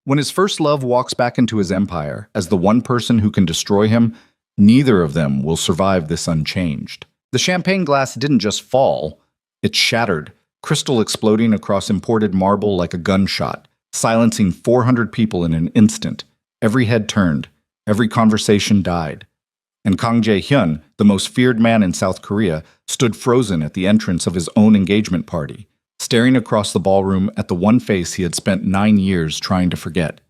When his first love walks back into his empire as the one person who can destroy him, neither of them will survive this unchanged. The champagne glass didn't just fall, it shattered, crystal exploding across imported marble like a gunshot, silencing 400 people in an instant. Every head turned, every conversation died. And Kang Jae-hyun, the most feared man in South Korea, stood frozen at the entrance of his own engagement party, staring across the ballroom at the one face he had spent 9 years trying to forget.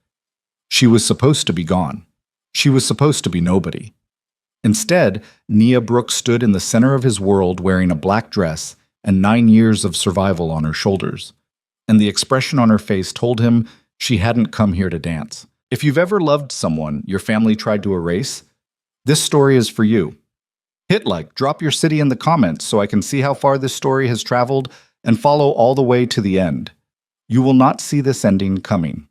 She was supposed to be gone. She was supposed to be nobody. Instead, Nia Brooks stood in the center of his world wearing a black dress and 9 years of survival on her shoulders. And the expression on her face told him she hadn't come here to dance. If you've ever loved someone your family tried to erase, this story is for you. Hit like, drop your city in the comments so I can see how far this story has traveled, and follow all the way to the end. You will not see this ending coming.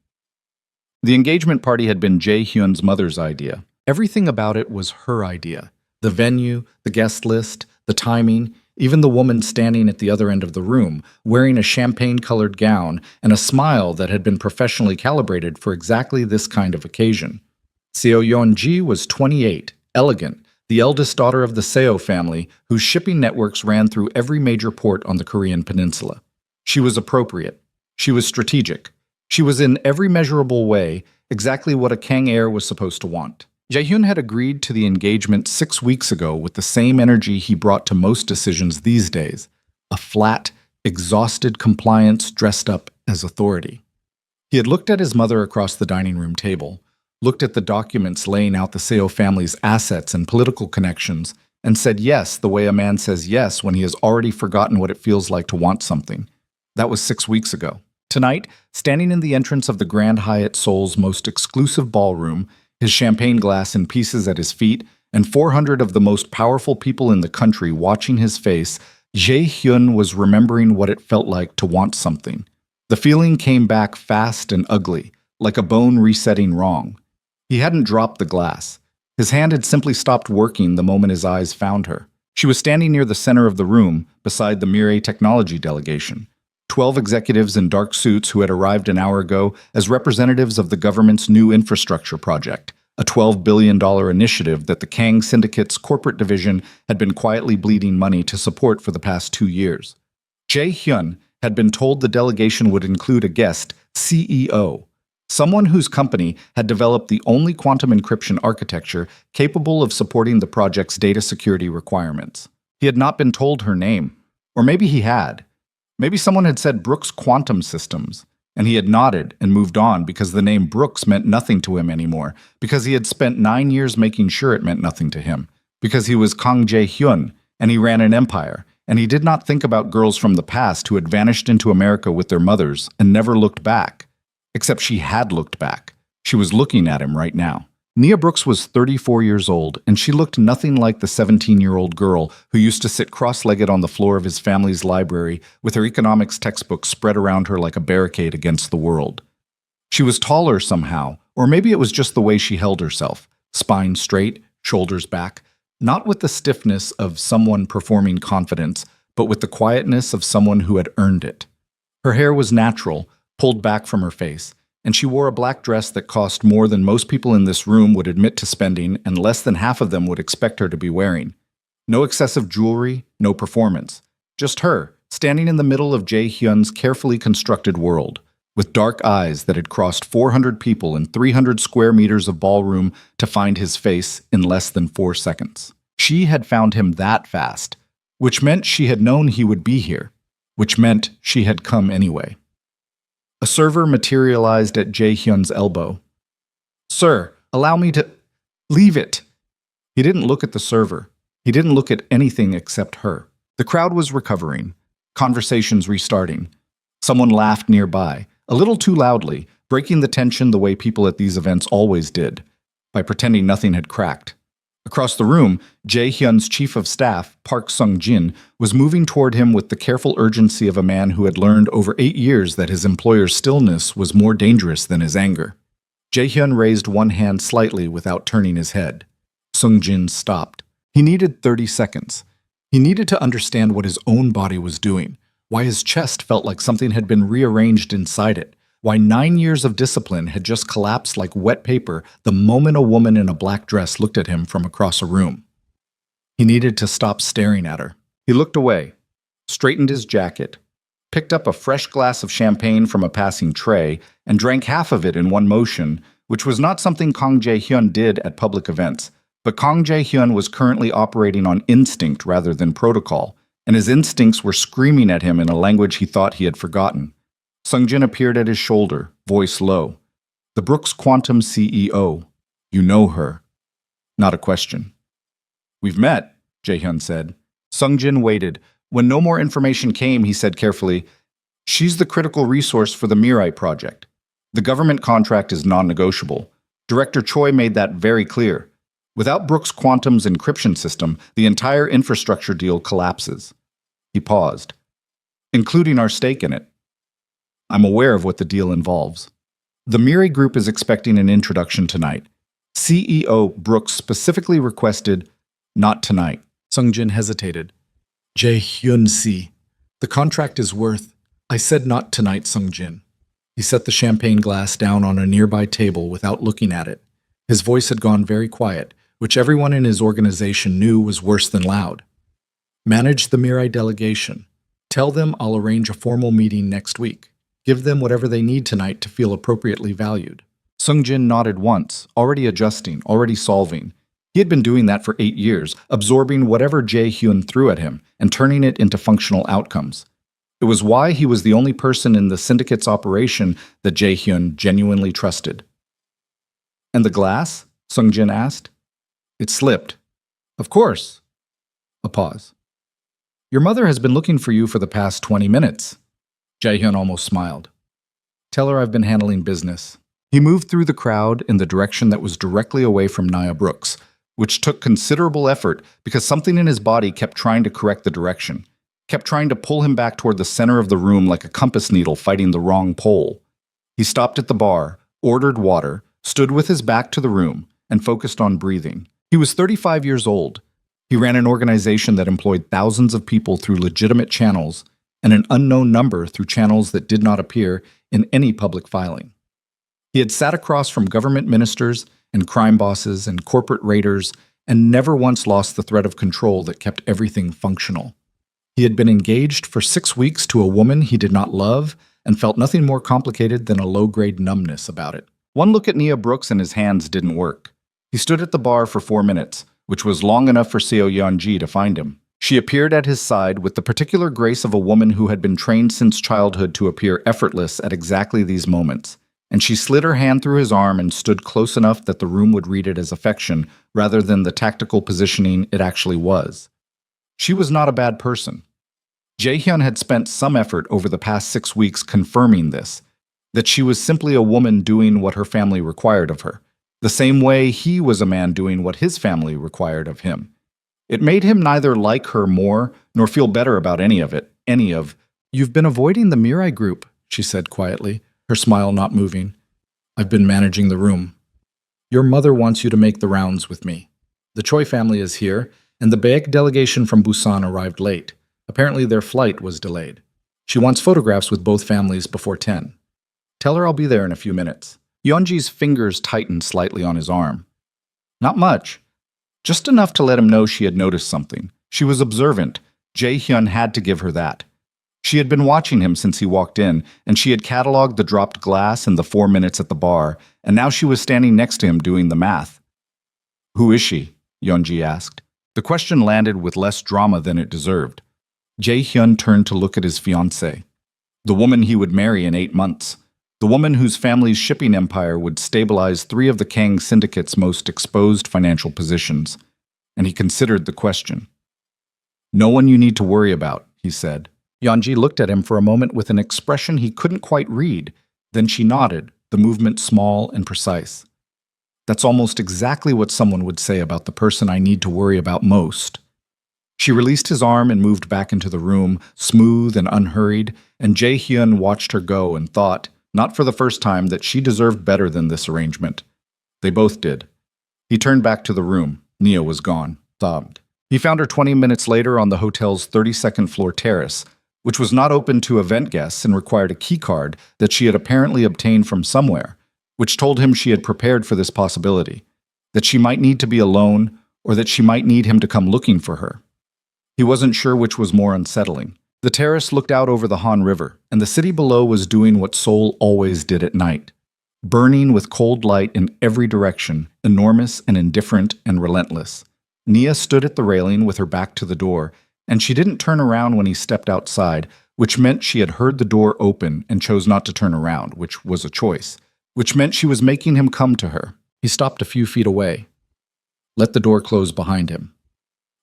The engagement party had been Jae-hyun's mother's idea. Everything about it was her idea. The venue, the guest list, the timing, even the woman standing at the other end of the room, wearing a champagne-colored gown and a smile that had been professionally calibrated for exactly this kind of occasion. Seo Yeon-ji was 28, elegant, the eldest daughter of the Seo family, whose shipping networks ran through every major port on the Korean peninsula. She was appropriate. She was strategic. She was in every measurable way exactly what a Kang heir was supposed to want. Jae-hyun had agreed to the engagement 6 weeks ago with the same energy he brought to most decisions these days, a flat, exhausted compliance dressed up as authority. He had looked at his mother across the dining room table, looked at the documents laying out the Seo family's assets and political connections, and said yes the way a man says yes when he has already forgotten what it feels like to want something. That was 6 weeks ago. Tonight, standing in the entrance of the Grand Hyatt Seoul's most exclusive ballroom, his champagne glass in pieces at his feet, and 400 of the most powerful people in the country watching his face, Jae-hyun was remembering what it felt like to want something. The feeling came back fast and ugly, like a bone resetting wrong. He hadn't dropped the glass. His hand had simply stopped working the moment his eyes found her. She was standing near the center of the room, beside the Mirai technology delegation. 12 executives in dark suits who had arrived an hour ago as representatives of the government's new infrastructure project, a $12 billion initiative that the Kang Syndicate's corporate division had been quietly bleeding money to support for the past 2 years. Jae-hyun had been told the delegation would include a guest, CEO, someone whose company had developed the only quantum encryption architecture capable of supporting the project's data security requirements. He had not been told her name, or maybe he had. Maybe someone had said Brooks Quantum Systems, and he had nodded and moved on because the name Brooks meant nothing to him anymore, because he had spent 9 years making sure it meant nothing to him, because he was Kang Jae-hyun, and he ran an empire, and he did not think about girls from the past who had vanished into America with their mothers and never looked back. Except she had looked back. She was looking at him right now. Nia Brooks was 34 years old, and she looked nothing like the 17-year-old girl who used to sit cross-legged on the floor of his family's library with her economics textbook spread around her like a barricade against the world. She was taller somehow, or maybe it was just the way she held herself, spine straight, shoulders back, not with the stiffness of someone performing confidence, but with the quietness of someone who had earned it. Her hair was natural, pulled back from her face, and she wore a black dress that cost more than most people in this room would admit to spending and less than half of them would expect her to be wearing. No excessive jewelry, no performance. Just her, standing in the middle of Jae-hyun's carefully constructed world, with dark eyes that had crossed 400 people in 300 square meters of ballroom to find his face in less than 4 seconds. She had found him that fast, which meant she had known he would be here, which meant she had come anyway. A server materialized at Jae-hyun's elbow. "Sir, allow me to—" "Leave it!" He didn't look at the server. He didn't look at anything except her. The crowd was recovering, conversations restarting. Someone laughed nearby, a little too loudly, breaking the tension the way people at these events always did, by pretending nothing had cracked. Across the room, Jae-hyun's chief of staff, Park Sung-jin, was moving toward him with the careful urgency of a man who had learned over 8 years that his employer's stillness was more dangerous than his anger. Jae-hyun raised one hand slightly without turning his head. Sung-jin stopped. He needed 30 seconds. He needed to understand what his own body was doing, why his chest felt like something had been rearranged inside it, Why 9 years of discipline had just collapsed like wet paper the moment a woman in a black dress looked at him from across a room. He needed to stop staring at her. He looked away, straightened his jacket, picked up a fresh glass of champagne from a passing tray, and drank half of it in one motion, which was not something Kang Jae-hyun did at public events. But Kang Jae-hyun was currently operating on instinct rather than protocol, and his instincts were screaming at him in a language he thought he had forgotten. Sungjin appeared at his shoulder, voice low. "The Brooks Quantum CEO. You know her." Not a question. "We've met," Jae-hyun said. Sungjin waited. When no more information came, he said carefully, "She's the critical resource for the Mirai project. The government contract is non-negotiable. Director Choi made that very clear. Without Brooks Quantum's encryption system, the entire infrastructure deal collapses." He paused. "Including our stake in it. I'm aware of what the deal involves. The Mirai Group is expecting an introduction tonight. CEO Brooks specifically requested, not tonight." Sungjin hesitated. "Jae-hyun-si, the contract is worth—" "I said not tonight, Sungjin." He set the champagne glass down on a nearby table without looking at it. His voice had gone very quiet, which everyone in his organization knew was worse than loud. "Manage the Mirai delegation. Tell them I'll arrange a formal meeting next week. Give them whatever they need tonight to feel appropriately valued." Sungjin nodded once, already adjusting, already solving. He had been doing that for 8 years, absorbing whatever Jae-hyun threw at him and turning it into functional outcomes. It was why he was the only person in the syndicate's operation that Jae-hyun genuinely trusted. "And the glass?" Sungjin asked. "It slipped." "Of course." A pause. "Your mother has been looking for you for the past 20 minutes. Jae-hyun almost smiled. "Tell her I've been handling business." He moved through the crowd in the direction that was directly away from Nia Brooks, which took considerable effort because something in his body kept trying to correct the direction, kept trying to pull him back toward the center of the room like a compass needle fighting the wrong pole. He stopped at the bar, ordered water, stood with his back to the room, and focused on breathing. He was 35 years old. He ran an organization that employed thousands of people through legitimate channels and an unknown number through channels that did not appear in any public filing. He had sat across from government ministers and crime bosses and corporate raiders and never once lost the thread of control that kept everything functional. He had been engaged for 6 weeks to a woman he did not love and felt nothing more complicated than a low-grade numbness about it. One look at Nia Brooks and his hands didn't work. He stood at the bar for 4 minutes, which was long enough for Seo Yeon-ji to find him. She appeared at his side with the particular grace of a woman who had been trained since childhood to appear effortless at exactly these moments, and she slid her hand through his arm and stood close enough that the room would read it as affection rather than the tactical positioning it actually was. She was not a bad person. Jae-hyun had spent some effort over the past 6 weeks confirming this, that she was simply a woman doing what her family required of her, the same way he was a man doing what his family required of him. It made him neither like her more nor feel better about any of it, "You've been avoiding the Mirai Group," she said quietly, her smile not moving. "I've been managing the room. Your mother wants you to make the rounds with me. The Choi family is here, and the Baek delegation from Busan arrived late. Apparently their flight was delayed. She wants photographs with both families before 10. Tell her I'll be there in a few minutes." Yeonji's fingers tightened slightly on his arm. Not much. Just enough to let him know she had noticed something. She was observant. Jae-hyun had to give her that. She had been watching him since he walked in, and she had cataloged the dropped glass and the 4 minutes at the bar, and now she was standing next to him doing the math. "Who is she?" Yeonji asked. The question landed with less drama than it deserved. Jae-hyun turned to look at his fiancée. The woman he would marry in 8 months. The woman whose family's shipping empire would stabilize 3 of the Kang syndicate's most exposed financial positions. And he considered the question. "No one you need to worry about," he said. Yeonji looked at him for a moment with an expression he couldn't quite read. Then she nodded, the movement small and precise. "That's almost exactly what someone would say about the person I need to worry about most." She released his arm and moved back into the room, smooth and unhurried, and Jae-hyun watched her go and thought, not for the first time, that she deserved better than this arrangement. They both did. He turned back to the room. Nia was gone, sobbed. He found her 20 minutes later on the hotel's 32nd floor terrace, which was not open to event guests and required a key card that she had apparently obtained from somewhere, which told him she had prepared for this possibility, that she might need to be alone or that she might need him to come looking for her. He wasn't sure which was more unsettling. The terrace looked out over the Han River, and the city below was doing what Seoul always did at night, burning with cold light in every direction, enormous and indifferent and relentless. Nia stood at the railing with her back to the door, and she didn't turn around when he stepped outside, which meant she had heard the door open and chose not to turn around, which was a choice, which meant she was making him come to her. He stopped a few feet away. Let the door close behind him.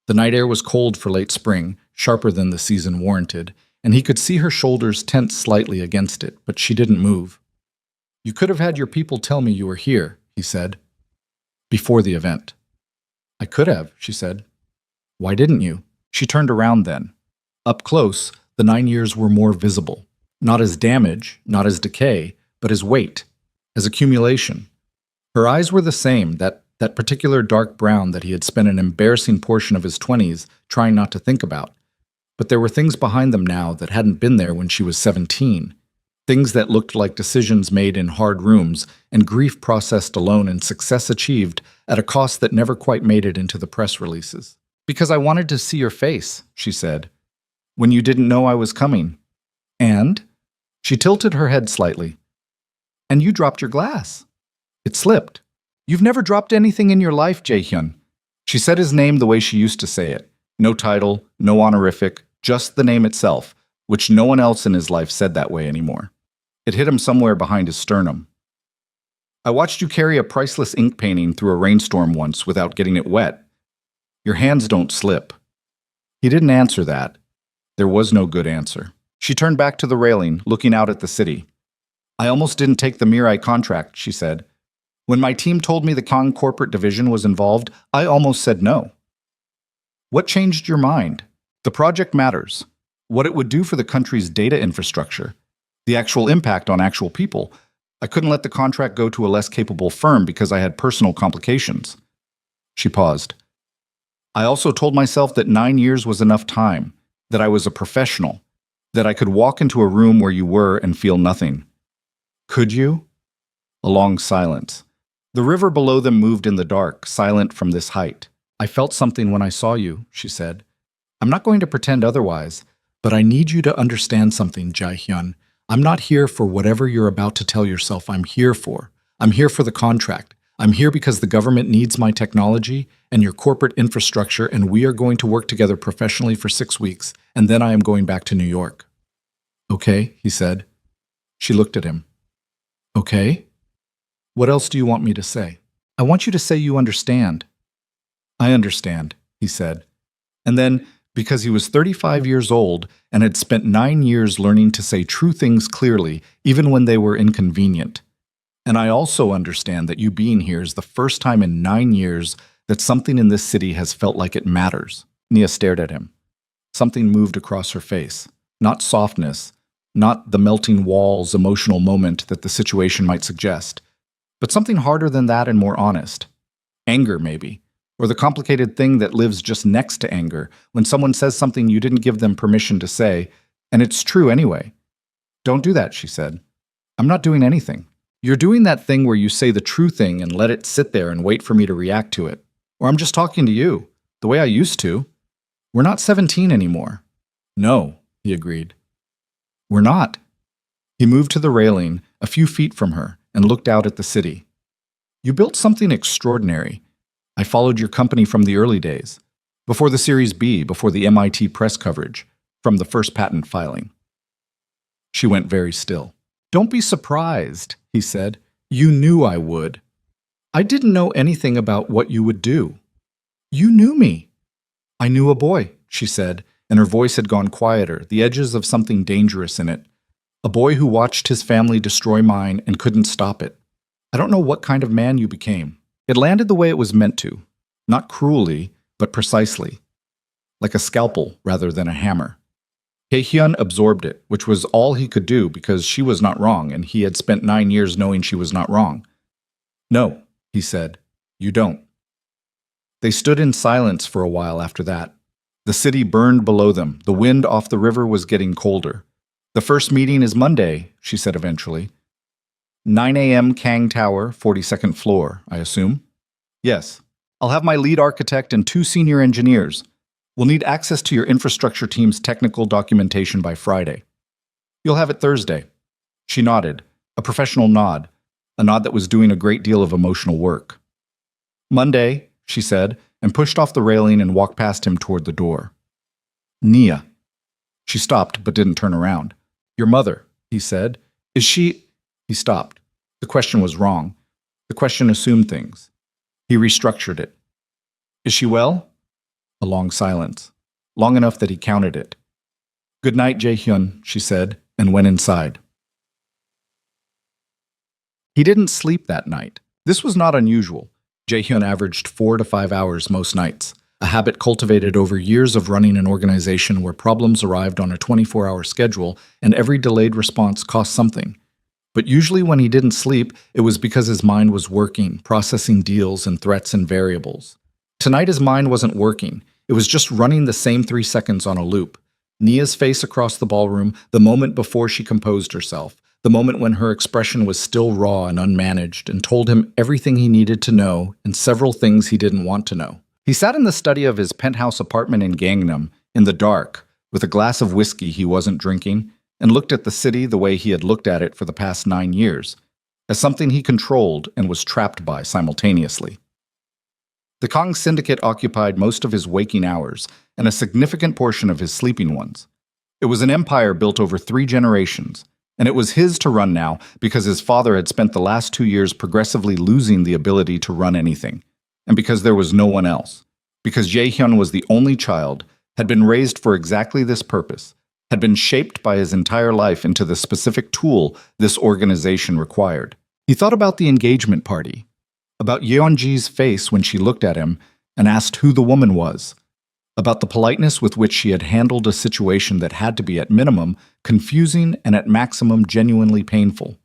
The night air was cold for late spring, sharper than the season warranted, and he could see her shoulders tense slightly against it, but she didn't move. You could have had your people tell me you were here, he said, before the event. I could have, she said. Why didn't you? She turned around then. Up close, the 9 years were more visible, not as damage, not as decay, but as weight, as accumulation. Her eyes were the same, that particular dark brown that he had spent an embarrassing portion of his 20s trying not to think about. But there were things behind them now that hadn't been there when she was 17. Things that looked like decisions made in hard rooms and grief processed alone and success achieved at a cost that never quite made it into the press releases. Because I wanted to see your face, she said, when you didn't know I was coming. And? She tilted her head slightly. And you dropped your glass. It slipped. You've never dropped anything in your life, Jae-hyun. She said his name the way she used to say it. No title, no honorific, just the name itself, which no one else in his life said that way anymore. It hit him somewhere behind his sternum. I watched you carry a priceless ink painting through a rainstorm once without getting it wet. Your hands don't slip. He didn't answer that. There was no good answer. She turned back to the railing, looking out at the city. I almost didn't take the Mirai contract, she said. When my team told me the Kong corporate division was involved, I almost said no. What changed your mind? The project matters. What it would do for the country's data infrastructure. The actual impact on actual people. I couldn't let the contract go to a less capable firm because I had personal complications. She paused. I also told myself that 9 years was enough time, that I was a professional, that I could walk into a room where you were and feel nothing. Could you? A long silence. The river below them moved in the dark, silent from this height. I felt something when I saw you, she said. I'm not going to pretend otherwise, but I need you to understand something, Jae-hyun. I'm not here for whatever you're about to tell yourself I'm here for. I'm here for the contract. I'm here because the government needs my technology and your corporate infrastructure, and we are going to work together professionally for 6 weeks, and then I am going back to New York. Okay, he said. She looked at him. Okay? What else do you want me to say? I want you to say you understand. I understand, he said. And then, because he was 35 years old and had spent 9 years learning to say true things clearly, even when they were inconvenient. And I also understand that you being here is the first time in 9 years that something in this city has felt like it matters. Nia stared at him. Something moved across her face. Not softness, not the melting walls emotional moment that the situation might suggest, but something harder than that and more honest. Anger, maybe. Or the complicated thing that lives just next to anger, when someone says something you didn't give them permission to say, and it's true anyway. Don't do that, she said. I'm not doing anything. You're doing that thing where you say the true thing and let it sit there and wait for me to react to it. Or I'm just talking to you, the way I used to. We're not 17 anymore. No, he agreed. We're not. He moved to the railing, a few feet from her, and looked out at the city. You built something extraordinary. I followed your company from the early days, before the Series B, before the MIT press coverage, from the first patent filing. She went very still. Don't be surprised, he said. You knew I would. I didn't know anything about what you would do. You knew me. I knew a boy, she said, and her voice had gone quieter, the edges of something dangerous in it. A boy who watched his family destroy mine and couldn't stop it. I don't know what kind of man you became. It landed the way it was meant to, not cruelly, but precisely, like a scalpel rather than a hammer. Tae-hyun absorbed it, which was all he could do because she was not wrong, and he had spent 9 years knowing she was not wrong. No, he said, you don't. They stood in silence for a while after that. The city burned below them. The wind off the river was getting colder. "The first meeting is Monday," she said eventually. "9 a.m. Kang Tower, 42nd floor, I assume?" "Yes. I'll have my lead architect and 2 senior engineers. We'll need access to your infrastructure team's technical documentation by Friday." "You'll have it Thursday." She nodded, a professional nod, a nod that was doing a great deal of emotional work. "Monday," she said, and pushed off the railing and walked past him toward the door. "Nia." She stopped but didn't turn around. "Your mother," he said. "Is she—" He stopped. The question was wrong. The question assumed things. He restructured it. "Is she well?" A long silence, long enough that he counted it. "Good night, Jae-hyun," she said, and went inside. He didn't sleep that night. This was not unusual. Jae-hyun averaged 4 to 5 hours most nights, a habit cultivated over years of running an organization where problems arrived on a 24-hour schedule and every delayed response cost something. But usually when he didn't sleep, it was because his mind was working, processing deals and threats and variables. Tonight his mind wasn't working. It was just running the same 3 seconds on a loop. Nia's face across the ballroom, the moment before she composed herself, the moment when her expression was still raw and unmanaged and told him everything he needed to know and several things he didn't want to know. He sat in the study of his penthouse apartment in Gangnam, in the dark, with a glass of whiskey he wasn't drinking, and looked at the city the way he had looked at it for the past 9 years, as something he controlled and was trapped by simultaneously. The Kong Syndicate occupied most of his waking hours and a significant portion of his sleeping ones. It was an empire built over 3 generations, and it was his to run now because his father had spent the last 2 years progressively losing the ability to run anything, and because there was no one else. Because Jae-hyun was the only child, had been raised for exactly this purpose, had been shaped by his entire life into the specific tool this organization required. He thought about the engagement party, about Yeonji's face when she looked at him and asked who the woman was, about the politeness with which she had handled a situation that had to be at minimum confusing and at maximum genuinely painful.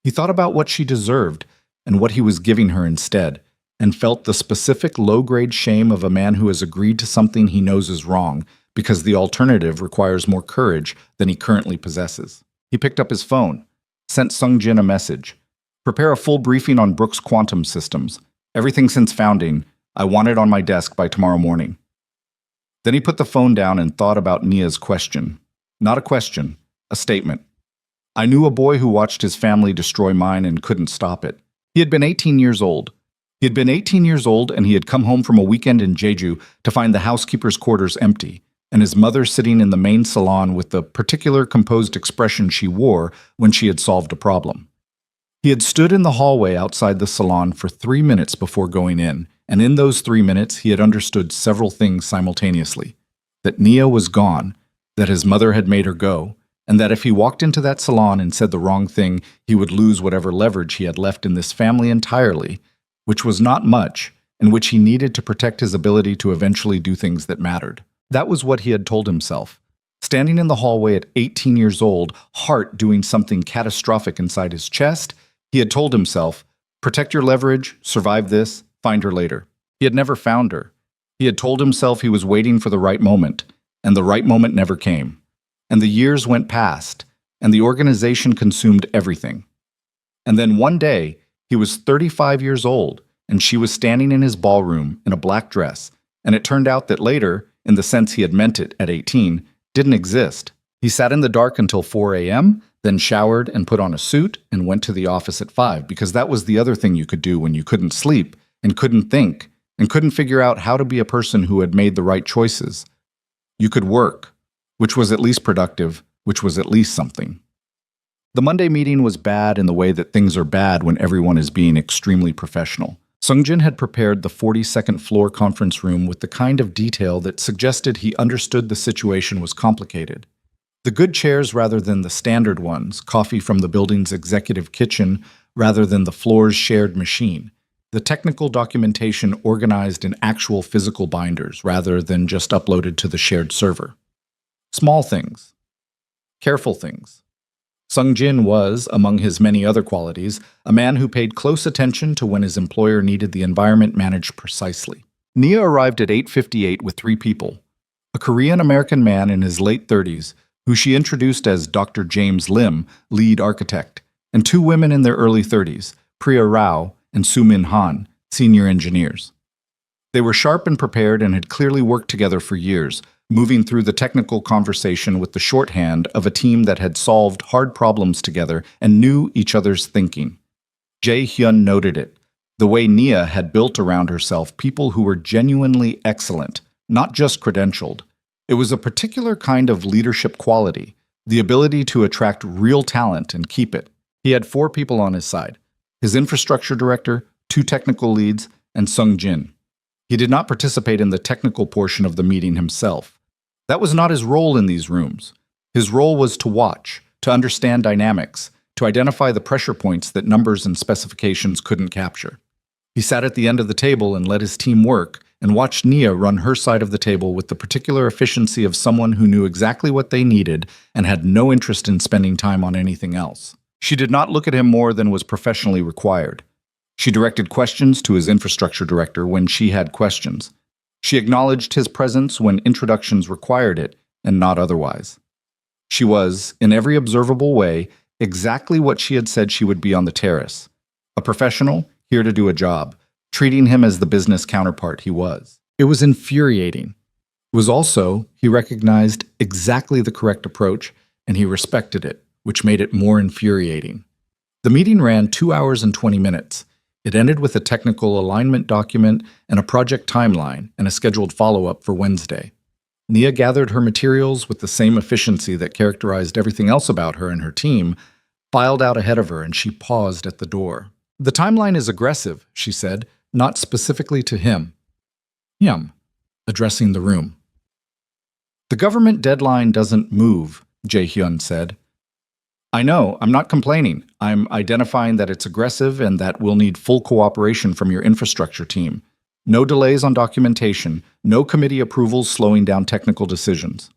He thought about what she deserved and what he was giving her instead, and felt the specific low-grade shame of a man who has agreed to something he knows is wrong because the alternative requires more courage than he currently possesses. He picked up his phone, sent Sung-jin a message. "Prepare a full briefing on Brooks Quantum Systems. Everything since founding. I want it on my desk by tomorrow morning." Then he put the phone down and thought about Nia's question. Not a question, a statement. "I knew a boy who watched his family destroy mine and couldn't stop it. He had been 18 years old. He had been 18 years old and he had come home from a weekend in Jeju to find the housekeeper's quarters empty, and his mother sitting in the main salon with the particular composed expression she wore when she had solved a problem. He had stood in the hallway outside the salon for 3 minutes before going in, and in those 3 minutes he had understood several things simultaneously. That Nia was gone, that his mother had made her go, and that if he walked into that salon and said the wrong thing, he would lose whatever leverage he had left in this family entirely, which was not much, and which he needed to protect his ability to eventually do things that mattered. That was what he had told himself. Standing in the hallway at 18 years old, heart doing something catastrophic inside his chest, he had told himself, protect your leverage, survive this, find her later. He had never found her. He had told himself he was waiting for the right moment, and the right moment never came. And the years went past, and the organization consumed everything. And then one day, he was 35 years old, and she was standing in his ballroom in a black dress, and it turned out that later, in the sense he had meant it at 18, didn't exist. He sat in the dark until 4 a.m., then showered and put on a suit and went to the office at 5, because that was the other thing you could do when you couldn't sleep and couldn't think and couldn't figure out how to be a person who had made the right choices. You could work, which was at least productive, which was at least something. The Monday meeting was bad in the way that things are bad when everyone is being extremely professional. Sung-jin had prepared the 42nd floor conference room with the kind of detail that suggested he understood the situation was complicated. The good chairs rather than the standard ones, coffee from the building's executive kitchen rather than the floor's shared machine. The technical documentation organized in actual physical binders rather than just uploaded to the shared server. Small things. Careful things. Sung-jin was, among his many other qualities, a man who paid close attention to when his employer needed the environment managed precisely. Nia arrived at 8:58 with 3 people. a Korean-American man in his late 30s, who she introduced as Dr. James Lim, lead architect, and two women in their early 30s, Priya Rao and Soo-min Han, senior engineers. They were sharp and prepared and had clearly worked together for years, moving through the technical conversation with the shorthand of a team that had solved hard problems together and knew each other's thinking. Jae-hyun noted it, the way Nia had built around herself people who were genuinely excellent, not just credentialed. It was a particular kind of leadership quality, the ability to attract real talent and keep it. He had 4 people on his side: his infrastructure director, 2 technical leads, and Sung Jin. He did not participate in the technical portion of the meeting himself. That was not his role in these rooms. His role was to watch, to understand dynamics, to identify the pressure points that numbers and specifications couldn't capture. He sat at the end of the table and let his team work, and watched Nia run her side of the table with the particular efficiency of someone who knew exactly what they needed and had no interest in spending time on anything else. She did not look at him more than was professionally required. She directed questions to his infrastructure director when she had questions. She acknowledged his presence when introductions required it, and not otherwise. She was, in every observable way, exactly what she had said she would be on the terrace. A professional, here to do a job, treating him as the business counterpart he was. It was infuriating. It was also, he recognized, exactly the correct approach, and he respected it, which made it more infuriating. The meeting ran 2 hours and 20 minutes. It ended with a technical alignment document and a project timeline and a scheduled follow-up for Wednesday. Nia gathered her materials with the same efficiency that characterized everything else about her and her team, filed out ahead of her, and she paused at the door. "The timeline is aggressive," she said, "not specifically to him." Him, addressing the room. "The government deadline doesn't move," Jae-hyun said. "I know, I'm not complaining. I'm identifying that it's aggressive and that we'll need full cooperation from your infrastructure team. No delays on documentation, no committee approvals slowing down technical decisions.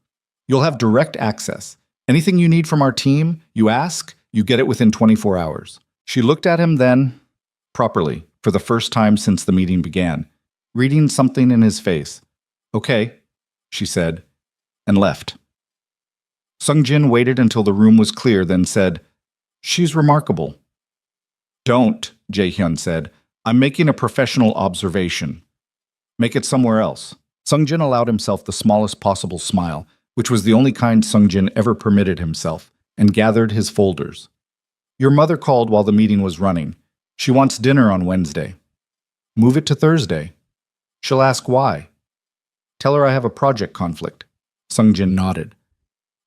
You'll have direct access. Anything you need from our team, you ask, you get it within 24 hours. She looked at him then, properly, for the first time since the meeting began, reading something in his face. "Okay," she said, and left. Sung Jin waited until the room was clear, then said, "She's remarkable." "Don't," Jae-hyun said. "I'm making a professional observation." "Make it somewhere else." Sung Jin allowed himself the smallest possible smile, which was the only kind Sung Jin ever permitted himself, and gathered his folders. "Your mother called while the meeting was running. She wants dinner on Wednesday." "Move it to Thursday." "She'll ask why." "Tell her I have a project conflict." Sung Jin nodded.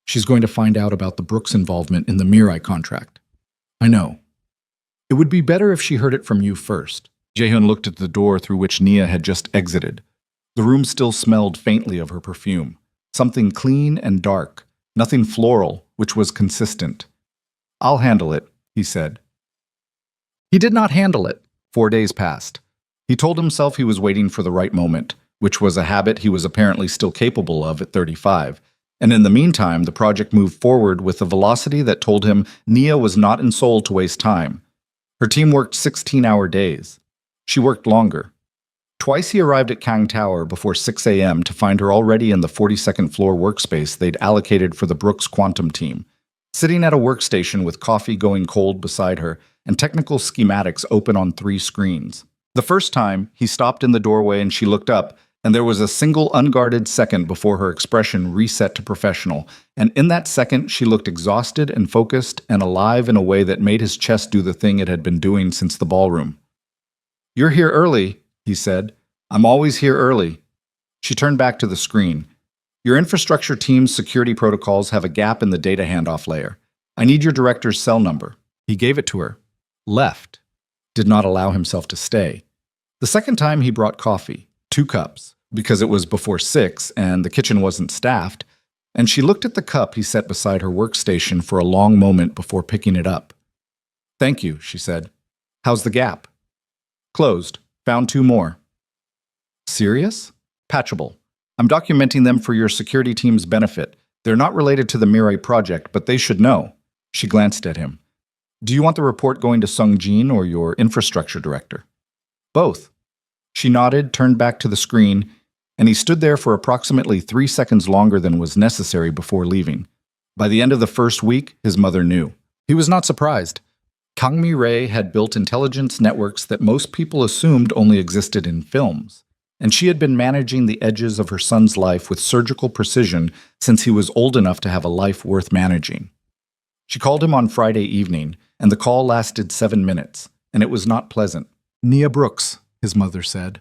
"She's going to find out about the Brooks involvement in the Mirai contract." "I know. It would be better if she heard it from you first." Jae-hyun looked at the door through which Nia had just exited. The room still smelled faintly of her perfume. Something clean and dark, nothing floral, which was consistent. "I'll handle it," he said. He did not handle it. 4 days passed. He told himself he was waiting for the right moment, which was a habit he was apparently still capable of at 35. And in the meantime, the project moved forward with a velocity that told him Nia was not in Seoul to waste time. Her team worked 16-hour days. She worked longer. Twice he arrived at Kang Tower before 6 a.m. to find her already in the 42nd floor workspace they'd allocated for the Brooks Quantum team, sitting at a workstation with coffee going cold beside her and technical schematics open on 3 screens. The first time, he stopped in the doorway and she looked up, and there was a single unguarded second before her expression reset to professional, and in that second she looked exhausted and focused and alive in a way that made his chest do the thing it had been doing since the ballroom. "You're here early," he said. "I'm always here early." She turned back to the screen. "Your infrastructure team's security protocols have a gap in the data handoff layer. I need your director's cell number." He gave it to her. Left. Did not allow himself to stay. The second time he brought coffee, 2 cups. Because it was before 6 and the kitchen wasn't staffed, and she looked at the cup he set beside her workstation for a long moment before picking it up. "Thank you," she said. "How's the gap?" "Closed. Found 2 more." "Serious?" "Patchable. I'm documenting them for your security team's benefit. They're not related to the Mirai project, but they should know." She glanced at him. "Do you want the report going to Sung Jin or your infrastructure director?" "Both." She nodded, turned back to the screen. and he stood there for approximately 3 seconds longer than was necessary before leaving. By the end of the first week, his mother knew. He was not surprised. Kang Mi-rae had built intelligence networks that most people assumed only existed in films, and she had been managing the edges of her son's life with surgical precision since he was old enough to have a life worth managing. She called him on Friday evening, and the call lasted 7 minutes, and it was not pleasant. "Nia Brooks," his mother said.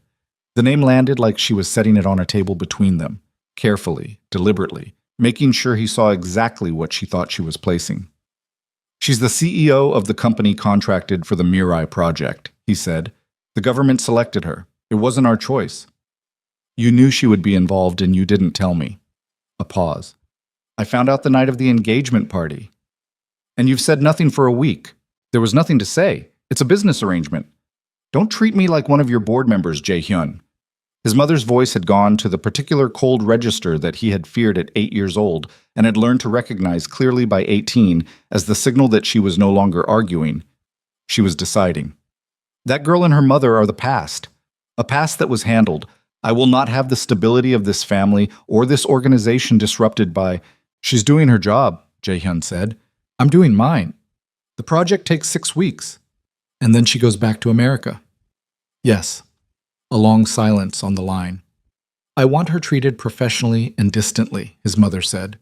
The name landed like she was setting it on a table between them, carefully, deliberately, making sure he saw exactly what she thought she was placing. "She's the CEO of the company contracted for the Mirai project," he said. "The government selected her. It wasn't our choice. You knew she would be involved and you didn't tell me." A pause. "I found out the night of the engagement party." "And you've said nothing for a week. There was nothing to say. It's a business arrangement. Don't treat me like one of your board members, Jae-hyun." His mother's voice had gone to the particular cold register that he had feared at 8 years old and had learned to recognize clearly by 18 as the signal that she was no longer arguing. She was deciding. That girl and her mother are the past. A past that was handled. I will not have the stability of this family or this organization disrupted by... "She's doing her job," Jae-hyun said. "I'm doing mine. The project takes 6 weeks. And then she goes back to America." "Yes." A long silence on the line. "I want her treated professionally and distantly," his mother said.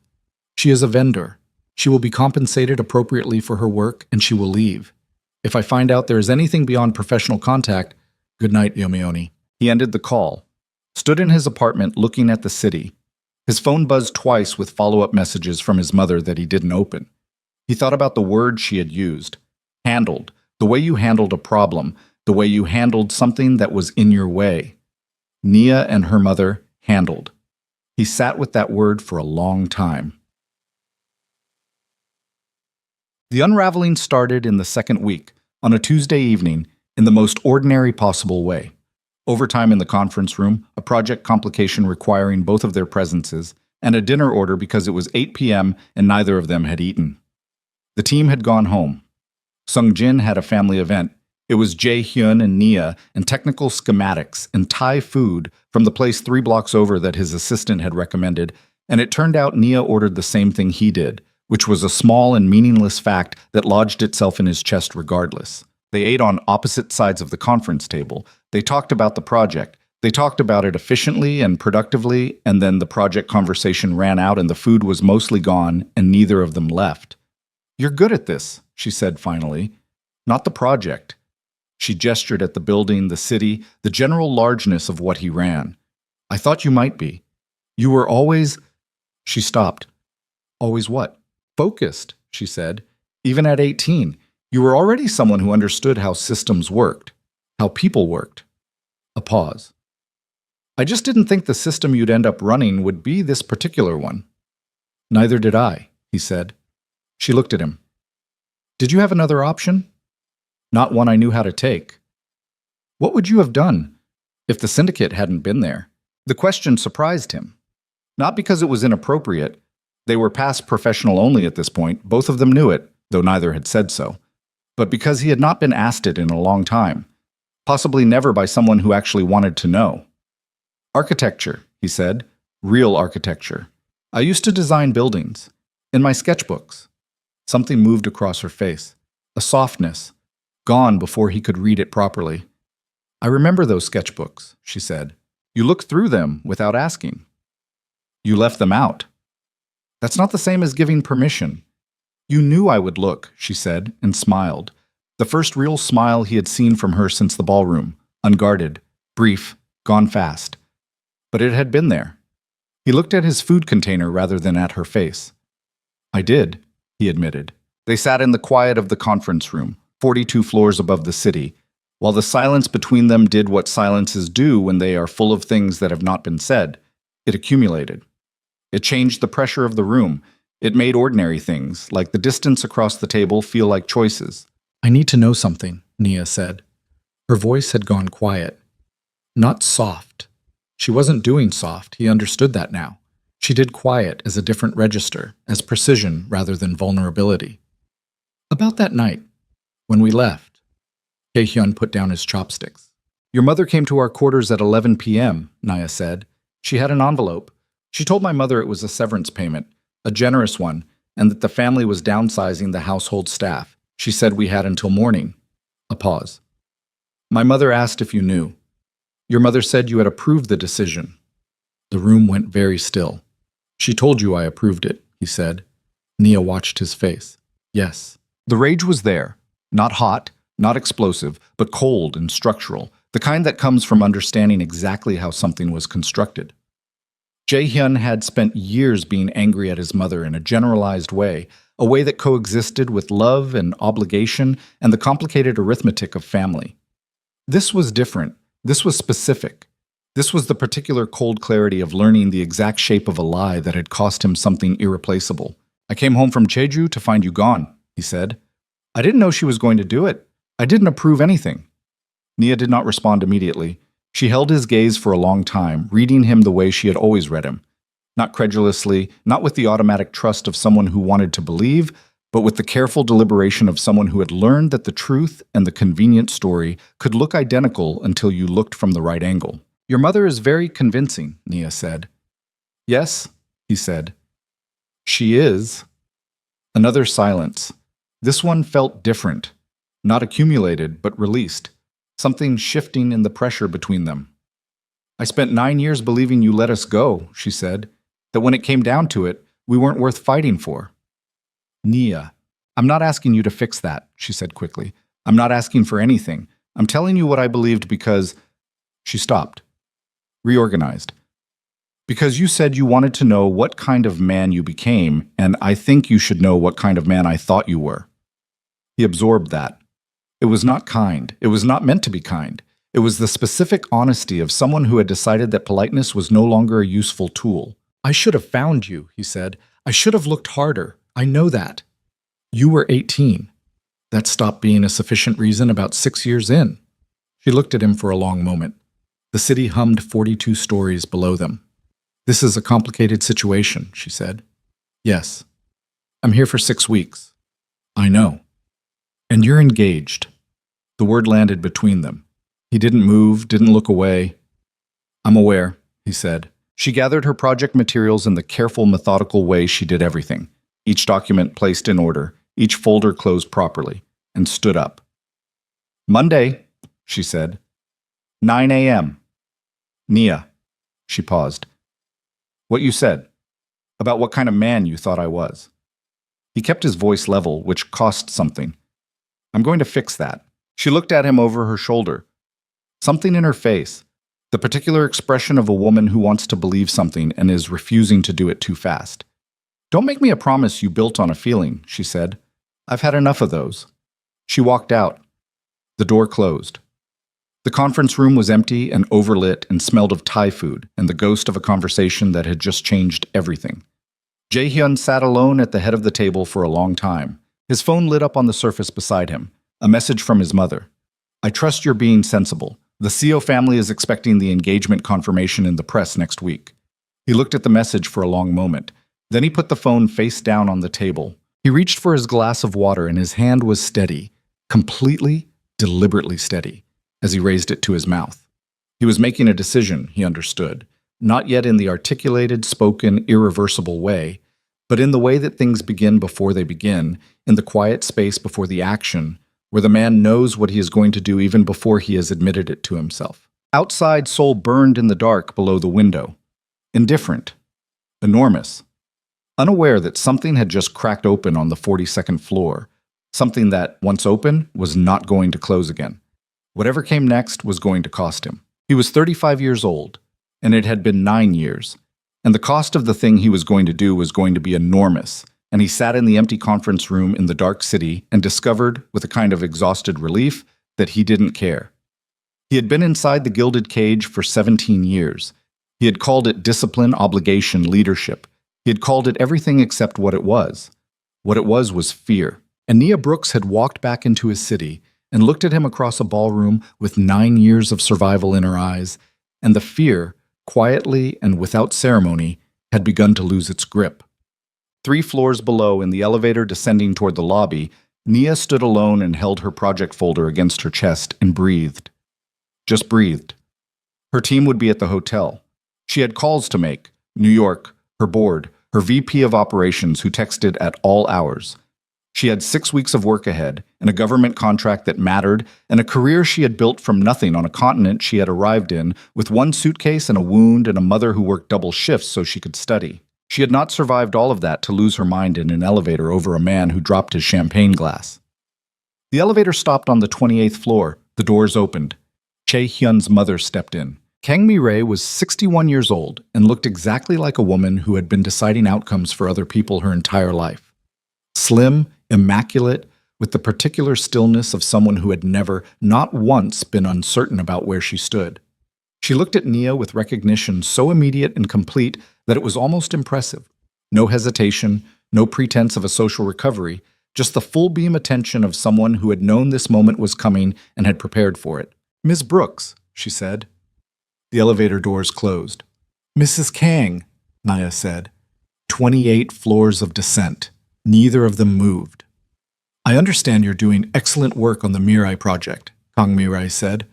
"She is a vendor. She will be compensated appropriately for her work and she will leave. If I find out there is anything beyond professional contact, good night, Yomioni." He ended the call, stood in his apartment looking at the city. His phone buzzed twice with follow-up messages from his mother that he didn't open. He thought about the words she had used. Handled. The way you handled a problem. The way you handled something that was in your way. Nia and her mother handled. He sat with that word for a long time. The unraveling started in the second week, on a Tuesday evening, in the most ordinary possible way. Overtime in the conference room, a project complication requiring both of their presences, and a dinner order because it was 8 p.m. and neither of them had eaten. The team had gone home. Sung-jin had a family event. It was Jae-hyun and Nia and technical schematics and Thai food from the place 3 blocks over that his assistant had recommended, and it turned out Nia ordered the same thing he did, which was a small and meaningless fact that lodged itself in his chest regardless. They ate on opposite sides of the conference table. They talked about the project. They talked about it efficiently and productively, and then the project conversation ran out and the food was mostly gone, and neither of them left. "You're good at this," she said finally. "Not the project." She gestured at the building, the city, the general largeness of what he ran. "I thought you might be. You were always..." She stopped. "Always what?" "Focused," she said. "Even at 18, you were already someone who understood how systems worked, how people worked." A pause. "I just didn't think the system you'd end up running would be this particular one." "Neither did I," he said. She looked at him. "Did you have another option?" "Not one I knew how to take." "What would you have done if the syndicate hadn't been there?" The question surprised him. Not because it was inappropriate. They were past professional only at this point. Both of them knew it, though neither had said so. But because he had not been asked it in a long time. Possibly never by someone who actually wanted to know. "Architecture," he said. "Real architecture. I used to design buildings. In my sketchbooks." Something moved across her face. A softness. Gone before he could read it properly. "I remember those sketchbooks," she said. "You looked through them without asking. You left them out." "That's not the same as giving permission." "You knew I would look," she said, and smiled. The first real smile he had seen from her since the ballroom. Unguarded, brief, gone fast. But it had been there. He looked at his food container rather than at her face. "I did," he admitted. They sat in the quiet of the conference room, 42 floors above the city, while the silence between them did what silences do when they are full of things that have not been said. It accumulated. It changed the pressure of the room. It made ordinary things, like the distance across the table, feel like choices. "I need to know something," Nia said. Her voice had gone quiet. Not soft. She wasn't doing soft, he understood that now. She did quiet as a different register, as precision rather than vulnerability. "About that night, when we left," Jae-hyun put down his chopsticks. "Your mother came to our quarters at 11 p.m., Nia said. She had an envelope. She told my mother it was a severance payment, a generous one, and that the family was downsizing the household staff. She said we had until morning. A pause. My mother asked if you knew. Your mother said you had approved the decision. The room went very still. She told you I approved it, he said. Nia watched his face. Yes. The rage was there. Not hot, not explosive, but cold and structural, the kind that comes from understanding exactly how something was constructed. Jae-hyun had spent years being angry at his mother in a generalized way, a way that coexisted with love and obligation and the complicated arithmetic of family. This was different. This was specific. This was the particular cold clarity of learning the exact shape of a lie that had cost him something irreplaceable. I came home from Jeju to find you gone, he said. I didn't know she was going to do it. I didn't approve anything. Nia did not respond immediately. She held his gaze for a long time, reading him the way she had always read him. Not credulously, not with the automatic trust of someone who wanted to believe, but with the careful deliberation of someone who had learned that the truth and the convenient story could look identical until you looked from the right angle. Your mother is very convincing, Nia said. Yes, he said. She is. Another silence. This one felt different. Not accumulated, but released. Something shifting in the pressure between them. I spent 9 years believing you let us go, she said, that when it came down to it, we weren't worth fighting for. Nia, I'm not asking you to fix that, she said quickly. I'm not asking for anything. I'm telling you what I believed because... She stopped. Reorganized. Because you said you wanted to know what kind of man you became, and I think you should know what kind of man I thought you were. He absorbed that. It was not kind. It was not meant to be kind. It was the specific honesty of someone who had decided that politeness was no longer a useful tool. I should have found you, he said. I should have looked harder. I know that. You were 18. That stopped being a sufficient reason about 6 years in. She looked at him for a long moment. The city hummed 42 stories below them. This is a complicated situation, she said. Yes. I'm here for 6 weeks. I know. And you're engaged. The word landed between them. He didn't move, didn't look away. I'm aware, he said. She gathered her project materials in the careful, methodical way she did everything. Each document placed in order, each folder closed properly, and stood up. Monday, she said. 9 a.m. Nia. She paused. What you said. About what kind of man you thought I was. He kept his voice level, which cost something. I'm going to fix that. She looked at him over her shoulder. Something in her face. The particular expression of a woman who wants to believe something and is refusing to do it too fast. Don't make me a promise you built on a feeling, she said. I've had enough of those. She walked out. The door closed. The conference room was empty and overlit and smelled of Thai food and the ghost of a conversation that had just changed everything. Jae-hyun sat alone at the head of the table for a long time. His phone lit up on the surface beside him. A message from his mother. I trust you're being sensible. The Seo family is expecting the engagement confirmation in the press next week. He looked at the message for a long moment. Then he put the phone face down on the table. He reached for his glass of water and his hand was steady, completely, deliberately steady, as he raised it to his mouth. He was making a decision, he understood, not yet in the articulated, spoken, irreversible way, but in the way that things begin before they begin, in the quiet space before the action, where the man knows what he is going to do even before he has admitted it to himself. Outside, Seoul burned in the dark below the window. Indifferent. Enormous. Unaware that something had just cracked open on the 42nd floor, something that, once open, was not going to close again. Whatever came next was going to cost him. He was 35 years old, and it had been 9 years, and the cost of the thing he was going to do was going to be enormous, and he sat in the empty conference room in the dark city and discovered, with a kind of exhausted relief, that he didn't care. He had been inside the gilded cage for 17 years. He had called it discipline, obligation, leadership. He had called it everything except what it was. What it was fear. And Nia Brooks had walked back into his city and looked at him across a ballroom with 9 years of survival in her eyes, and the fear, quietly and without ceremony, had begun to lose its grip. 3 floors below, in the elevator descending toward the lobby, Nia stood alone and held her project folder against her chest and breathed. Just breathed. Her team would be at the hotel. She had calls to make: New York, her board, her VP of operations who texted at all hours. She had 6 weeks of work ahead, and a government contract that mattered, and a career she had built from nothing on a continent she had arrived in, with one suitcase and a wound and a mother who worked double shifts so she could study. She had not survived all of that to lose her mind in an elevator over a man who dropped his champagne glass. The elevator stopped on the 28th floor. The doors opened. Chae-hyun's mother stepped in. Kang Mi-rae was 61 years old and looked exactly like a woman who had been deciding outcomes for other people her entire life. Slim, immaculate, with the particular stillness of someone who had never, not once, been uncertain about where she stood. She looked at Nia with recognition so immediate and complete that it was almost impressive. No hesitation, no pretense of a social recovery, just the full beam attention of someone who had known this moment was coming and had prepared for it. "Miss Brooks," she said. The elevator doors closed. "Mrs. Kang," Nia said. 28 floors of descent. Neither of them moved. "I understand you're doing excellent work on the Mirai project," Kang Mi-rae said.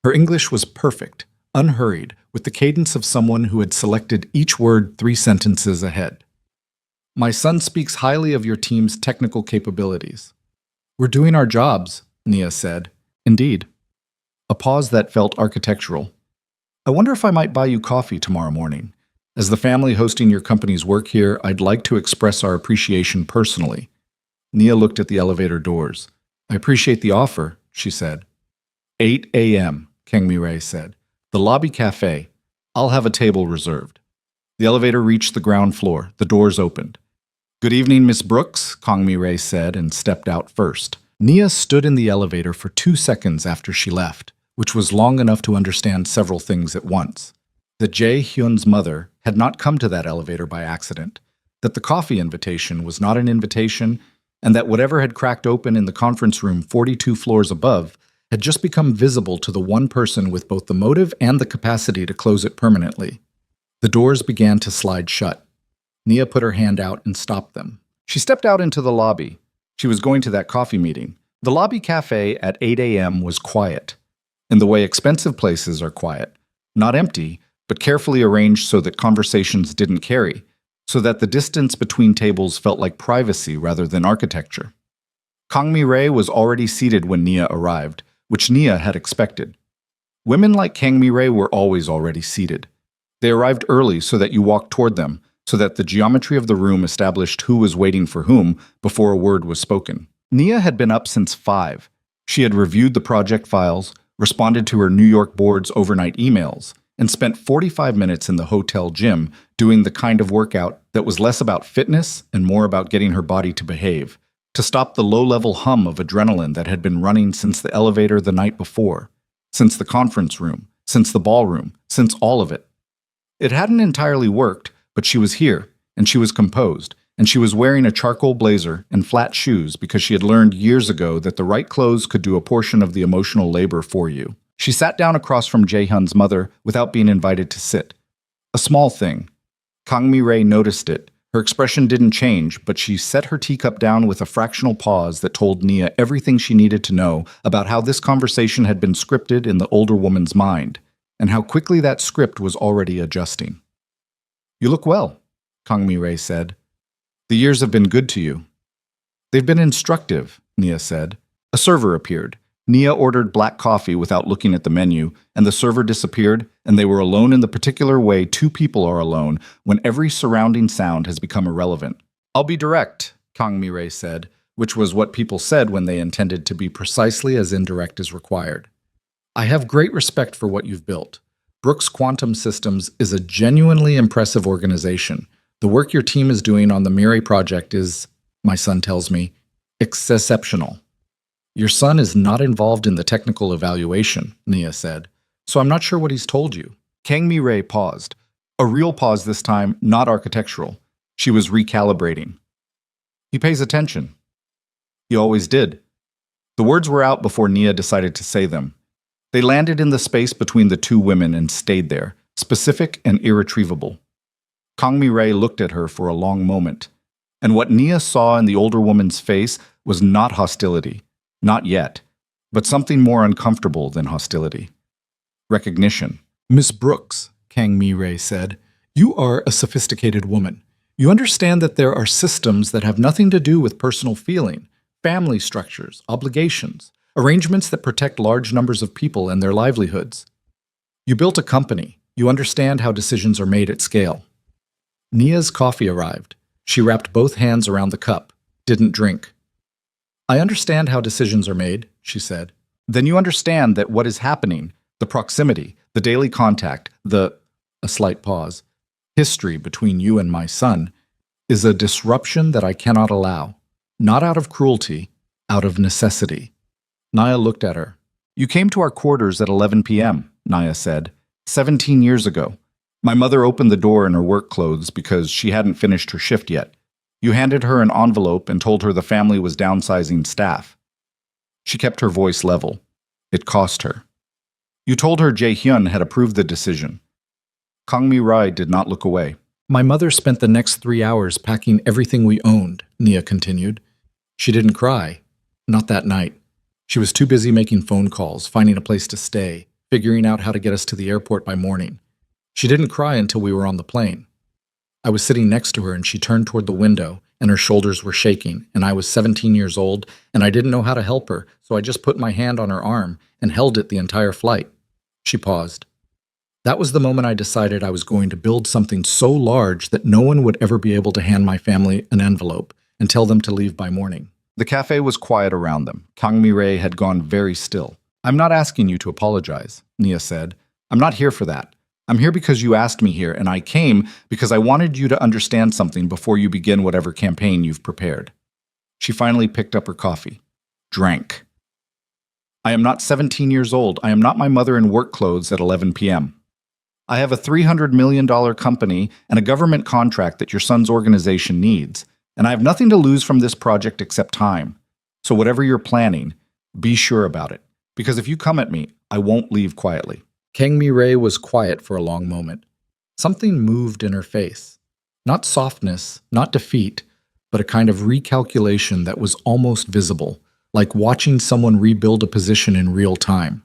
Her English was perfect, unhurried, with the cadence of someone who had selected each word 3 sentences ahead. "My son speaks highly of your team's technical capabilities." "We're doing our jobs," Nia said. "Indeed." A pause that felt architectural. "I wonder if I might buy you coffee tomorrow morning. As the family hosting your company's work here, I'd like to express our appreciation personally." Nia looked at the elevator doors. "I appreciate the offer," she said. 8 a.m., Kang Mi-rae said. "The lobby cafe. I'll have a table reserved." The elevator reached the ground floor. The doors opened. "Good evening, Miss Brooks," Kang Mi-rae said and stepped out first. Nia stood in the elevator for 2 seconds after she left, which was long enough to understand several things at once. That Chae-hyun's mother had not come to that elevator by accident, that the coffee invitation was not an invitation, and that whatever had cracked open in the conference room 42 floors above had just become visible to the one person with both the motive and the capacity to close it permanently. The doors began to slide shut. Nia put her hand out and stopped them. She stepped out into the lobby. She was going to that coffee meeting. The lobby cafe at 8 a.m. was quiet, in the way expensive places are quiet, not empty, but carefully arranged so that conversations didn't carry, so that the distance between tables felt like privacy rather than architecture. Kang Mi-rae was already seated when Nia arrived, which Nia had expected. Women like Kang Mi-rae were always already seated. They arrived early so that you walked toward them, so that the geometry of the room established who was waiting for whom before a word was spoken. Nia had been up since 5. She had reviewed the project files, responded to her New York board's overnight emails, and spent 45 minutes in the hotel gym doing the kind of workout that was less about fitness and more about getting her body to behave, to stop the low-level hum of adrenaline that had been running since the elevator the night before, since the conference room, since the ballroom, since all of it. It hadn't entirely worked, but she was here, and she was composed, and she was wearing a charcoal blazer and flat shoes because she had learned years ago that the right clothes could do a portion of the emotional labor for you. She sat down across from Chae-hyun's mother without being invited to sit. A small thing. Kang Mi-rae noticed it. Her expression didn't change, but she set her teacup down with a fractional pause that told Nia everything she needed to know about how this conversation had been scripted in the older woman's mind, and how quickly that script was already adjusting. "You look well," Kang Mi-rae said. "The years have been good to you." "They've been instructive," Nia said. A server appeared. Nia ordered black coffee without looking at the menu, and the server disappeared, and they were alone in the particular way 2 people are alone when every surrounding sound has become irrelevant. "I'll be direct," Kang Mi-rae said, which was what people said when they intended to be precisely as indirect as required. "I have great respect for what you've built. Brooks Quantum Systems is a genuinely impressive organization. The work your team is doing on the Mirai project is, my son tells me, exceptional." "Your son is not involved in the technical evaluation," Nia said, "so I'm not sure what he's told you." Kang Mi-rae paused. A real pause this time, not architectural. She was recalibrating. "He pays attention." "He always did." The words were out before Nia decided to say them. They landed in the space between the 2 women and stayed there, specific and irretrievable. Kang Mi-rae looked at her for a long moment, and what Nia saw in the older woman's face was not hostility. Not yet, but something more uncomfortable than hostility. Recognition. "Miss Brooks," Kang Mi-rae said. "You are a sophisticated woman. You understand that there are systems that have nothing to do with personal feeling, family structures, obligations, arrangements that protect large numbers of people and their livelihoods. You built a company. You understand how decisions are made at scale." Nia's coffee arrived. She wrapped both hands around the cup, didn't drink. "I understand how decisions are made," she said. "Then you understand that what is happening, the proximity, the daily contact, a slight pause, history between you and my son, is a disruption that I cannot allow, not out of cruelty, out of necessity." Nia looked at her. "You came to our quarters at 11 p.m., Nia said, 17 years ago. My mother opened the door in her work clothes because she hadn't finished her shift yet. You handed her an envelope and told her the family was downsizing staff. She kept her voice level. It cost her. You told her Jae-hyun had approved the decision." Kang Mi-rae did not look away. "My mother spent the next 3 hours packing everything we owned," Nia continued. "She didn't cry. Not that night. She was too busy making phone calls, finding a place to stay, figuring out how to get us to the airport by morning. She didn't cry until we were on the plane. I was sitting next to her and she turned toward the window and her shoulders were shaking, and I was 17 years old and I didn't know how to help her, so I just put my hand on her arm and held it the entire flight." She paused. "That was the moment I decided I was going to build something so large that no one would ever be able to hand my family an envelope and tell them to leave by morning." The cafe was quiet around them. Kang Mi-rae had gone very still. "I'm not asking you to apologize," Nia said. "I'm not here for that. I'm here because you asked me here, and I came because I wanted you to understand something before you begin whatever campaign you've prepared." She finally picked up her coffee. Drank. "I am not 17 years old. I am not my mother in work clothes at 11 p.m. I have a $300 million company and a government contract that your son's organization needs, and I have nothing to lose from this project except time. So whatever you're planning, be sure about it, because if you come at me, I won't leave quietly." Kang Mi-rae was quiet for a long moment. Something moved in her face. Not softness, not defeat, but a kind of recalculation that was almost visible, like watching someone rebuild a position in real time.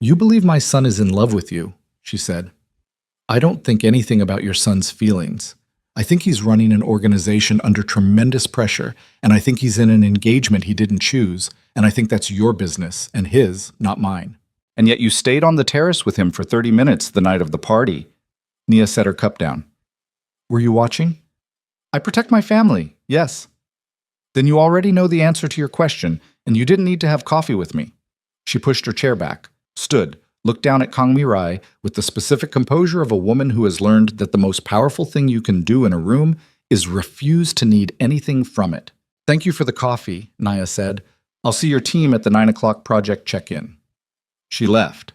"You believe my son is in love with you," she said. "I don't think anything about your son's feelings. I think he's running an organization under tremendous pressure, and I think he's in an engagement he didn't choose, and I think that's your business, and his, not mine." "And yet you stayed on the terrace with him for 30 minutes the night of the party." Nia set her cup down. "Were you watching?" "I protect my family, yes." "Then you already know the answer to your question, and you didn't need to have coffee with me." She pushed her chair back, stood, looked down at Kang Mi-rae with the specific composure of a woman who has learned that the most powerful thing you can do in a room is refuse to need anything from it. "Thank you for the coffee," Nia said. "I'll see your team at the 9 o'clock project check-in." She left.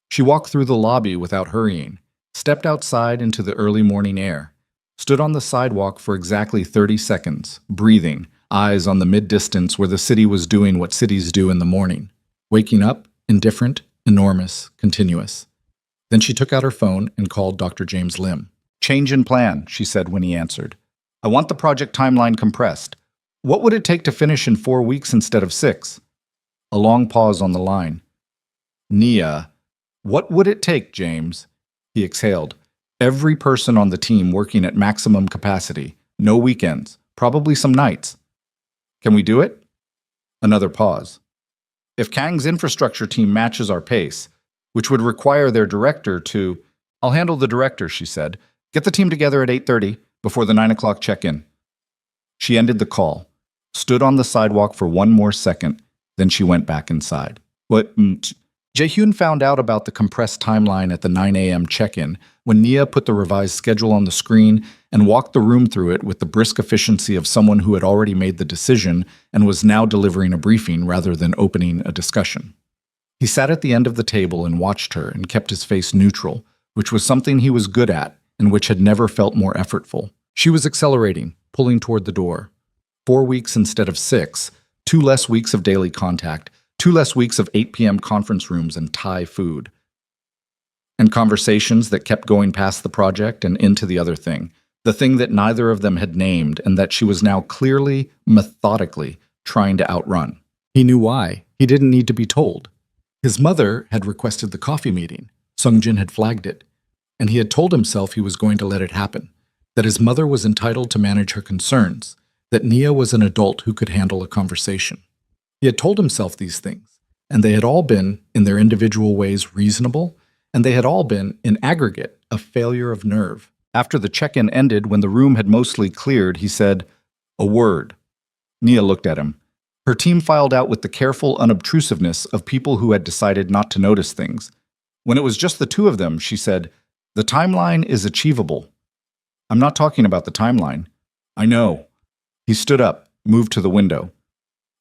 She walked through the lobby without hurrying, stepped outside into the early morning air, stood on the sidewalk for exactly 30 seconds, breathing, eyes on the mid-distance where the city was doing what cities do in the morning, waking up, indifferent, enormous, continuous. Then she took out her phone and called Dr. James Lim. "Change in plan," she said when he answered. "I want the project timeline compressed. What would it take to finish in 4 weeks instead of 6? A long pause on the line. "Nia, what would it take, James?" He exhaled. "Every person on the team working at maximum capacity. No weekends. Probably some nights. Can we do it?" Another pause. "If Kang's infrastructure team matches our pace, which would require their director to—" "I'll handle the director," she said. "Get the team together at 8:30 before the 9 o'clock check-in." She ended the call, stood on the sidewalk for one more second, then she went back inside. "What? Jae-hyun found out about the compressed timeline at the 9 a.m. check-in when Nia put the revised schedule on the screen and walked the room through it with the brisk efficiency of someone who had already made the decision and was now delivering a briefing rather than opening a discussion. He sat at the end of the table and watched her and kept his face neutral, which was something he was good at and which had never felt more effortful. She was accelerating, pulling toward the door. 4 weeks instead of 6, 2 less weeks of daily contact, 2 less weeks of 8 p.m. conference rooms and Thai food. And conversations that kept going past the project and into the other thing, the thing that neither of them had named and that she was now clearly, methodically trying to outrun. He knew why. He didn't need to be told. His mother had requested the coffee meeting. Sungjin had flagged it. and he had told himself he was going to let it happen, that his mother was entitled to manage her concerns, that Nia was an adult who could handle a conversation. He had told himself these things, and they had all been, in their individual ways, reasonable, and they had all been, in aggregate, a failure of nerve. After the check-in ended, when the room had mostly cleared, he said, "A word." Nia looked at him. Her team filed out with the careful unobtrusiveness of people who had decided not to notice things. When it was just the two of them, she said, "The timeline is achievable." "I'm not talking about the timeline." "I know." He stood up, moved to the window.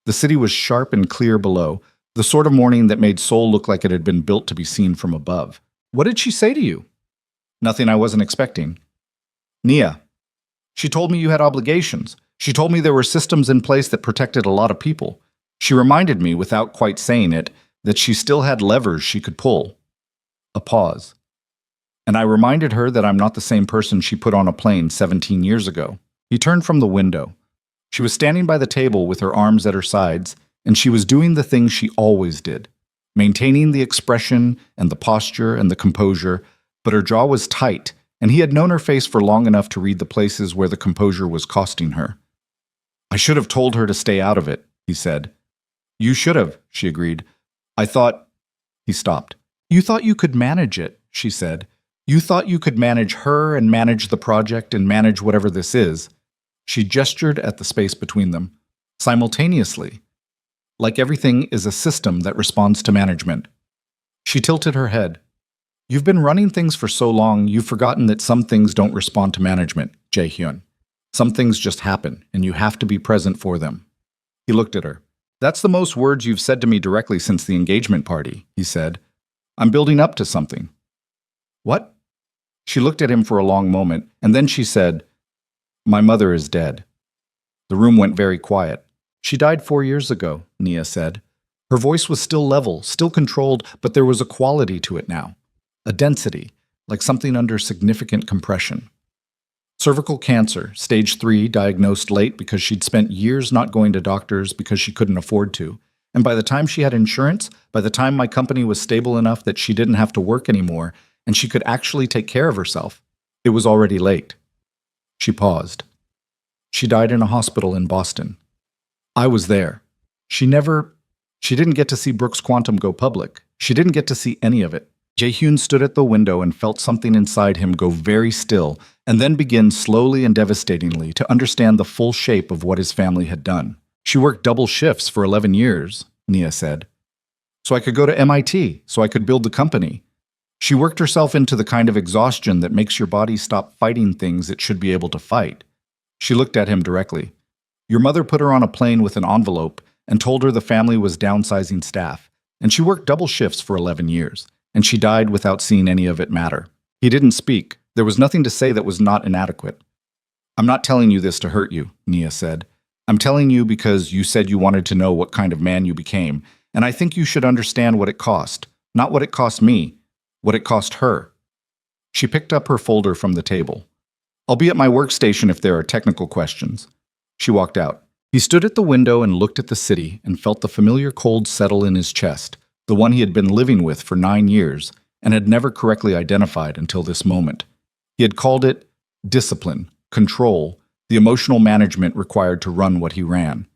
The city was sharp and clear below, the sort of morning that made Seoul look like it had been built to be seen from above. "What did she say to you?" "Nothing I wasn't expecting." "Nia." "She told me you had obligations. She told me there were systems in place that protected a lot of people. She reminded me, without quite saying it, that she still had levers she could pull." A pause. "And I reminded her that I'm not the same person she put on a plane 17 years ago." He turned from the window. She was standing by the table with her arms at her sides, and she was doing the thing she always did, maintaining the expression and the posture and the composure, but her jaw was tight, and he had known her face for long enough to read the places where the composure was costing her. "I should have told her to stay out of it," he said. "You should have," she agreed. "I thought—" He stopped. "You thought you could manage it," she said. "You thought you could manage her and manage the project and manage whatever this is." She gestured at the space between them. "Simultaneously. Like everything is a system that responds to management." She tilted her head. "You've been running things for so long, you've forgotten that some things don't respond to management, Jae-hyun. Some things just happen, and you have to be present for them." He looked at her. "That's the most words you've said to me directly since the engagement party," he said. "I'm building up to something." "What?" She looked at him for a long moment, and then she said, "My mother is dead." The room went very quiet. "She died 4 years ago," Nia said. Her voice was still level, still controlled, but there was a quality to it now. A density, like something under significant compression. Cervical cancer, stage 3, diagnosed late because she'd spent years not going to doctors because she couldn't afford to. And by the time she had insurance, by the time my company was stable enough that she didn't have to work anymore, and she could actually take care of herself, it was already late. She paused. She died in a hospital in Boston. I was there. She didn't get to see Brooks Quantum go public. She didn't get to see any of it. Jae-hyun stood at the window and felt something inside him go very still, and then begin slowly and devastatingly to understand the full shape of what his family had done. "She worked double shifts for 11 years, Nia said. "So I could go to MIT, so I could build the company. She worked herself into the kind of exhaustion that makes your body stop fighting things it should be able to fight." She looked at him directly. "Your mother put her on a plane with an envelope and told her the family was downsizing staff, and she worked double shifts for 11 years, and she died without seeing any of it matter." He didn't speak. There was nothing to say that was not inadequate. "I'm not telling you this to hurt you," Nia said. "I'm telling you because you said you wanted to know what kind of man you became, and I think you should understand what it cost. Not what it cost me, what it cost her." She picked up her folder from the table. "I'll be at my workstation if there are technical questions." She walked out. He stood at the window and looked at the city and felt the familiar cold settle in his chest, the one he had been living with for 9 years and had never correctly identified until this moment. He had called it discipline, control, the emotional management required to run what he ran.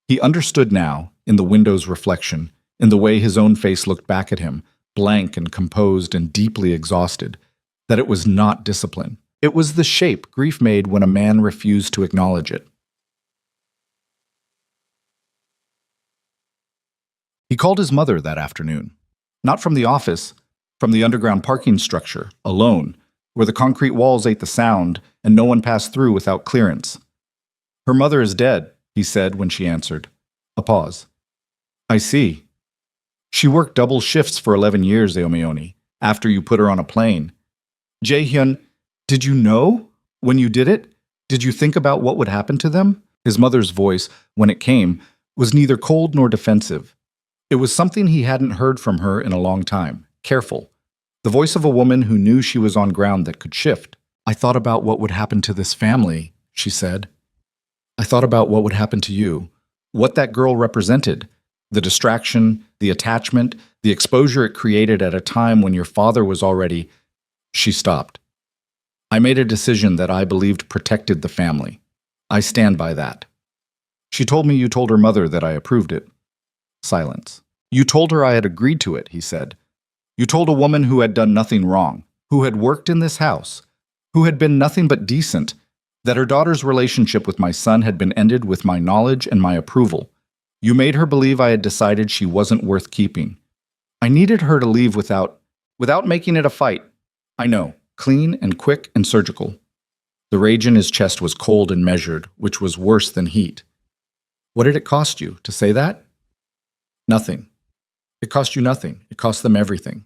He understood now, in the window's reflection, in the way his own face looked back at him, blank and composed and deeply exhausted, that it was not discipline. It was the shape grief made when a man refused to acknowledge it. He called his mother that afternoon. Not from the office, from the underground parking structure, alone, where the concrete walls ate the sound and no one passed through without clearance. "Her mother is dead," he said when she answered. A pause. "I see. She worked double shifts for 11 years, Eomeoni, after you put her on a plane. Jae-hyun, did you know? When you did it? Did you think about what would happen to them?" His mother's voice, when it came, was neither cold nor defensive. It was something he hadn't heard from her in a long time, careful. The voice of a woman who knew she was on ground that could shift. "I thought about what would happen to this family," she said. "I thought about what would happen to you, what that girl represented, the distraction, the attachment, the exposure it created at a time when your father was already—" She stopped. I made a decision that I believed protected the family. I stand by that. She told me you told her mother that I approved it. Silence. You told her I had agreed to it, he said. You told a woman who had done nothing wrong, who had worked in this house, who had been nothing but decent, that her daughter's relationship with my son had been ended with my knowledge and my approval. You made her believe I had decided she wasn't worth keeping. I needed her to leave without making it a fight. I know, clean and quick and surgical. The rage in his chest was cold and measured, which was worse than heat. What did it cost you to say that? Nothing. It cost you nothing. It cost them everything.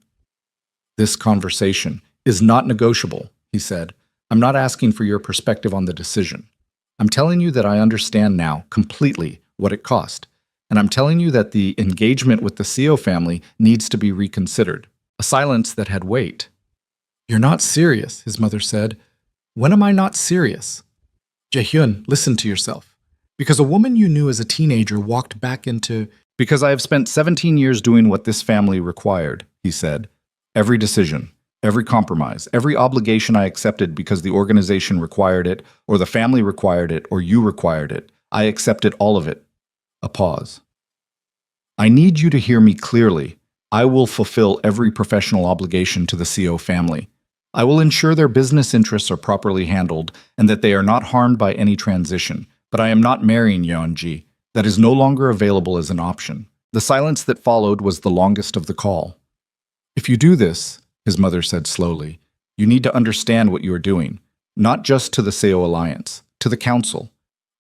This conversation is not negotiable, he said. I'm not asking for your perspective on the decision. I'm telling you that I understand now completely what it cost. And I'm telling you that the engagement with the CO family needs to be reconsidered. A silence that had weight. You're not serious, his mother said. When am I not serious? Jaehyun, listen to yourself. Because a woman you knew as a teenager walked back into... Because I have spent 17 years doing what this family required, he said. Every decision, every compromise, every obligation I accepted because the organization required it, or the family required it, or you required it. I accepted all of it. A pause. I need you to hear me clearly. I will fulfill every professional obligation to the CO family. I will ensure their business interests are properly handled and that they are not harmed by any transition. But I am not marrying Yeonji. That is no longer available as an option. The silence that followed was the longest of the call. If you do this, his mother said slowly, you need to understand what you are doing, not just to the Seo Alliance, to the council,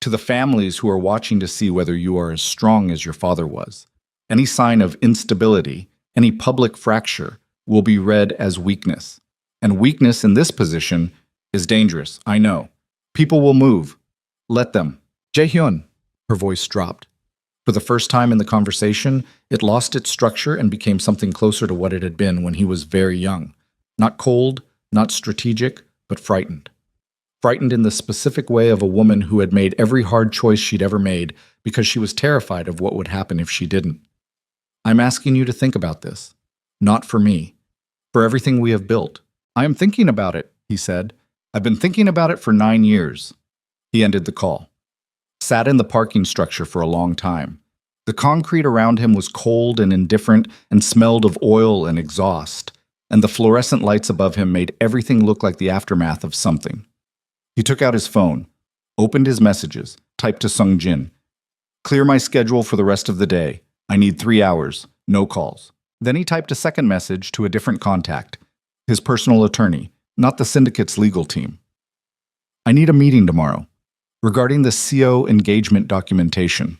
to the families who are watching to see whether you are as strong as your father was. Any sign of instability, any public fracture, will be read as weakness. And weakness in this position is dangerous, I know. People will move. Let them. Jaehyun. Her voice dropped. For the first time in the conversation, it lost its structure and became something closer to what it had been when he was very young. Not cold, not strategic, but frightened. Frightened in the specific way of a woman who had made every hard choice she'd ever made because she was terrified of what would happen if she didn't. I'm asking you to think about this. Not for me. For everything we have built. I am thinking about it, he said. I've been thinking about it for 9 years. He ended the call. Sat in the parking structure for a long time. The concrete around him was cold and indifferent and smelled of oil and exhaust, and the fluorescent lights above him made everything look like the aftermath of something. He took out his phone, opened his messages, typed to Sung Jin. Clear my schedule for the rest of the day. I need 3 hours, no calls. Then he typed a second message to a different contact, his personal attorney, not the syndicate's legal team. I need a meeting tomorrow. Regarding the CO engagement documentation.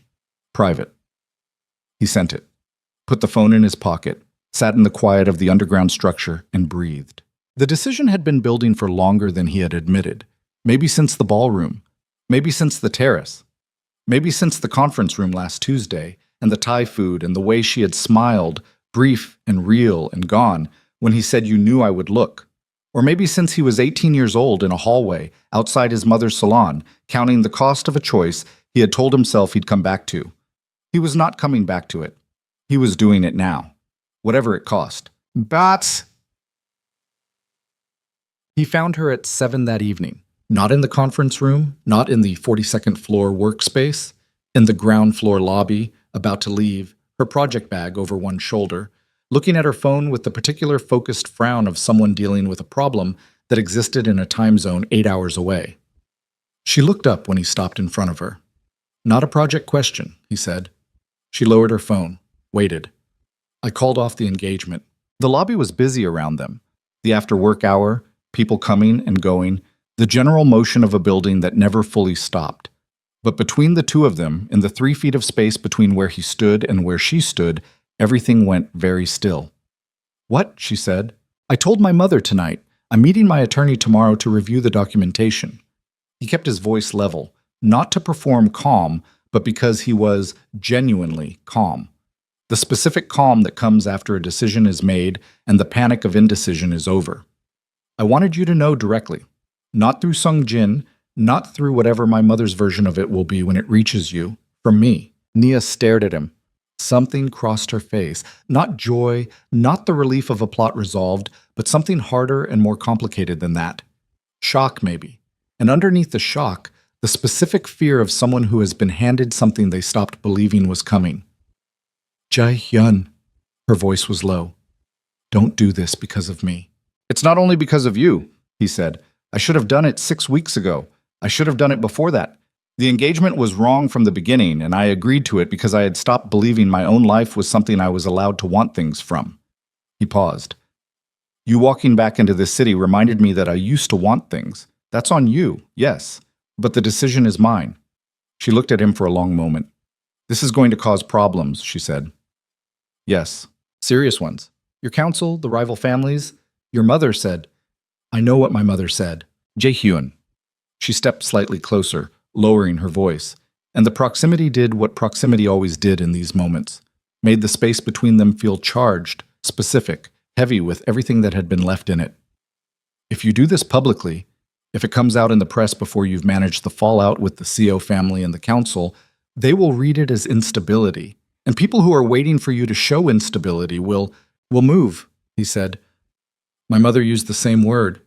Private. He sent it, put the phone in his pocket, sat in the quiet of the underground structure, and breathed. The decision had been building for longer than he had admitted. Maybe since the ballroom. Maybe since the terrace. Maybe since the conference room last Tuesday, and the Thai food, and the way she had smiled, brief and real and gone, when he said you knew I would look. Or maybe since he was 18 years old in a hallway outside his mother's salon, counting the cost of a choice he had told himself he'd come back to. He was not coming back to it. He was doing it now, whatever it cost. But he found her at 7 that evening, not in the conference room, not in the 42nd floor workspace, in the ground floor lobby, about to leave, her project bag over one shoulder, looking at her phone with the particular focused frown of someone dealing with a problem that existed in a time zone 8 hours away. She looked up when he stopped in front of her. Not a project question, he said. She lowered her phone, waited. I called off the engagement. The lobby was busy around them. The after-work hour, people coming and going, the general motion of a building that never fully stopped. But between the two of them, in the 3 feet of space between where he stood and where she stood, everything went very still. What? She said. I told my mother tonight. I'm meeting my attorney tomorrow to review the documentation. He kept his voice level, not to perform calm, but because he was genuinely calm. The specific calm that comes after a decision is made and the panic of indecision is over. I wanted you to know directly, not through Sung Jin, not through whatever my mother's version of it will be when it reaches you, from me. Nia stared at him. Something crossed her face. Not joy, not the relief of a plot resolved, but something harder and more complicated than that. Shock, maybe. And underneath the shock, the specific fear of someone who has been handed something they stopped believing was coming. Jae-hyun, her voice was low. Don't do this because of me. It's not only because of you, he said. I should have done it 6 weeks ago. I should have done it before that. The engagement was wrong from the beginning, and I agreed to it because I had stopped believing my own life was something I was allowed to want things from. He paused. You walking back into this city reminded me that I used to want things. That's on you, yes, but the decision is mine. She looked at him for a long moment. This is going to cause problems, she said. Yes, serious ones. Your council, the rival families. Your mother said. I know what my mother said. Jae-hyun. She stepped slightly closer, lowering her voice, and the proximity did what proximity always did in these moments, made the space between them feel charged, specific, heavy with everything that had been left in it. If you do this publicly, if it comes out in the press before you've managed the fallout with the CO family and the council, they will read it as instability, and people who are waiting for you to show instability will move, he said. My mother used the same word.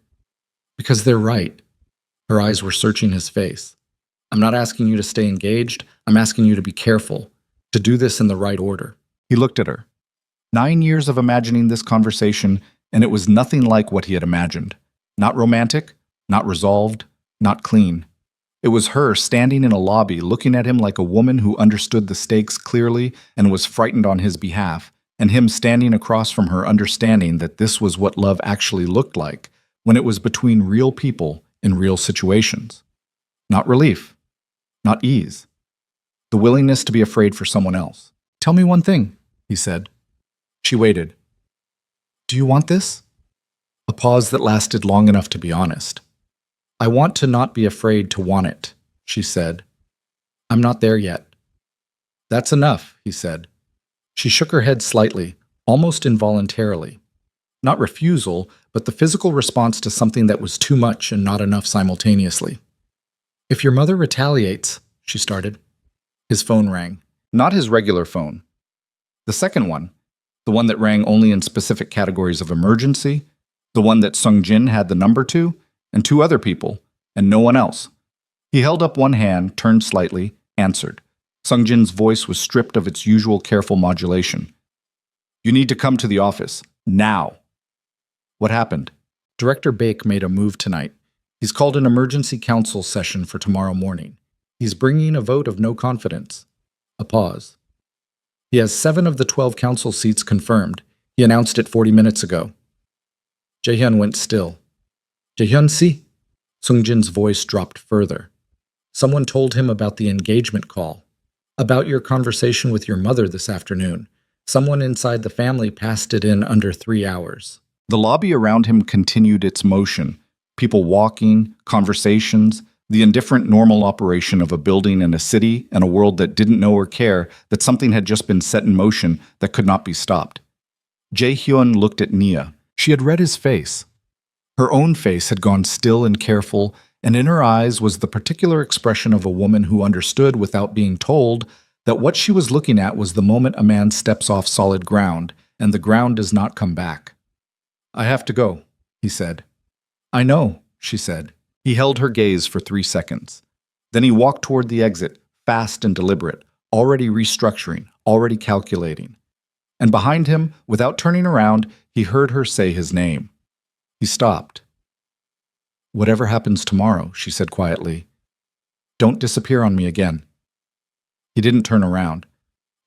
Because they're right. Her eyes were searching his face. I'm not asking you to stay engaged. I'm asking you to be careful, to do this in the right order. He looked at her. 9 years of imagining this conversation, and it was nothing like what he had imagined. Not romantic, not resolved, not clean. It was her standing in a lobby looking at him like a woman who understood the stakes clearly and was frightened on his behalf, and him standing across from her understanding that this was what love actually looked like when it was between real people in real situations. Not relief, not ease. The willingness to be afraid for someone else. Tell me one thing, he said. She waited. Do you want this? A pause that lasted long enough to be honest. I want to not be afraid to want it, she said. I'm not there yet. That's enough, he said. She shook her head slightly, almost involuntarily. Not refusal, but the physical response to something that was too much and not enough simultaneously. If your mother retaliates, she started. His phone rang. Not his regular phone. The second one, the one that rang only in specific categories of emergency, the one that Sung-jin had the number to, and 2 other people, and no one else. He held up one hand, turned slightly, answered. Sung-jin's voice was stripped of its usual careful modulation. You need to come to the office. Now. What happened? Director Baek made a move tonight. He's called an emergency council session for tomorrow morning. He's bringing a vote of no confidence. A pause. He has 7 of the 12 council seats confirmed. He announced it 40 minutes ago. Jae-hyun went still. Jae-hyun, see? Sung-jin's voice dropped further. Someone told him about the engagement call. About your conversation with your mother this afternoon. Someone inside the family passed it in under 3 hours. The lobby around him continued its motion. People walking, conversations, the indifferent normal operation of a building in a city and a world that didn't know or care that something had just been set in motion that could not be stopped. Jae-hyun looked at Nia. She had read his face. Her own face had gone still and careful, and in her eyes was the particular expression of a woman who understood without being told that what she was looking at was the moment a man steps off solid ground, and the ground does not come back. I have to go, he said. I know, she said. He held her gaze for 3 seconds. Then he walked toward the exit, fast and deliberate, already restructuring, already calculating. And behind him, without turning around, he heard her say his name. He stopped. Whatever happens tomorrow, she said quietly, don't disappear on me again. He didn't turn around,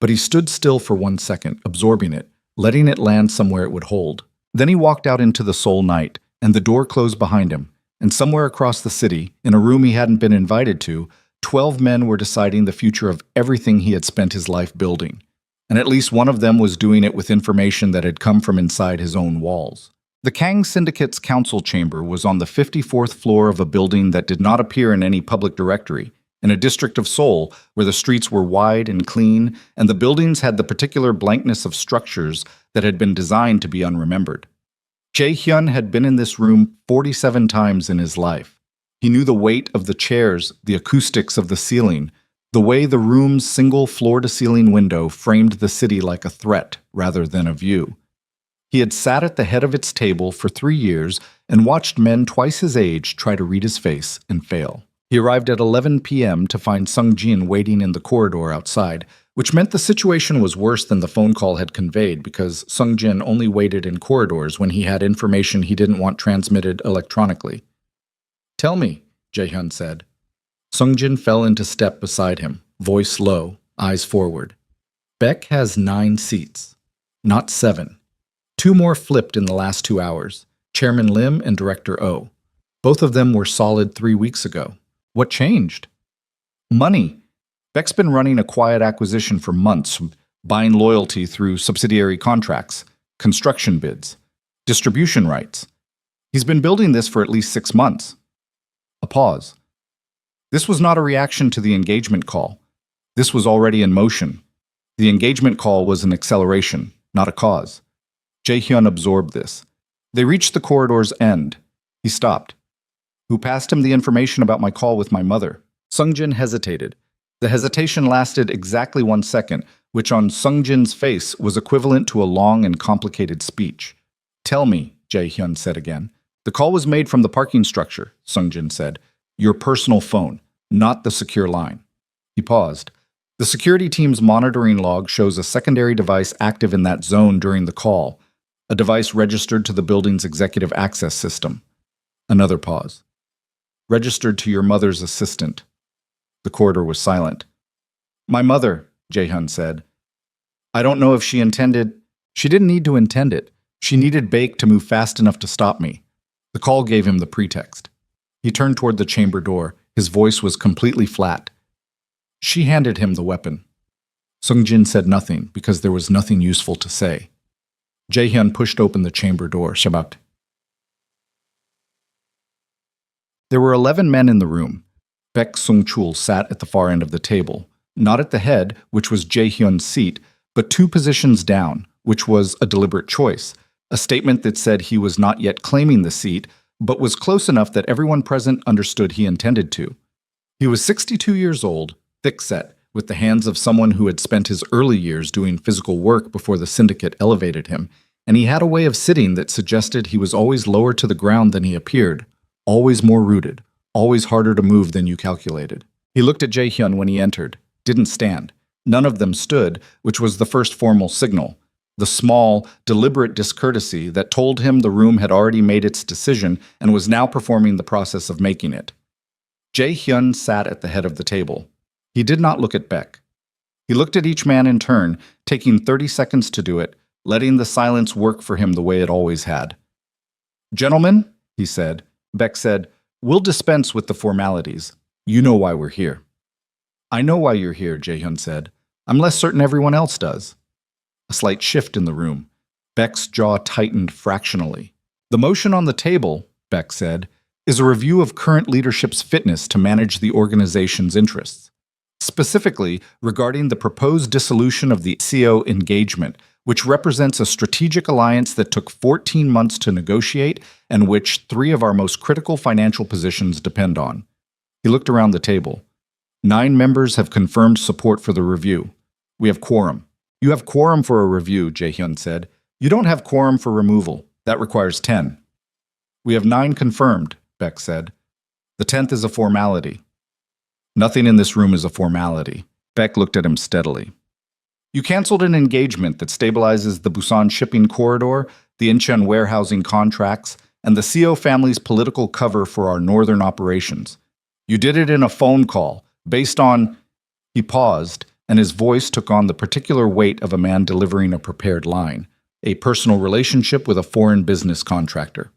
but he stood still for 1 second, absorbing it, letting it land somewhere it would hold. Then he walked out into the Seoul night, and the door closed behind him, and somewhere across the city, in a room he hadn't been invited to, 12 men were deciding the future of everything he had spent his life building, and at least one of them was doing it with information that had come from inside his own walls. The Kang Syndicate's council chamber was on the 54th floor of a building that did not appear in any public directory, in a district of Seoul where the streets were wide and clean, and the buildings had the particular blankness of structures that had been designed to be unremembered. Jae-hyun had been in this room 47 times in his life. He knew the weight of the chairs, the acoustics of the ceiling, The way the room's single floor-to-ceiling window framed the city like a threat rather than a view. He had sat at the head of its table for 3 years and watched men twice his age try to read his face and fail. He arrived at 11 p.m. to find Sung Jin waiting in the corridor outside, which meant the situation was worse than the phone call had conveyed because Sung Jin only waited in corridors when he had information he didn't want transmitted electronically. "Tell me," Jae-hyun said. Sung Jin fell into step beside him, voice low, eyes forward. "Beck has 9 seats, not 7. 2 more flipped in the last 2 hours, Chairman Lim and Director Oh. Both of them were solid 3 weeks ago. What changed?" "Money. Beck's been running a quiet acquisition for months, buying loyalty through subsidiary contracts, construction bids, distribution rights. He's been building this for at least 6 months. A pause. This was not a reaction to the engagement call. This was already in motion. The engagement call was an acceleration, not a cause. Jae-hyun absorbed this. They reached the corridor's end. He stopped. "Who passed him the information about my call with my mother?" Sung Jin hesitated. The hesitation lasted exactly 1 second, which on Sung Jin's face was equivalent to a long and complicated speech. "Tell me," Jae-hyun said again. "The call was made from the parking structure," Sung Jin said. "Your personal phone, not the secure line." He paused. "The security team's monitoring log shows a secondary device active in that zone during the call, a device registered to the building's executive access system." Another pause. "Registered to your mother's assistant." The corridor was silent. "My mother," Jae-hyun said. "I don't know if she intended—" "She didn't need to intend it. She needed Baek to move fast enough to stop me." The call gave him the pretext. He turned toward the chamber door. His voice was completely flat. She handed him the weapon. Sung Jin said nothing because there was nothing useful to say. Jae-hyun pushed open the chamber door. Shabak. There were 11 men in the room. Baek Sung-chul sat at the far end of the table, not at the head, which was Jae-hyun's seat, but 2 positions down, which was a deliberate choice, a statement that said he was not yet claiming the seat, but was close enough that everyone present understood he intended to. He was 62 years old, thick-set, with the hands of someone who had spent his early years doing physical work before the syndicate elevated him, and he had a way of sitting that suggested he was always lower to the ground than he appeared, always more rooted, always harder to move than you calculated. He looked at Jae-hyun when he entered, didn't stand. None of them stood, which was the first formal signal, the small, deliberate discourtesy that told him the room had already made its decision and was now performing the process of making it. Jae-hyun sat at the head of the table. He did not look at Baek. He looked at each man in turn, taking 30 seconds to do it, letting the silence work for him the way it always had. "Gentlemen," he said. Baek said, "We'll dispense with the formalities. You know why we're here." "I know why you're here," Jae-hyun said. "I'm less certain everyone else does." A slight shift in the room. Baek's jaw tightened fractionally. "The motion on the table," Baek said, "is a review of current leadership's fitness to manage the organization's interests. Specifically, regarding the proposed dissolution of the CO engagement, which represents a strategic alliance that took 14 months to negotiate and which 3 of our most critical financial positions depend on." He looked around the table. 9 members have confirmed support for the review. "We have quorum." "You have quorum for a review," Jae-hyun said. "You don't have quorum for removal. That requires 10. "We have 9 confirmed," Baek said. "The 10th is a formality." "Nothing in this room is a formality." Baek looked at him steadily. "You canceled an engagement that stabilizes the Busan shipping corridor, the Incheon warehousing contracts, and the CO family's political cover for our northern operations. You did it in a phone call, based on—" He paused, and his voice took on the particular weight of a man delivering a prepared line, a personal relationship with a foreign business contractor.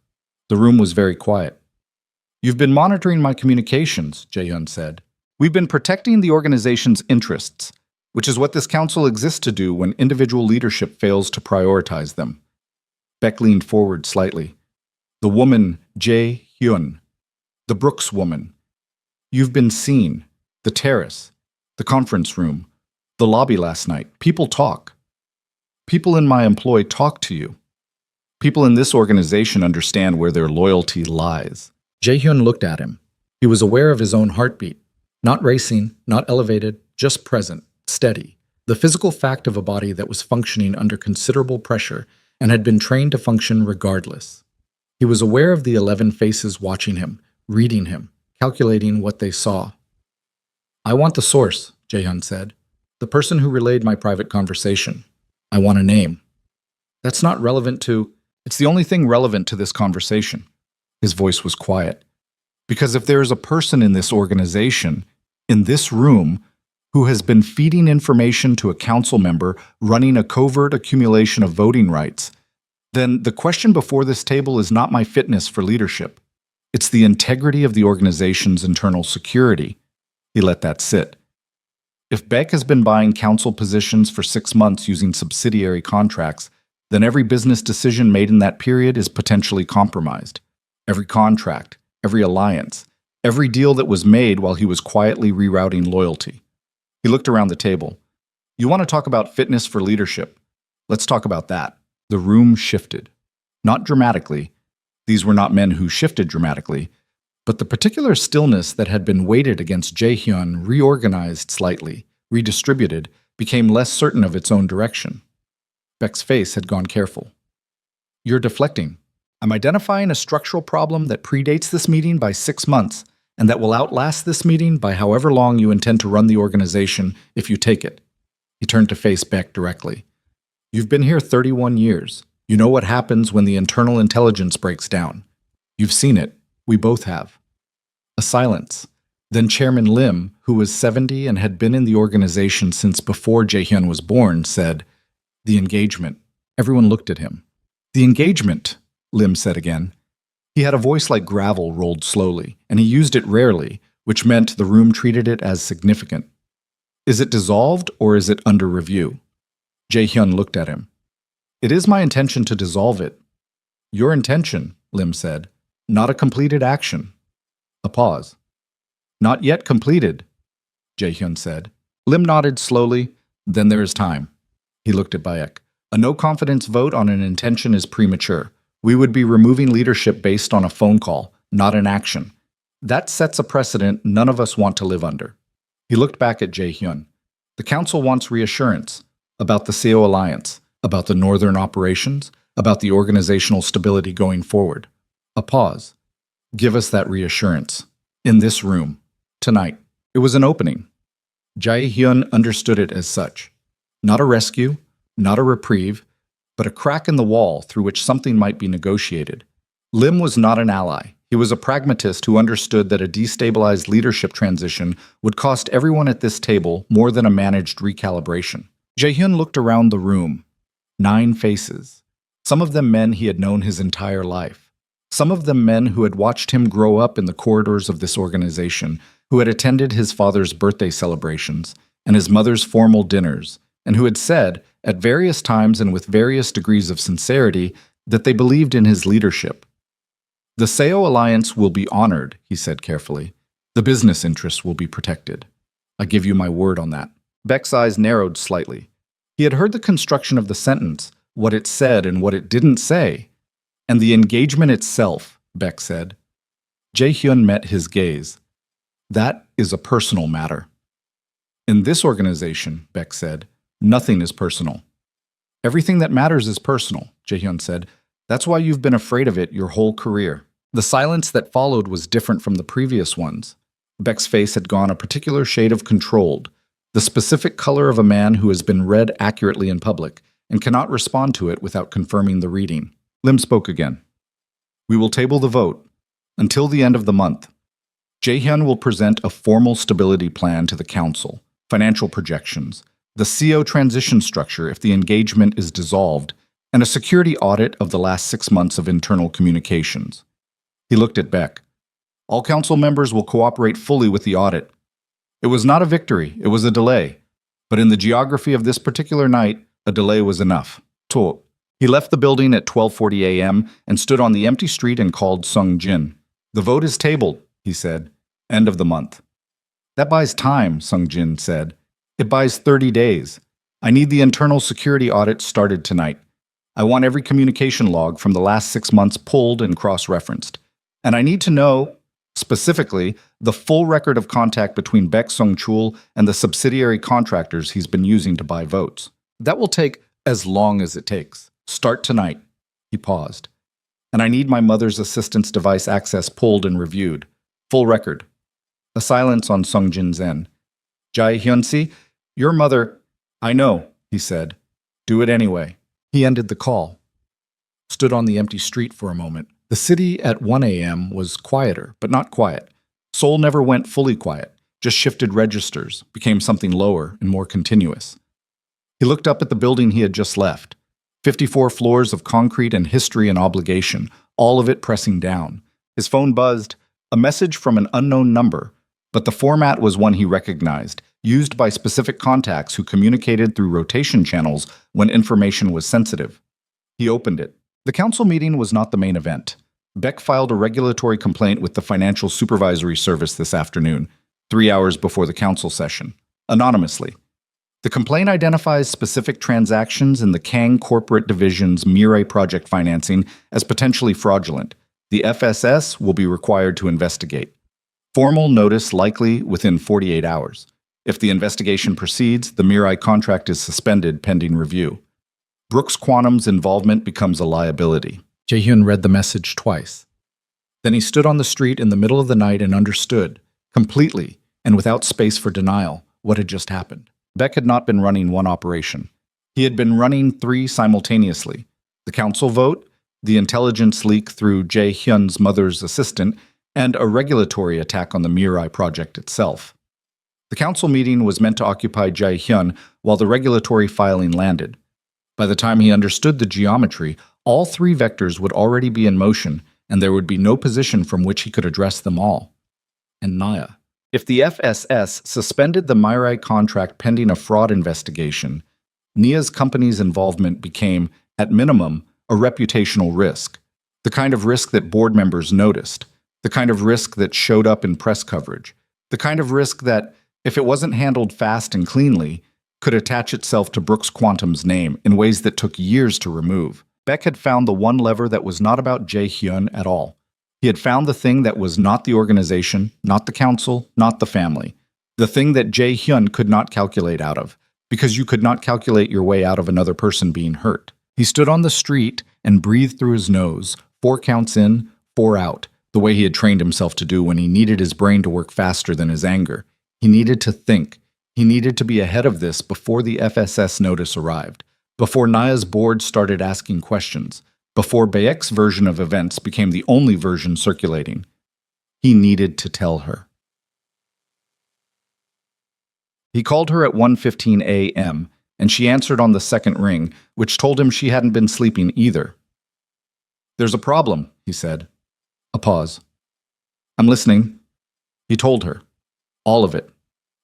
The room was very quiet. "You've been monitoring my communications," Jae-hyun said. "We've been protecting the organization's interests, which is what this council exists to do when individual leadership fails to prioritize them." Baek leaned forward slightly. "The woman, Jae-hyun. The Brooks woman. You've been seen. The terrace. The conference room. The lobby last night. People talk. People in my employ talk to you. People in this organization understand where their loyalty lies." Jae-hyun looked at him. He was aware of his own heartbeat. Not racing, not elevated, just present, steady. The physical fact of a body that was functioning under considerable pressure and had been trained to function regardless. He was aware of the 11 faces watching him, reading him, calculating what they saw. "I want the source," Jae-hyun said. "The person who relayed my private conversation. I want a name." "That's not relevant to—" "It's the only thing relevant to this conversation." His voice was quiet. "Because if there is a person in this organization, in this room, who has been feeding information to a council member running a covert accumulation of voting rights, then the question before this table is not my fitness for leadership. It's the integrity of the organization's internal security." He let that sit. If Beck has been buying council positions for 6 months using subsidiary contracts, then every business decision made in that period is potentially compromised. Every contract, every alliance, every deal that was made while he was quietly rerouting loyalty. He looked around the table. "You want to talk about fitness for leadership? Let's talk about that." The room shifted. Not dramatically. These were not men who shifted dramatically. But the particular stillness that had been weighted against Jae-hyun reorganized slightly, redistributed, became less certain of its own direction. Beck's face had gone careful. "You're deflecting. I'm identifying a structural problem that predates this meeting by 6 months, and that will outlast this meeting by however long you intend to run the organization if you take it." He turned to face Beck directly. "You've been here 31 years. You know what happens when the internal intelligence breaks down. You've seen it. We both have." A silence. Then Chairman Lim, who was 70 and had been in the organization since before Jae-hyun was born, said, "The engagement." Everyone looked at him. "The engagement," Lim said again. He had a voice like gravel rolled slowly, and he used it rarely, which meant the room treated it as significant. "Is it dissolved or is it under review?" Jae-hyun looked at him. "It is my intention to dissolve it." "Your intention," Lim said. "Not a completed action." A pause. "Not yet completed," Jae-hyun said. Lim nodded slowly. "Then there is time." He looked at Bayek. "A no-confidence vote on an intention is premature. We would be removing leadership based on a phone call, not an action. That sets a precedent none of us want to live under." He looked back at Jae-hyun. "The council wants reassurance about the SEO alliance, about the northern operations, about the organizational stability going forward." A pause. "Give us that reassurance. In this room. Tonight." It was an opening. Jae-hyun understood it as such. Not a rescue, not a reprieve, but a crack in the wall through which something might be negotiated. Lim was not an ally. He was a pragmatist who understood that a destabilized leadership transition would cost everyone at this table more than a managed recalibration. Jae-hyun looked around the room. 9 faces. Some of them men he had known his entire life. Some of them men who had watched him grow up in the corridors of this organization, who had attended his father's birthday celebrations and his mother's formal dinners, and who had said, at various times and with various degrees of sincerity, that they believed in his leadership. "The SEO alliance will be honored," he said carefully. "The business interests will be protected. I give you my word on that." Beck's eyes narrowed slightly. He had heard the construction of the sentence, what it said and what it didn't say. "And the engagement itself," Beck said. Jae-hyun met his gaze. "That is a personal matter." "In this organization," Beck said, "nothing is personal." "Everything that matters is personal," Jae-hyun said. "That's why you've been afraid of it your whole career." The silence that followed was different from the previous ones. Beck's face had gone a particular shade of controlled, the specific color of a man who has been read accurately in public and cannot respond to it without confirming the reading. Lim spoke again. "We will table the vote until the end of the month. Jae-hyun will present a formal stability plan to the council, financial projections, the CO transition structure if the engagement is dissolved, and a security audit of the last 6 months of internal communications." He looked at Beck. "All council members will cooperate fully with the audit." It was not a victory, it was a delay. But in the geography of this particular night, a delay was enough. To. He left the building at 12:40 a.m. and stood on the empty street and called Sung Jin. "The vote is tabled," he said. "End of the month." "That buys time," Sung Jin said. "It buys 30 days. I need the internal security audit started tonight. I want every communication log from the last 6 months pulled and cross-referenced. And I need to know..." Specifically, the full record of contact between Baek Sung-chul and the subsidiary contractors he's been using to buy votes. That will take as long as it takes. Start tonight. He paused. And I need my mother's assistant's device access pulled and reviewed. Full record. A silence on Sung Jin's end. Jae Hyun-si, your mother... I know, he said. Do it anyway. He ended the call. Stood on the empty street for a moment. The city at 1 a.m. was quieter, but not quiet. Seoul never went fully quiet, just shifted registers, became something lower and more continuous. He looked up at the building he had just left. 54 floors of concrete and history and obligation, all of it pressing down. His phone buzzed, a message from an unknown number, but the format was one he recognized, used by specific contacts who communicated through rotation channels when information was sensitive. He opened it. The council meeting was not the main event. Beck filed a regulatory complaint with the Financial Supervisory Service this afternoon, 3 hours before the council session, anonymously. The complaint identifies specific transactions in the Kang Corporate Division's Mirai project financing as potentially fraudulent. The FSS will be required to investigate. Formal notice likely within 48 hours. If the investigation proceeds, the Mirai contract is suspended pending review. Brooks Quantum's involvement becomes a liability. Jae-hyun read the message twice. Then he stood on the street in the middle of the night and understood, completely and without space for denial, what had just happened. Beck had not been running one operation. He had been running 3 simultaneously. The council vote, the intelligence leak through Jae-hyun's mother's assistant, and a regulatory attack on the Mirai project itself. The council meeting was meant to occupy Jae-hyun while the regulatory filing landed. By the time he understood the geometry, all 3 vectors would already be in motion, and there would be no position from which he could address them all. And Naya. If the FSS suspended the Mirai contract pending a fraud investigation, Nia's company's involvement became, at minimum, a reputational risk. The kind of risk that board members noticed. The kind of risk that showed up in press coverage. The kind of risk that, if it wasn't handled fast and cleanly, could attach itself to Brooks Quantum's name in ways that took years to remove. Beck had found the one lever that was not about Jae-hyun at all. He had found the thing that was not the organization, not the council, not the family. The thing that Jae-hyun could not calculate out of, because you could not calculate your way out of another person being hurt. He stood on the street and breathed through his nose, 4 counts in, 4 out, the way he had trained himself to do when he needed his brain to work faster than his anger. He needed to think. He needed to be ahead of this before the FSS notice arrived, before Naya's board started asking questions, before Baek's version of events became the only version circulating. He needed to tell her. He called her at 1:15 a.m., and she answered on the second ring, which told him she hadn't been sleeping either. "There's a problem," he said. A pause. "I'm listening." He told her. All of it.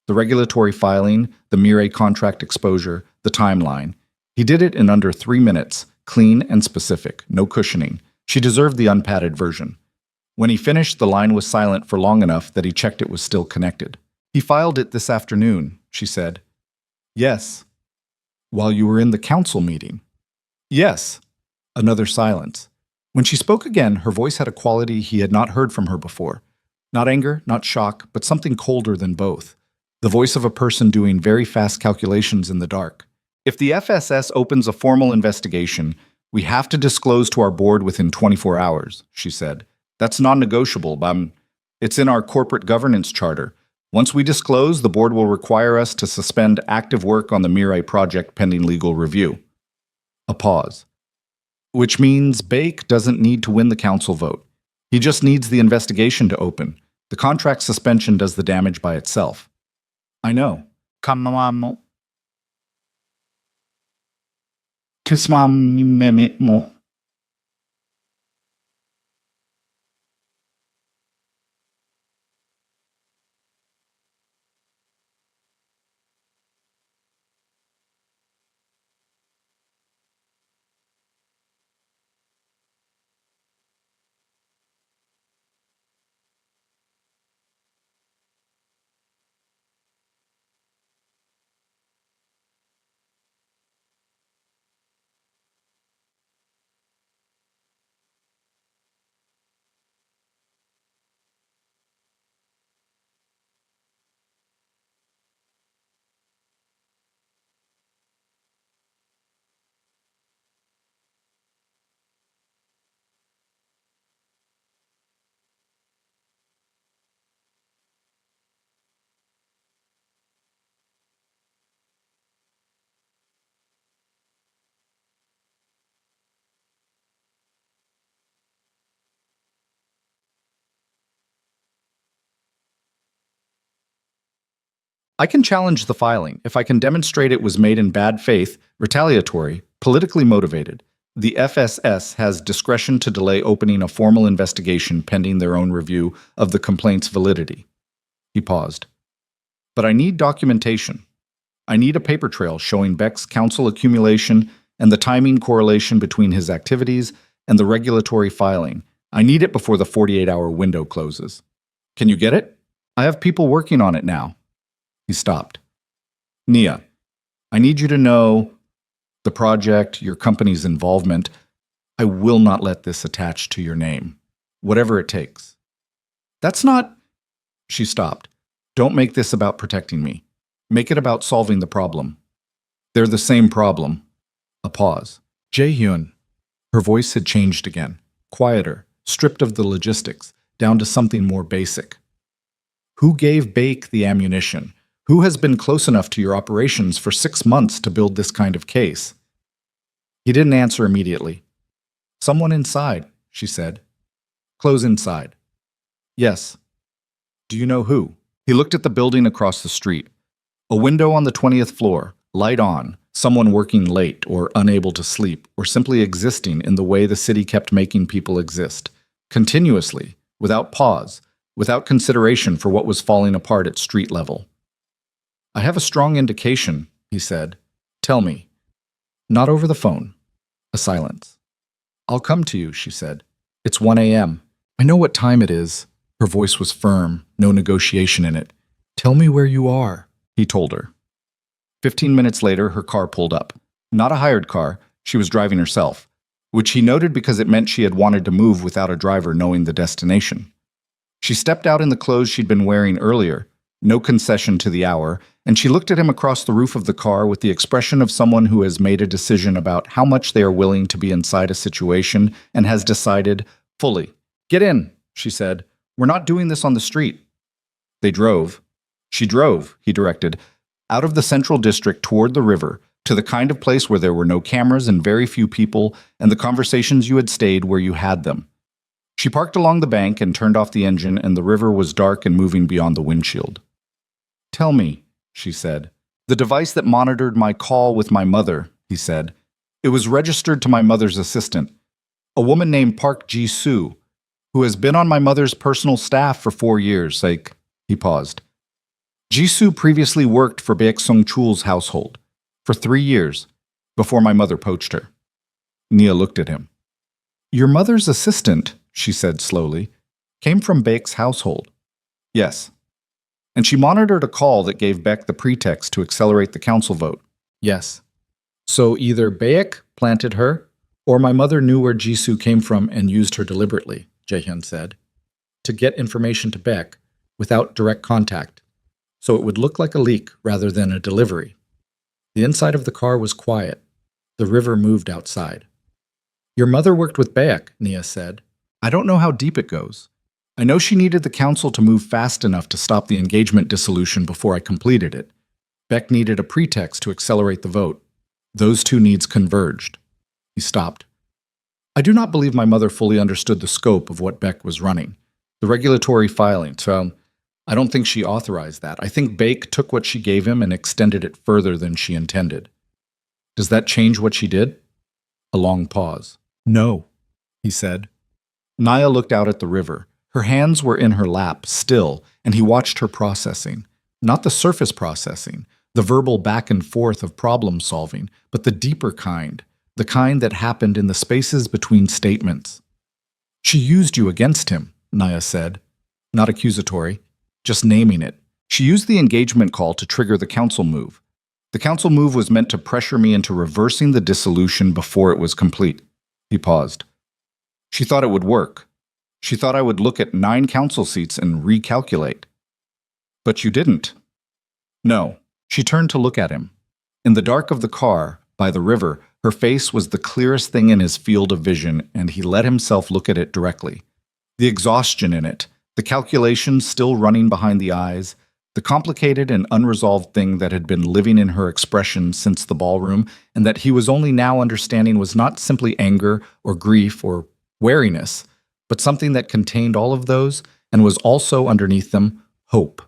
The regulatory filing, the Mirai contract exposure, the timeline. He did it in under 3 minutes, clean and specific, no cushioning. She deserved the unpadded version. When he finished, the line was silent for long enough that he checked it was still connected. "He filed it this afternoon," she said. "Yes." "While you were in the council meeting?" "Yes." Another silence. When she spoke again, her voice had a quality he had not heard from her before. Not anger, not shock, but something colder than both. The voice of a person doing very fast calculations in the dark. "If the FSS opens a formal investigation, we have to disclose to our board within 24 hours, she said. "That's non-negotiable, but it's in our corporate governance charter. Once we disclose, the board will require us to suspend active work on the Mirai project pending legal review." A pause. "Which means Baek doesn't need to win the council vote. He just needs the investigation to open. The contract suspension does the damage by itself." "I know." I can challenge the filing if I can demonstrate it was made in bad faith, retaliatory, politically motivated. The FSS has discretion to delay opening a formal investigation pending their own review of the complaint's validity. He paused. But I need documentation. I need a paper trail showing Beck's counsel accumulation and the timing correlation between his activities and the regulatory filing. I need it before the 48-hour window closes. Can you get it? I have people working on it now. He stopped. Nia, I need you to know the project, your company's involvement. I will not let this attach to your name, whatever it takes. That's not... She stopped. Don't make this about protecting me. Make it about solving the problem. They're the same problem. A pause. Jae-hyun. Her voice had changed again. Quieter, stripped of the logistics, down to something more basic. Who gave Baek the ammunition? Who has been close enough to your operations for 6 months to build this kind of case? He didn't answer immediately. Someone inside, she said. Close inside. Yes. Do you know who? He looked at the building across the street. A window on the 20th floor, light on, someone working late or unable to sleep or simply existing in the way the city kept making people exist, continuously, without pause, without consideration for what was falling apart at street level. I have a strong indication, he said. Tell me. Not over the phone. A silence. I'll come to you, she said. It's 1 a.m. I know what time it is. Her voice was firm, no negotiation in it. Tell me where you are, he told her. 15 minutes later, her car pulled up. Not a hired car, she was driving herself, which he noted because it meant she had wanted to move without a driver knowing the destination. She stepped out in the clothes she'd been wearing earlier, no concession to the hour, and she looked at him across the roof of the car with the expression of someone who has made a decision about how much they are willing to be inside a situation and has decided fully. Get in, she said. We're not doing this on the street. They drove. She drove, he directed, out of the central district toward the river, to the kind of place where there were no cameras and very few people, and the conversations you had stayed where you had them. She parked along the bank and turned off the engine, and the river was dark and moving beyond the windshield. Tell me, she said. The device that monitored my call with my mother, he said. It was registered to my mother's assistant, a woman named Park Ji-soo, who has been on my mother's personal staff for 4 years. He paused. Ji-soo previously worked for Baek Sung-chul's household for 3 years before my mother poached her. Nia looked at him. Your mother's assistant, she said slowly, came from Baek's household. Yes. And she monitored a call that gave Baek the pretext to accelerate the council vote. Yes. So either Baek planted her, or my mother knew where Ji-soo came from and used her deliberately, Jae-hyun said, to get information to Baek without direct contact, so it would look like a leak rather than a delivery. The inside of the car was quiet. The river moved outside. Your mother worked with Baek, Nia said. I don't know how deep it goes. I know she needed the council to move fast enough to stop the engagement dissolution before I completed it. Baek needed a pretext to accelerate the vote. Those two needs converged. He stopped. I do not believe my mother fully understood the scope of what Baek was running, the regulatory filing, so I don't think she authorized that. I think Baek took what she gave him and extended it further than she intended. Does that change what she did? A long pause. No, he said. Nia looked out at the river. Her hands were in her lap, still, and he watched her processing. Not the surface processing, the verbal back and forth of problem solving, but the deeper kind, the kind that happened in the spaces between statements. She used you against him, Nia said. Not accusatory, just naming it. She used the engagement call to trigger the council move. The council move was meant to pressure me into reversing the dissolution before it was complete. He paused. She thought it would work. She thought I would look at 9 council seats and recalculate. But you didn't. No. She turned to look at him. In the dark of the car, by the river, her face was the clearest thing in his field of vision, and he let himself look at it directly. The exhaustion in it, the calculations still running behind the eyes, the complicated and unresolved thing that had been living in her expression since the ballroom, and that he was only now understanding was not simply anger or grief or wariness, but something that contained all of those and was also underneath them hope,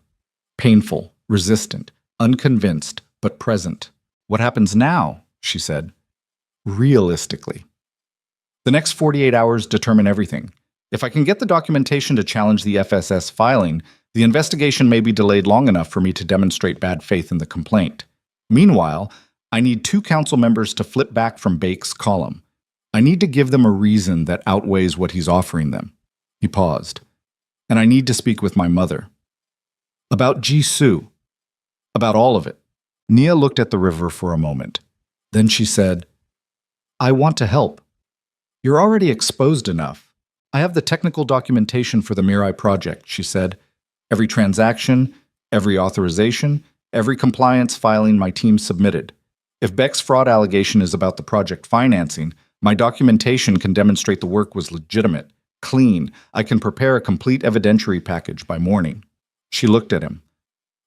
painful, resistant, unconvinced but present. What happens now? She said. Realistically. The next 48 hours determine everything. If I can get the documentation to challenge the FSS filing, the investigation may be delayed long enough for me to demonstrate bad faith in the complaint. Meanwhile, I need 2 council members to flip back from Bake's column. I need to give them a reason that outweighs what he's offering them. He paused. And I need to speak with my mother. About Jisoo. About all of it. Nia looked at the river for a moment. Then she said, I want to help. You're already exposed enough. I have the technical documentation for the Mirai project, she said. Every transaction, every authorization, every compliance filing my team submitted. If Beck's fraud allegation is about the project financing, my documentation can demonstrate the work was legitimate, clean. I can prepare a complete evidentiary package by morning. She looked at him.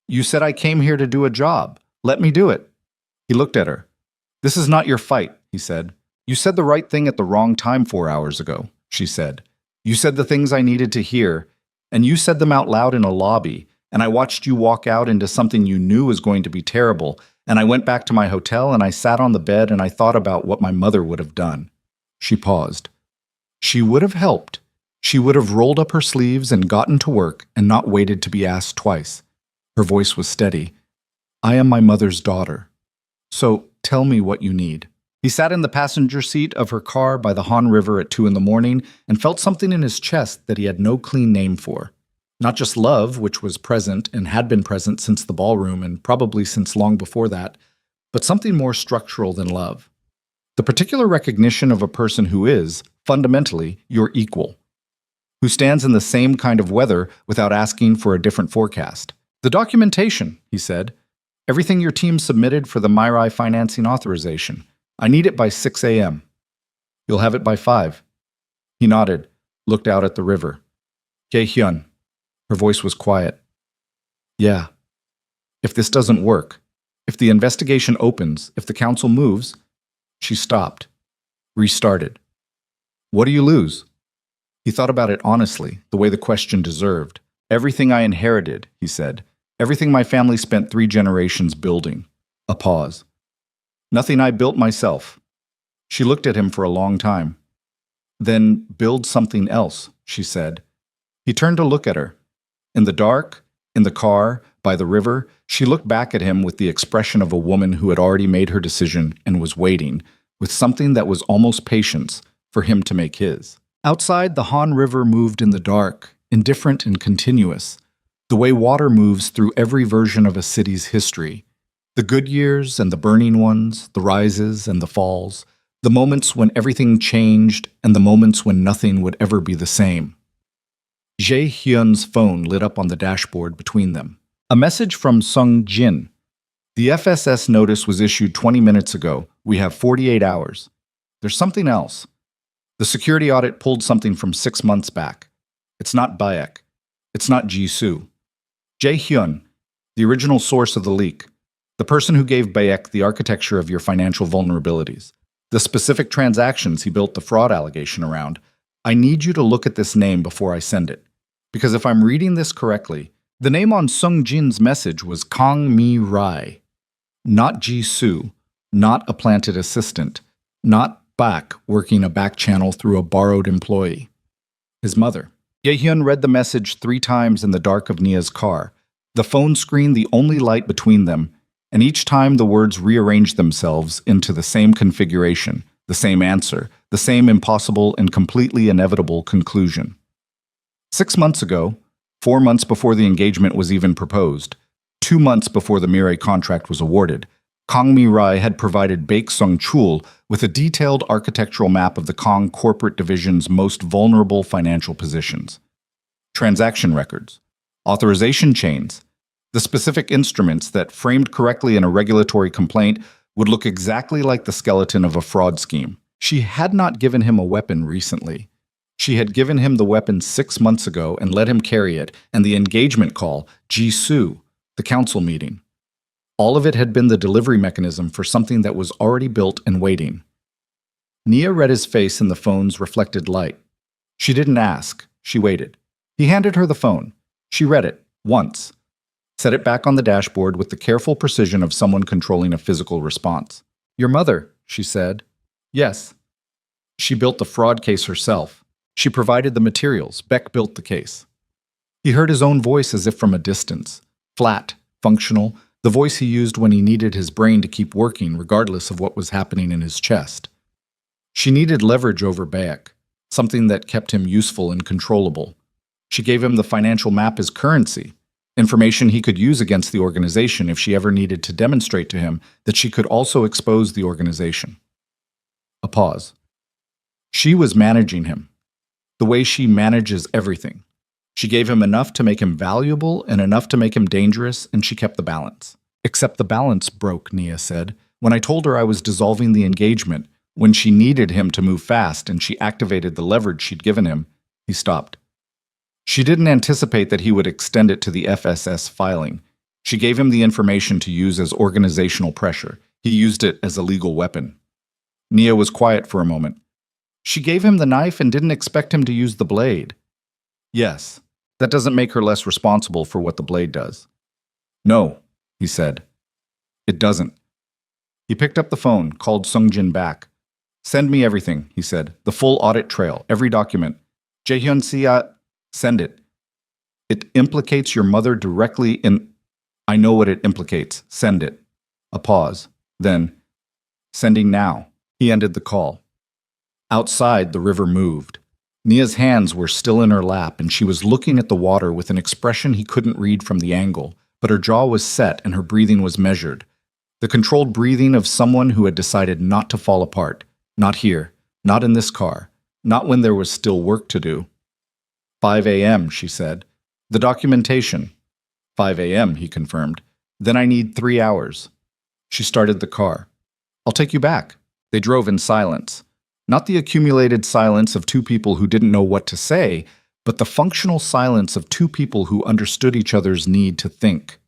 You said I came here to do a job. Let me do it. He looked at her. This is not your fight, he said. You said the right thing at the wrong time 4 hours ago, she said. You said the things I needed to hear, and you said them out loud in a lobby, and I watched you walk out into something you knew was going to be terrible, and I went back to my hotel and I sat on the bed and I thought about what my mother would have done. She paused. She would have helped. She would have rolled up her sleeves and gotten to work and not waited to be asked twice. Her voice was steady. I am my mother's daughter. So tell me what you need. He sat in the passenger seat of her car by the Han River at 2 a.m. and felt something in his chest that he had no clean name for. Not just love, which was present and had been present since the ballroom and probably since long before that, but something more structural than love. The particular recognition of a person who is, fundamentally, your equal, who stands in the same kind of weather without asking for a different forecast. The documentation, he said. Everything your team submitted for the Mirai financing authorization. I need it by 6 a.m. You'll have it by 5. He nodded, looked out at the river. Jae-hyun. Her voice was quiet. Yeah. If this doesn't work, if the investigation opens, if the council moves. She stopped, restarted. What do you lose? He thought about it honestly, the way the question deserved. Everything I inherited, he said. Everything my family spent 3 generations building. A pause. Nothing I built myself. She looked at him for a long time. Then build something else, she said. He turned to look at her. In the dark, in the car, by the river, she looked back at him with the expression of a woman who had already made her decision and was waiting, with something that was almost patience, for him to make his. Outside, the Han River moved in the dark, indifferent and continuous, the way water moves through every version of a city's history. The good years and the burning ones, the rises and the falls, the moments when everything changed and the moments when nothing would ever be the same. Jae-hyun's phone lit up on the dashboard between them. A message from Sung Jin. The FSS notice was issued 20 minutes ago. We have 48 hours. There's something else. The security audit pulled something from 6 months back. It's not Bayek. It's not Jisoo. Jae-hyun, the original source of the leak. The person who gave Bayek the architecture of your financial vulnerabilities. The specific transactions he built the fraud allegation around. I need you to look at this name before I send it. Because if I'm reading this correctly, the name on Sung Jin's message was Kang Mi Rai. Not Jisoo, not a planted assistant, not Bak working a back channel through a borrowed employee. His mother. Jae-hyun read the message 3 times in the dark of Nia's car, the phone screen the only light between them, and each time the words rearranged themselves into the same configuration, the same answer, the same impossible and completely inevitable conclusion. 6 months ago, 4 months before the engagement was even proposed, 2 months before the Mirai contract was awarded, Kang Mi-rai had provided Baek Sung-chul with a detailed architectural map of the Kang corporate division's most vulnerable financial positions. Transaction records, authorization chains, the specific instruments that, framed correctly in a regulatory complaint, would look exactly like the skeleton of a fraud scheme. She had not given him a weapon recently. She had given him the weapon 6 months ago and let him carry it, and the engagement call, Jisoo, the council meeting. All of it had been the delivery mechanism for something that was already built and waiting. Nia read his face in the phone's reflected light. She didn't ask. She waited. He handed her the phone. She read it, once. set it back on the dashboard with the careful precision of someone controlling a physical response. "Your mother," she said. "Yes." She built the fraud case herself. She provided the materials. Beck built the case. He heard his own voice as if from a distance. Flat, functional, the voice he used when he needed his brain to keep working regardless of what was happening in his chest. She needed leverage over Beck, something that kept him useful and controllable. She gave him the financial map as currency, information he could use against the organization if she ever needed to demonstrate to him that she could also expose the organization. A pause. She was managing him, the way she manages everything. She gave him enough to make him valuable and enough to make him dangerous, and she kept the balance. Except the balance broke, Nia said. When I told her I was dissolving the engagement, when she needed him to move fast and she activated the leverage she'd given him, he stopped. She didn't anticipate that he would extend it to the FSS filing. She gave him the information to use as organizational pressure. He used it as a legal weapon. Nia was quiet for a moment. She gave him the knife and didn't expect him to use the blade. Yes, that doesn't make her less responsible for what the blade does. No, he said. It doesn't. He picked up the phone, called Sungjin back. Send me everything, he said. The full audit trail, every document. Jaehyun Sia, send it. It implicates your mother directly in... I know what it implicates. Send it. A pause. Then, sending now. He ended the call. Outside, the river moved. Nia's hands were still in her lap, and she was looking at the water with an expression he couldn't read from the angle, but her jaw was set and her breathing was measured. The controlled breathing of someone who had decided not to fall apart. Not here. Not in this car. Not when there was still work to do. 5 a.m., she said. The documentation. 5 a.m., he confirmed. Then I need 3 hours. She started the car. I'll take you back. They drove in silence. Not the accumulated silence of two people who didn't know what to say, but the functional silence of two people who understood each other's need to think.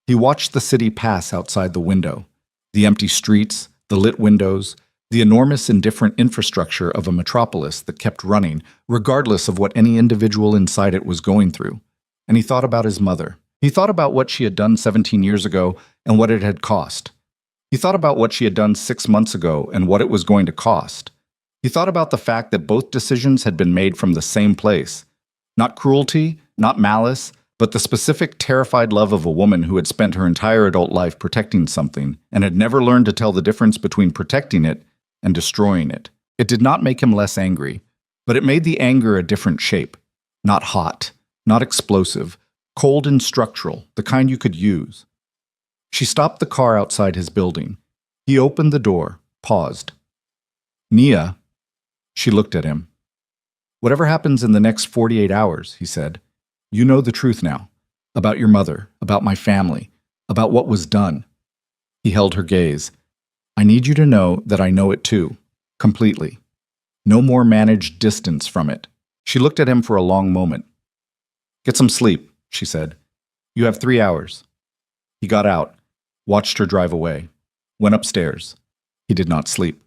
He watched the city pass outside the window. The empty streets, the lit windows, the enormous indifferent infrastructure of a metropolis that kept running, regardless of what any individual inside it was going through. And he thought about his mother. He thought about what she had done 17 years ago and what it had cost. He thought about what she had done 6 months ago and what it was going to cost. He thought about the fact that both decisions had been made from the same place. Not cruelty, not malice, but the specific terrified love of a woman who had spent her entire adult life protecting something and had never learned to tell the difference between protecting it and destroying it. It did not make him less angry, but it made the anger a different shape. Not hot, not explosive, cold and structural, the kind you could use. She stopped the car outside his building. He opened the door, paused. Nia. She looked at him. Whatever happens in the next 48 hours, he said, you know the truth now. About your mother, about my family, about what was done. He held her gaze. I need you to know that I know it too, completely. No more managed distance from it. She looked at him for a long moment. Get some sleep, she said. You have 3 hours. He got out, watched her drive away, went upstairs. He did not sleep.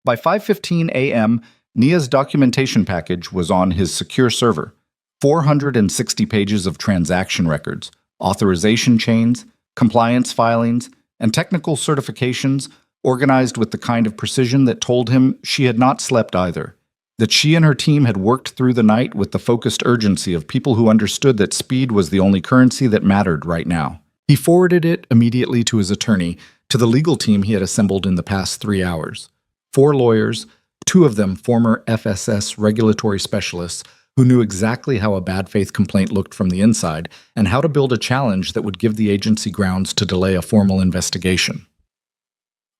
By 5:15 a.m., Nia's documentation package was on his secure server. 460 pages of transaction records, authorization chains, compliance filings, and technical certifications organized with the kind of precision that told him she had not slept either, that she and her team had worked through the night with the focused urgency of people who understood that speed was the only currency that mattered right now. He forwarded it immediately to his attorney, to the legal team he had assembled in the past 3 hours. 4 lawyers, 2 of them former FSS regulatory specialists who knew exactly how a bad faith complaint looked from the inside and how to build a challenge that would give the agency grounds to delay a formal investigation.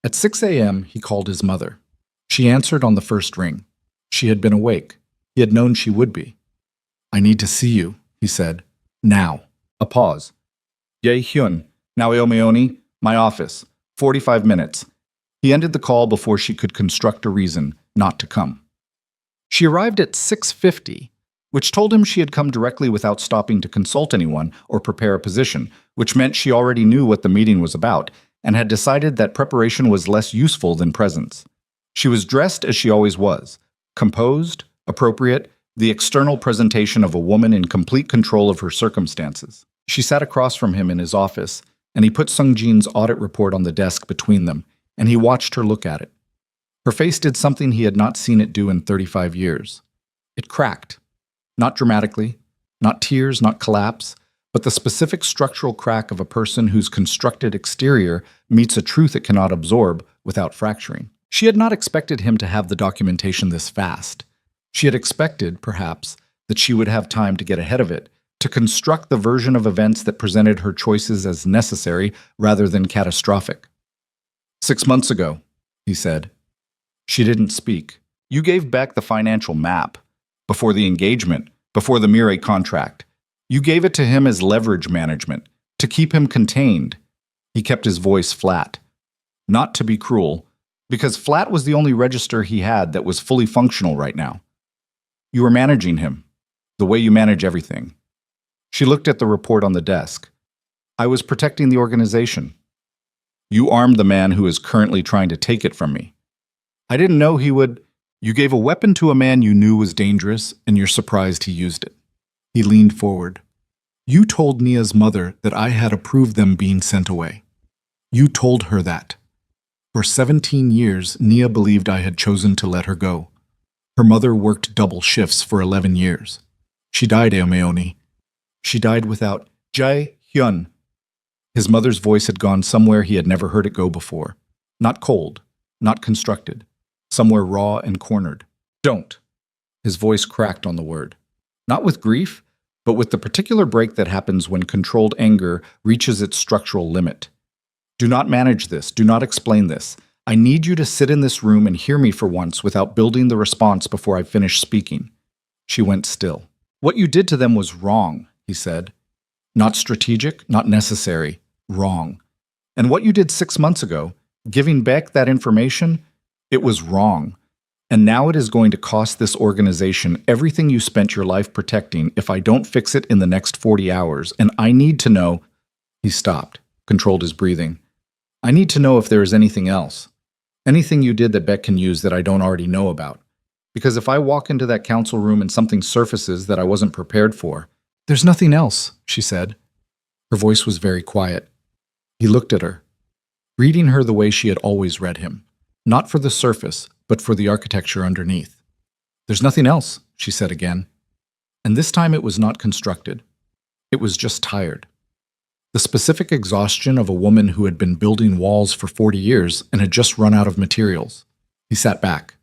At 6 a.m., he called his mother. She answered on the first ring. She had been awake. He had known she would be. I need to see you, he said. Now. A pause. Jaehyun, Naomi, my office. 45 minutes. He ended the call before she could construct a reason not to come. She arrived at 6:50, which told him she had come directly without stopping to consult anyone or prepare a position, which meant she already knew what the meeting was about and had decided that preparation was less useful than presence. She was dressed as she always was, composed, appropriate, the external presentation of a woman in complete control of her circumstances. She sat across from him in his office, and he put Sung Jin's audit report on the desk between them, and he watched her look at it. Her face did something he had not seen it do in 35 years. It cracked. Not dramatically, not tears, not collapse, but the specific structural crack of a person whose constructed exterior meets a truth it cannot absorb without fracturing. She had not expected him to have the documentation this fast. She had expected, perhaps, that she would have time to get ahead of it, to construct the version of events that presented her choices as necessary rather than catastrophic. 6 months ago, he said. She didn't speak. You gave Beck the financial map. Before the engagement, before the Mirai contract. You gave it to him as leverage management, to keep him contained. He kept his voice flat. Not to be cruel, because flat was the only register he had that was fully functional right now. You were managing him, the way you manage everything. She looked at the report on the desk. I was protecting the organization. You armed the man who is currently trying to take it from me. I didn't know he would. You gave a weapon to a man you knew was dangerous, and you're surprised he used it. He leaned forward. You told Nia's mother that I had approved them being sent away. You told her that. For 17 years, Nia believed I had chosen to let her go. Her mother worked double shifts for 11 years. She died, Eomeoni. She died without Jae-hyun. His mother's voice had gone somewhere he had never heard it go before. Not cold, not constructed. Somewhere raw and cornered. Don't. His voice cracked on the word. Not with grief, but with the particular break that happens when controlled anger reaches its structural limit. Do not manage this. Do not explain this. I need you to sit in this room and hear me for once without building the response before I finish speaking. She went still. What you did to them was wrong, he said. Not strategic, not necessary. Wrong. And what you did 6 months ago, giving Beck that information, it was wrong. And now it is going to cost this organization everything you spent your life protecting if I don't fix it in the next 40 hours. And I need to know. He stopped, controlled his breathing. I need to know if there is anything else. Anything you did that Beck can use that I don't already know about. Because if I walk into that council room and something surfaces that I wasn't prepared for. There's nothing else, she said. Her voice was very quiet. He looked at her, reading her the way she had always read him. Not for the surface, but for the architecture underneath. There's nothing else, she said again. And this time it was not constructed. It was just tired. The specific exhaustion of a woman who had been building walls for 40 years and had just run out of materials. He sat back,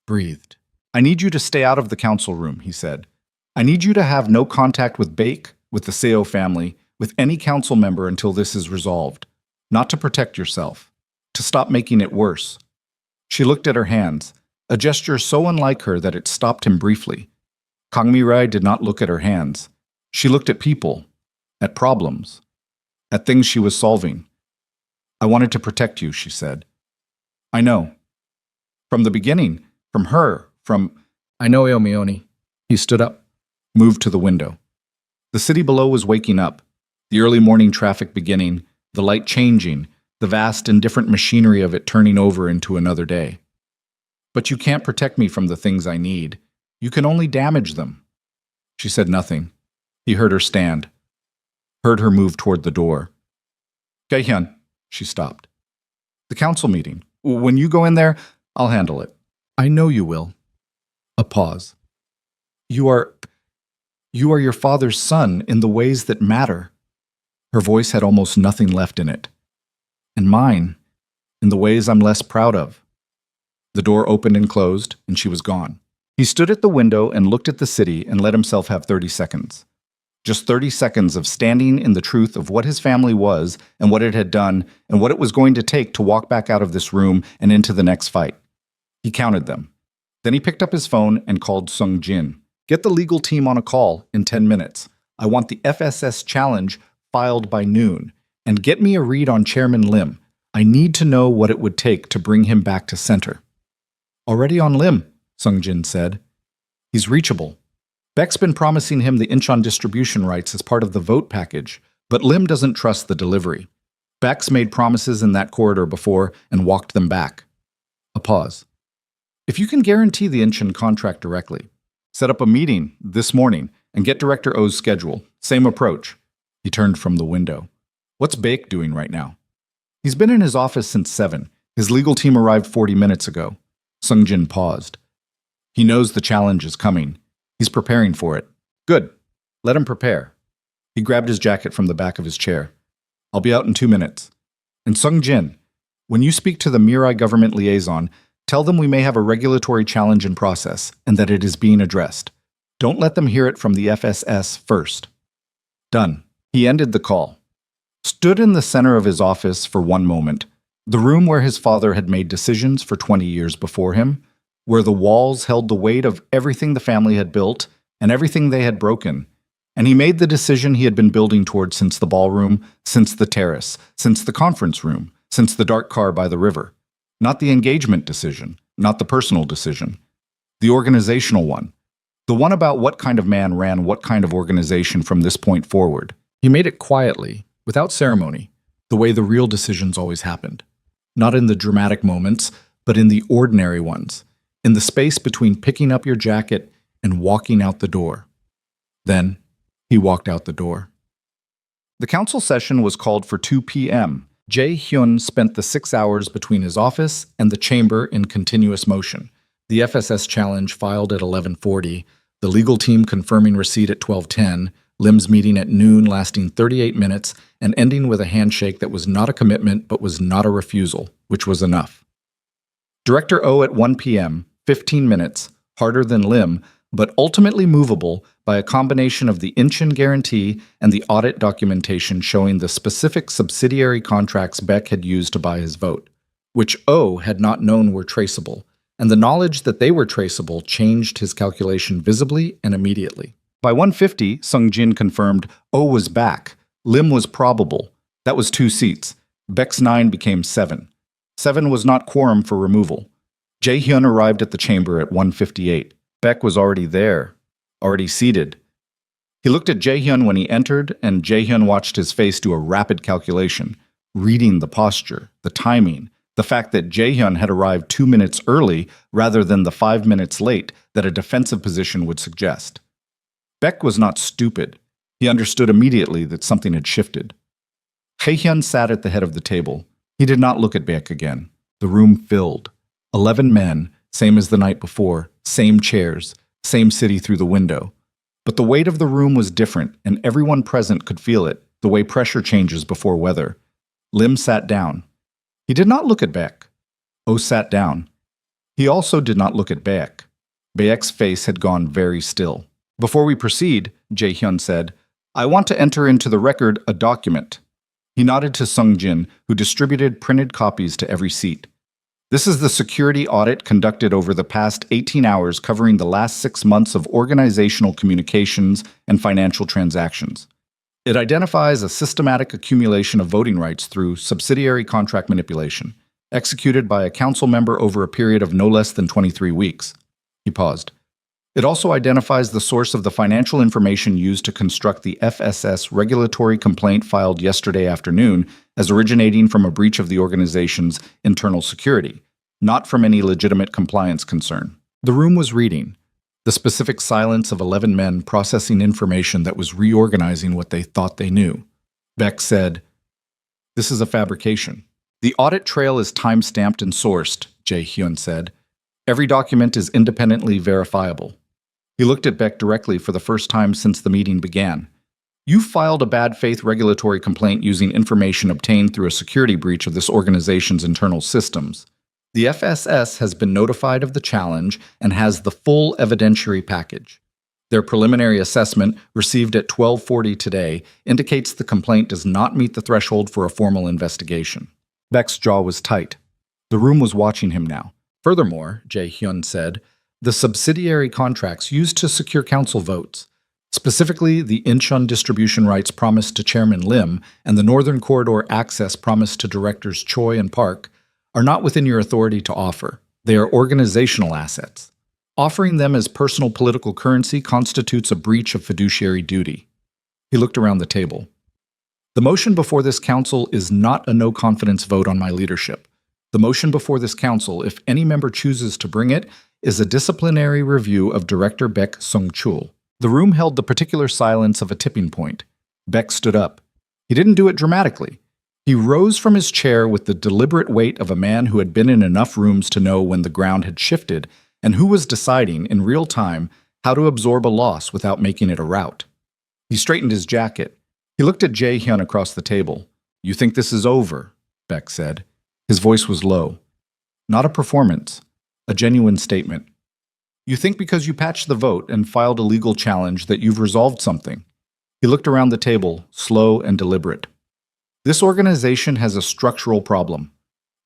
breathed. I need you to stay out of the council room, he said. I need you to have no contact with Baek, with the Seo family, with any council member until this is resolved. Not to protect yourself, to stop making it worse. She looked at her hands, a gesture so unlike her that it stopped him briefly. Kang Mi-rae did not look at her hands. She looked at people, at problems, at things she was solving. I wanted to protect you, she said. I know. From the beginning, from her, from... I know, Eomeoni. He stood up, moved to the window. The city below was waking up, the early morning traffic beginning, the light changing, the vast and different machinery of it turning over into another day. But you can't protect me from the things I need. You can only damage them. She said nothing. He heard her stand, heard her move toward the door. Jae-hyun, she stopped. The council meeting. When you go in there, I'll handle it. I know you will. A pause. You are your father's son in the ways that matter. Her voice had almost nothing left in it. And mine, in the ways I'm less proud of. The door opened and closed, and she was gone. He stood at the window and looked at the city and let himself have 30 seconds. Just 30 seconds of standing in the truth of what his family was and what it had done and what it was going to take to walk back out of this room and into the next fight. He counted them. Then he picked up his phone and called Sung Jin. Get the legal team on a call in 10 minutes. I want the FSS challenge filed by noon. And get me a read on Chairman Lim. I need to know what it would take to bring him back to center. Already on Lim, Sung Jin said. He's reachable. Beck's been promising him the Incheon distribution rights as part of the vote package, but Lim doesn't trust the delivery. Beck's made promises in that corridor before and walked them back. A pause. If you can guarantee the Incheon contract directly, set up a meeting this morning and get Director O's schedule. Same approach. He turned from the window. What's Baek doing right now? He's been in his office since 7. His legal team arrived 40 minutes ago. Sung-jin paused. He knows the challenge is coming. He's preparing for it. Good. Let him prepare. He grabbed his jacket from the back of his chair. I'll be out in 2 minutes. And Sung-jin, when you speak to the Mirai government liaison, tell them we may have a regulatory challenge in process and that it is being addressed. Don't let them hear it from the FSS first. Done. He ended the call. Stood in the center of his office for one moment, the room where his father had made decisions for 20 years before him, where the walls held the weight of everything the family had built and everything they had broken, and he made the decision he had been building toward since the ballroom, since the terrace, since the conference room, since the dark car by the river. Not the engagement decision, not the personal decision, the organizational one. The one about what kind of man ran what kind of organization from this point forward. He made it quietly, without ceremony, the way the real decisions always happened. Not in the dramatic moments, but in the ordinary ones, in the space between picking up your jacket and walking out the door. Then, he walked out the door. The council session was called for 2 p.m. Jae-hyun spent the 6 hours between his office and the chamber in continuous motion. The FSS challenge filed at 11:40, the legal team confirming receipt at 12:10, Lim's meeting at noon lasting 38 minutes and ending with a handshake that was not a commitment but was not a refusal, which was enough. Director O at 1 p.m., 15 minutes, harder than Lim, but ultimately movable by a combination of the Incheon guarantee and the audit documentation showing the specific subsidiary contracts Beck had used to buy his vote, which O had not known were traceable, and the knowledge that they were traceable changed his calculation visibly and immediately. By 1:50, Sung-jin confirmed O was back. Lim was probable. That was 2 seats. Beck's 9 became 7. 7 was not quorum for removal. Jae-hyun arrived at the chamber at 1:58. Beck was already there, already seated. He looked at Jae-hyun when he entered, and Jae-hyun watched his face do a rapid calculation, reading the posture, the timing, the fact that Jae-hyun had arrived 2 minutes early rather than the 5 minutes late that a defensive position would suggest. Beck was not stupid. He understood immediately that something had shifted. Jae-hyun sat at the head of the table. He did not look at Beck again. The room filled. 11 men, same as the night before, same chairs, same city through the window. But the weight of the room was different, and everyone present could feel it, the way pressure changes before weather. Lim sat down. He did not look at Beck. O sat down. He also did not look at Beck. Beck's face had gone very still. Before we proceed, Jae-hyun said, I want to enter into the record a document. He nodded to Sung-jin, who distributed printed copies to every seat. This is the security audit conducted over the past 18 hours covering the last 6 months of organizational communications and financial transactions. It identifies a systematic accumulation of voting rights through subsidiary contract manipulation, executed by a council member over a period of no less than 23 weeks. He paused. It also identifies the source of the financial information used to construct the FSS regulatory complaint filed yesterday afternoon as originating from a breach of the organization's internal security, not from any legitimate compliance concern. The room was reading, the specific silence of 11 men processing information that was reorganizing what they thought they knew. Beck said, This is a fabrication. The audit trail is time-stamped and sourced, Jae-hyun said. Every document is independently verifiable. He looked at Beck directly for the first time since the meeting began. You filed a bad faith regulatory complaint using information obtained through a security breach of this organization's internal systems. The FSS has been notified of the challenge and has the full evidentiary package. Their preliminary assessment, received at 12:40 today, indicates the complaint does not meet the threshold for a formal investigation. Beck's jaw was tight. The room was watching him now. Furthermore, Jae-hyun said, the subsidiary contracts used to secure council votes, specifically the Incheon distribution rights promised to Chairman Lim and the Northern Corridor access promised to Directors Choi and Park, are not within your authority to offer. They are organizational assets. Offering them as personal political currency constitutes a breach of fiduciary duty. He looked around the table. The motion before this council is not a no-confidence vote on my leadership. The motion before this council, if any member chooses to bring it, is a disciplinary review of Director Beck Sung-chul. The room held the particular silence of a tipping point. Beck stood up. He didn't do it dramatically. He rose from his chair with the deliberate weight of a man who had been in enough rooms to know when the ground had shifted and who was deciding, in real time, how to absorb a loss without making it a rout. He straightened his jacket. He looked at Jae-hyun across the table. "You think this is over?" Beck said. His voice was low. Not a performance, a genuine statement. "You think because you patched the vote and filed a legal challenge that you've resolved something?" He looked around the table, slow and deliberate. "This organization has a structural problem.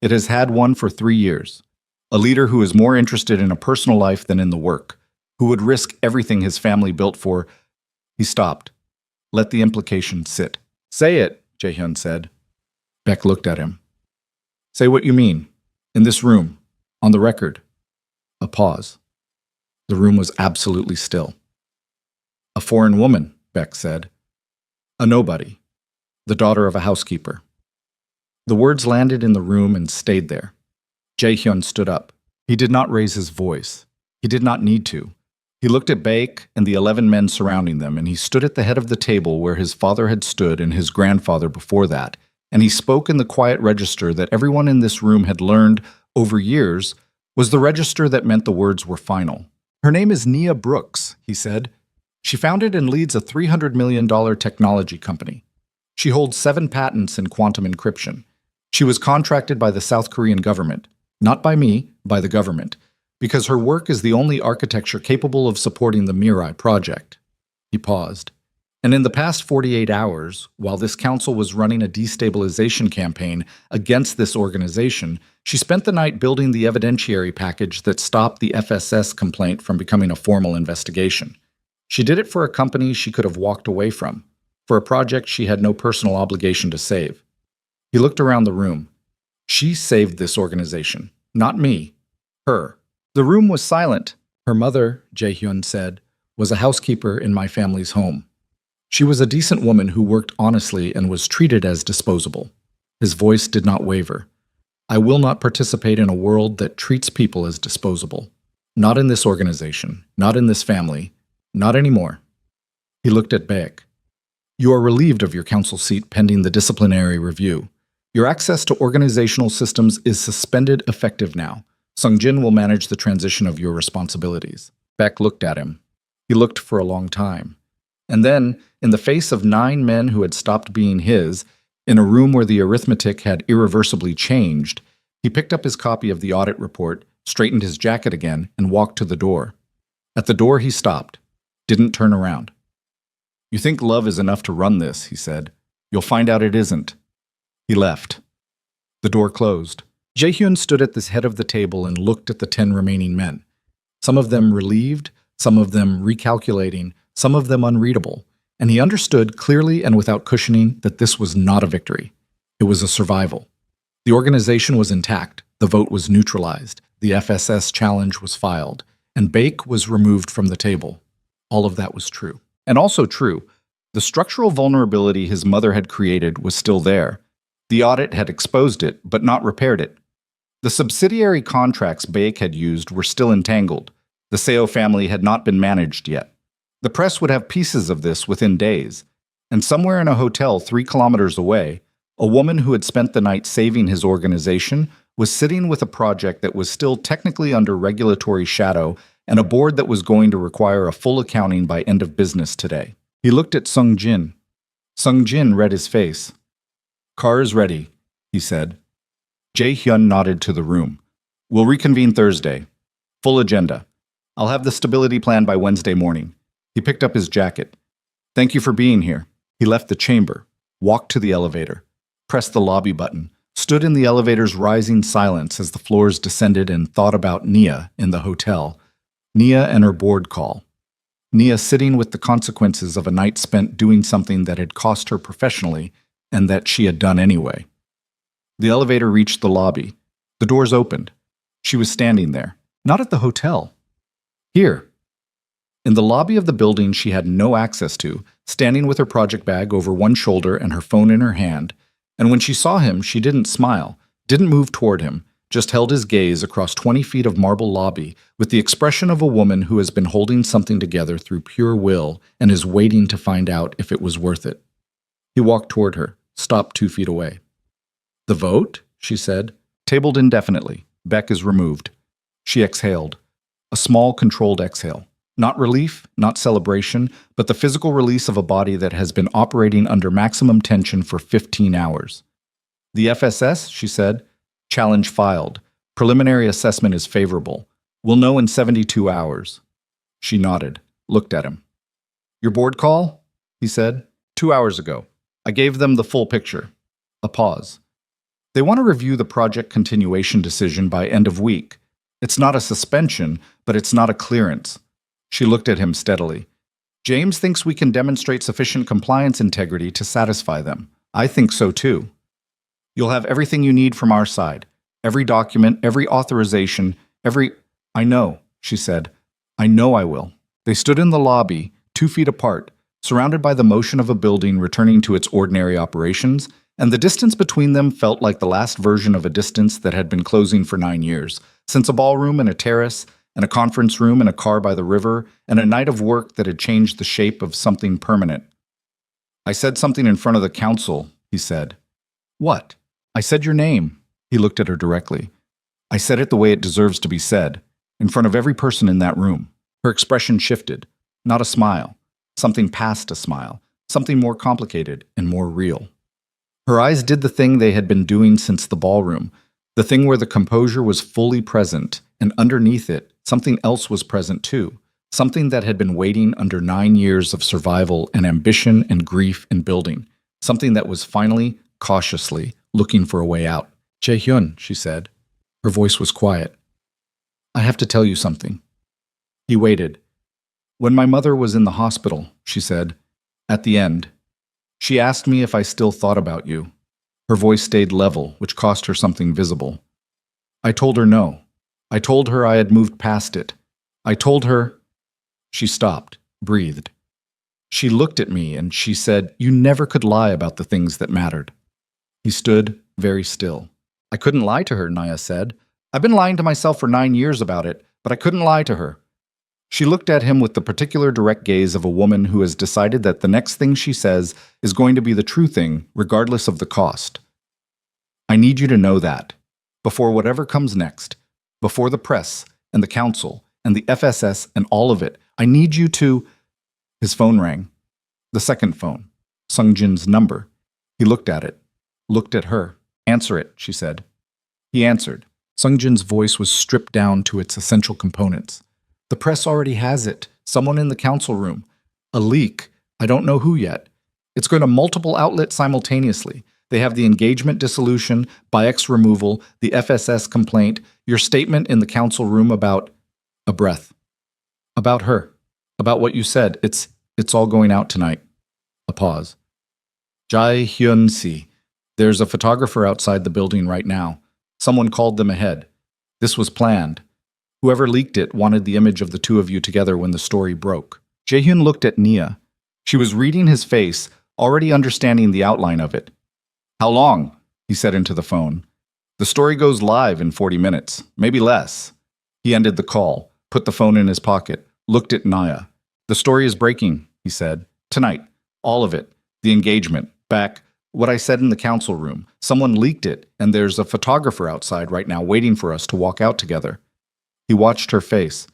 It has had one for 3 years. A leader who is more interested in a personal life than in the work, who would risk everything his family built for." He stopped. Let the implication sit. "Say it," Jae-hyun said. Beck looked at him. "Say what you mean. In this room. On the record." A pause. The room was absolutely still. "A foreign woman," Beck said. "A nobody. The daughter of a housekeeper." The words landed in the room and stayed there. Jae-hyun stood up. He did not raise his voice. He did not need to. He looked at Baek and the 11 men surrounding them, and he stood at the head of the table where his father had stood and his grandfather before that, and he spoke in the quiet register that everyone in this room had learned over years was the register that meant the words were final. "Her name is Nia Brooks," he said. "She founded and leads a $300 million technology company. She holds 7 patents in quantum encryption. She was contracted by the South Korean government, not by me, by the government, because her work is the only architecture capable of supporting the Mirai project." He paused. "And in the past 48 hours, while this council was running a destabilization campaign against this organization, she spent the night building the evidentiary package that stopped the FSS complaint from becoming a formal investigation. She did it for a company she could have walked away from, for a project she had no personal obligation to save." He looked around the room. "She saved this organization, not me. Her." The room was silent. "Her mother," Jae-hyun said, "was a housekeeper in my family's home. She was a decent woman who worked honestly and was treated as disposable." His voice did not waver. "I will not participate in a world that treats people as disposable. Not in this organization, not in this family, not anymore." He looked at Baek. "You are relieved of your council seat pending the disciplinary review. Your access to organizational systems is suspended effective now. Sung-jin will manage the transition of your responsibilities." Beck looked at him. He looked for a long time. And then, in the face of 9 men who had stopped being his, in a room where the arithmetic had irreversibly changed, he picked up his copy of the audit report, straightened his jacket again, and walked to the door. At the door he stopped, didn't turn around. "You think love is enough to run this," he said. "You'll find out it isn't." He left. The door closed. Jae-hyun stood at the head of the table and looked at the 10 remaining men. Some of them relieved, some of them recalculating, some of them unreadable, and he understood clearly and without cushioning that this was not a victory. It was a survival. The organization was intact, the vote was neutralized, the FSS challenge was filed, and Baek was removed from the table. All of that was true. And also true, the structural vulnerability his mother had created was still there. The audit had exposed it, but not repaired it. The subsidiary contracts Baek had used were still entangled. The Seo family had not been managed yet. The press would have pieces of this within days. And somewhere in a hotel 3 kilometers away, a woman who had spent the night saving his organization was sitting with a project that was still technically under regulatory shadow and a board that was going to require a full accounting by end of business today. He looked at Sung-jin. Sung-jin read his face. "Car is ready," he said. Jae-hyun nodded to the room. "We'll reconvene Thursday. Full agenda. I'll have the stability plan by Wednesday morning." He picked up his jacket. "Thank you for being here." He left the chamber, walked to the elevator, pressed the lobby button, stood in the elevator's rising silence as the floors descended and thought about Nia in the hotel. Nia and her board call. Nia sitting with the consequences of a night spent doing something that had cost her professionally and that she had done anyway. The elevator reached the lobby. The doors opened. She was standing there, not at the hotel. Here. In the lobby of the building she had no access to, standing with her project bag over one shoulder and her phone in her hand, and when she saw him, she didn't smile, didn't move toward him, just held his gaze across 20 feet of marble lobby with the expression of a woman who has been holding something together through pure will and is waiting to find out if it was worth it. He walked toward her, stopped 2 feet away. The vote? She said. Tabled indefinitely. Beck is removed. She exhaled. A small, controlled exhale. Not relief, not celebration, but the physical release of a body that has been operating under maximum tension for 15 hours. The FSS, she said. Challenge filed. Preliminary assessment is favorable. We'll know in 72 hours. She nodded, looked at him. Your board call? He said. 2 hours ago. I gave them the full picture. A pause. They want to review the project continuation decision by end of week. It's not a suspension, but it's not a clearance. She looked at him steadily. James thinks we can demonstrate sufficient compliance integrity to satisfy them. I think so too. You'll have everything you need from our side. Every document, every authorization, I know, she said. I know I will. They stood in the lobby, 2 feet apart, surrounded by the motion of a building returning to its ordinary operations, and the distance between them felt like the last version of a distance that had been closing for 9 years, since a ballroom and a terrace, and a conference room and a car by the river, and a night of work that had changed the shape of something permanent. I said something in front of the council, he said. What? I said your name. He looked at her directly. I said it the way it deserves to be said, in front of every person in that room. Her expression shifted. Not a smile. Something past a smile. Something more complicated and more real. Her eyes did the thing they had been doing since the ballroom, the thing where the composure was fully present, and underneath it, something else was present too, something that had been waiting under 9 years of survival and ambition and grief and building, something that was finally, cautiously, looking for a way out. Jae-hyun, she said. Her voice was quiet. I have to tell you something. He waited. When my mother was in the hospital, she said, at the end, she asked me if I still thought about you. Her voice stayed level, which cost her something visible. I told her no. I told her I had moved past it. I told her... She stopped, breathed. She looked at me and she said, you never could lie about the things that mattered. He stood, very still. I couldn't lie to her, Naya said. I've been lying to myself for 9 years about it, but I couldn't lie to her. She looked at him with the particular direct gaze of a woman who has decided that the next thing she says is going to be the true thing, regardless of the cost. I need you to know that. Before whatever comes next, before the press and the council and the FSS and all of it, I need you to... His phone rang. The second phone. Sungjin's number. He looked at it. Looked at her. Answer it, she said. He answered. Sungjin's voice was stripped down to its essential components. The press already has it. Someone in the council room. A leak. I don't know who yet. It's going to multiple outlets simultaneously. They have the engagement dissolution, Bayek's removal, the FSS complaint, your statement in the council room about... A breath. About her. About what you said. It's all going out tonight. A pause. Jae-hyun-si. There's a photographer outside the building right now. Someone called them ahead. This was planned. Whoever leaked it wanted the image of the two of you together when the story broke. Jae-hyun looked at Nia. She was reading his face, already understanding the outline of it. How long? He said into the phone. The story goes live in 40 minutes, maybe less. He ended the call, put the phone in his pocket, looked at Nia. The story is breaking, he said. Tonight. All of it. The engagement. Back. What I said in the council room. Someone leaked it, and there's a photographer outside right now waiting for us to walk out together. He watched her face.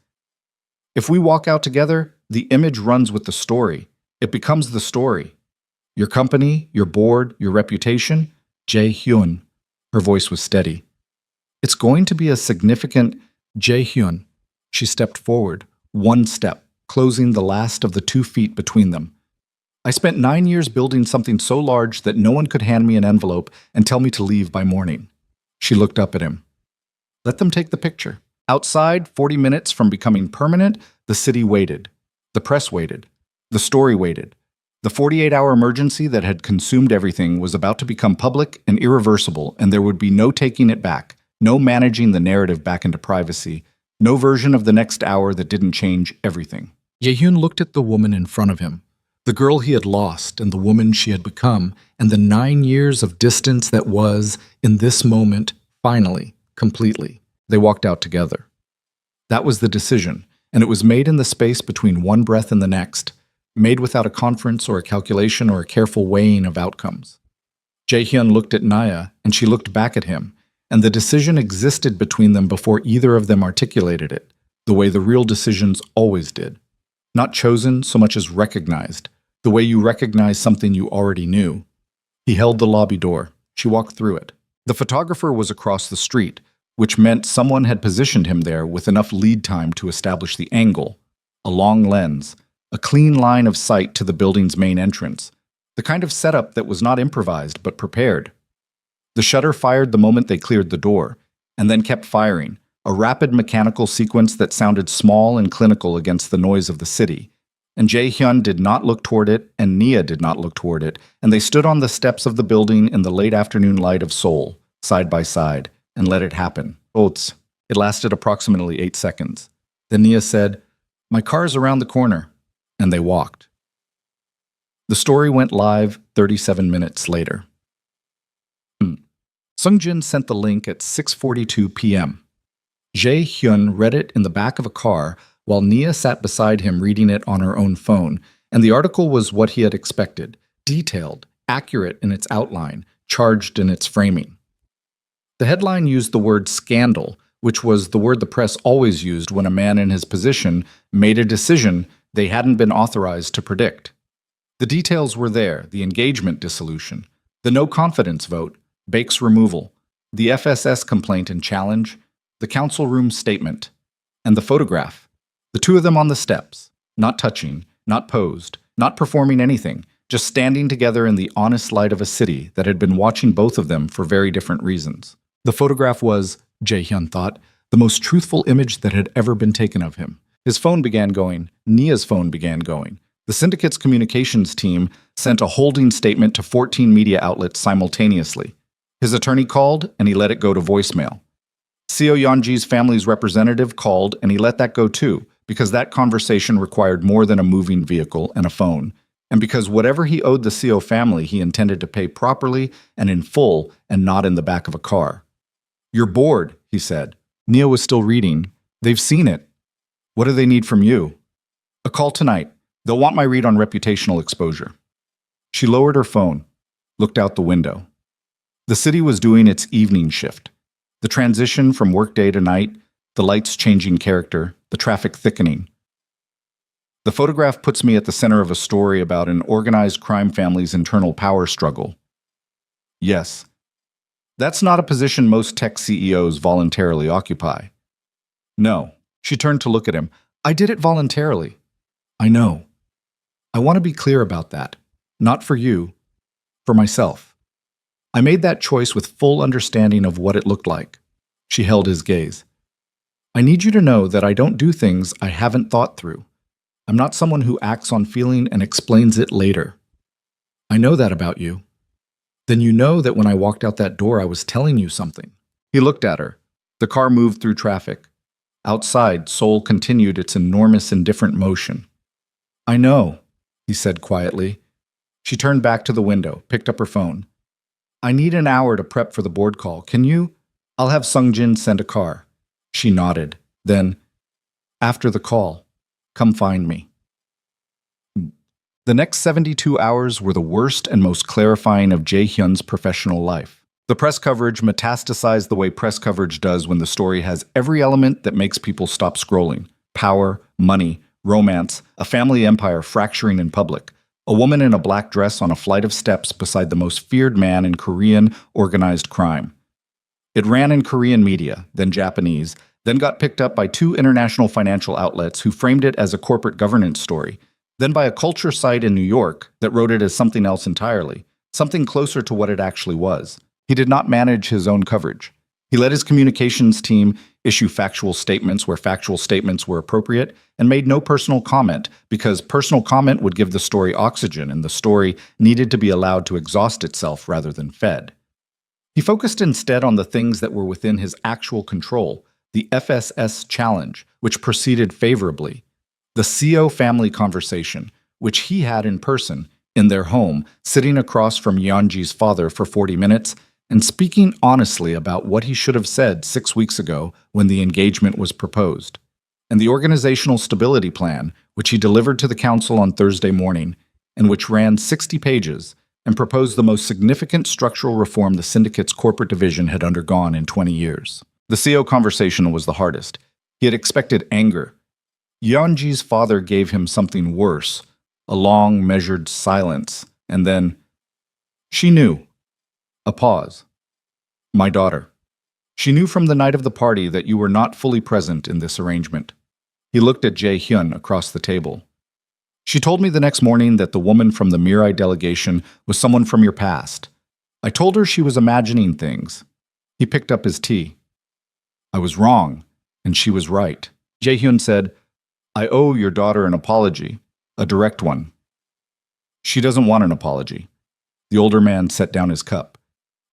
If we walk out together, the image runs with the story. It becomes the story. Your company, your board, your reputation, Jae-hyun. Her voice was steady. It's going to be a significant... Jae-hyun. She stepped forward, one step, closing the last of the 2 feet between them. I spent 9 years building something so large that no one could hand me an envelope and tell me to leave by morning. She looked up at him. Let them take the picture. Outside, 40 minutes from becoming permanent, the city waited. The press waited. The story waited. The 48-hour emergency that had consumed everything was about to become public and irreversible, and there would be no taking it back, no managing the narrative back into privacy, no version of the next hour that didn't change everything. Jae-hyun looked at the woman in front of him, the girl he had lost and the woman she had become, and the 9 years of distance that was, in this moment, finally, completely. They walked out together. That was the decision, and it was made in the space between one breath and the next, made without a conference or a calculation or a careful weighing of outcomes. Jae-hyun looked at Naya, and she looked back at him, and the decision existed between them before either of them articulated it, the way the real decisions always did. Not chosen so much as recognized, the way you recognize something you already knew. He held the lobby door. She walked through it. The photographer was across the street, which meant someone had positioned him there with enough lead time to establish the angle, a long lens, a clean line of sight to the building's main entrance, the kind of setup that was not improvised but prepared. The shutter fired the moment they cleared the door, and then kept firing, a rapid mechanical sequence that sounded small and clinical against the noise of the city. And Jae-hyun did not look toward it, and Nia did not look toward it, and they stood on the steps of the building in the late afternoon light of Seoul, side by side, and let it happen. Oats. It lasted approximately 8 seconds. Then Nia said, "My car's around the corner," and they walked. The story went live 37 minutes later. Sungjin sent the link at 6:42 p.m. Jae-hyun read it in the back of a car while Nia sat beside him reading it on her own phone, and the article was what he had expected, detailed, accurate in its outline, charged in its framing. The headline used the word scandal, which was the word the press always used when a man in his position made a decision they hadn't been authorized to predict. The details were there: the engagement dissolution, the no-confidence vote, Baek's removal, the FSS complaint and challenge, the council room statement, and the photograph. The two of them on the steps, not touching, not posed, not performing anything, just standing together in the honest light of a city that had been watching both of them for very different reasons. The photograph was, Jae-hyun thought, the most truthful image that had ever been taken of him. His phone began going. Nia's phone began going. The syndicate's communications team sent a holding statement to 14 media outlets simultaneously. His attorney called, and he let it go to voicemail. Seo Yeonji's family's representative called, and he let that go too, because that conversation required more than a moving vehicle and a phone, and because whatever he owed the Seo family he intended to pay properly and in full and not in the back of a car. "You're bored," he said. Nia was still reading. "They've seen it. What do they need from you?" "A call tonight. They'll want my read on reputational exposure." She lowered her phone, looked out the window. The city was doing its evening shift. The transition from workday to night, the lights changing character, the traffic thickening. The photograph puts me at the center of a story about an organized crime family's internal power struggle. Yes, that's not a position most tech CEOs voluntarily occupy. No, she turned to look at him. "I did it voluntarily." "I know. I want to be clear about that. Not for you, for myself. I made that choice with full understanding of what it looked like." She held his gaze. "I need you to know that I don't do things I haven't thought through. I'm not someone who acts on feeling and explains it later. I know that about you. Then you know that when I walked out that door I was telling you something." He looked at her. The car moved through traffic. Outside, Seoul continued its enormous indifferent motion. "I know," he said quietly. She turned back to the window, picked up her phone. "I need an hour to prep for the board call. Can you? I'll have Sungjin send a car." She nodded. Then, "After the call, come find me." The next 72 hours were the worst and most clarifying of Jae-hyun's professional life. The press coverage metastasized the way press coverage does when the story has every element that makes people stop scrolling: power, money, romance, a family empire fracturing in public, a woman in a black dress on a flight of steps beside the most feared man in Korean organized crime. It ran in Korean media, then Japanese, then got picked up by 2 international financial outlets who framed it as a corporate governance story, then by a culture site in New York that wrote it as something else entirely, something closer to what it actually was. He did not manage his own coverage. He let his communications team issue factual statements where factual statements were appropriate, and made no personal comment, because personal comment would give the story oxygen, and the story needed to be allowed to exhaust itself rather than fed. He focused instead on the things that were within his actual control: the FSS challenge, which proceeded favorably; the Seo family conversation, which he had in person, in their home, sitting across from Yeonji's father for 40 minutes, and speaking honestly about what he should have said 6 weeks ago when the engagement was proposed. and the organizational stability plan, which he delivered to the council on Thursday morning, and which ran 60 pages and proposed the most significant structural reform the syndicate's corporate division had undergone in 20 years. The CO conversation was the hardest. He had expected anger. Yeonji's father gave him something worse, a long, measured silence, and then, she knew. A pause. My daughter. She knew from the night of the party that you were not fully present in this arrangement. He looked at Jae-hyun across the table. She told me the next morning that the woman from the Mirai delegation was someone from your past. I told her she was imagining things. He picked up his tea. I was wrong, and she was right. Jae-hyun said, I owe your daughter an apology, a direct one. She doesn't want an apology. The older man set down his cup.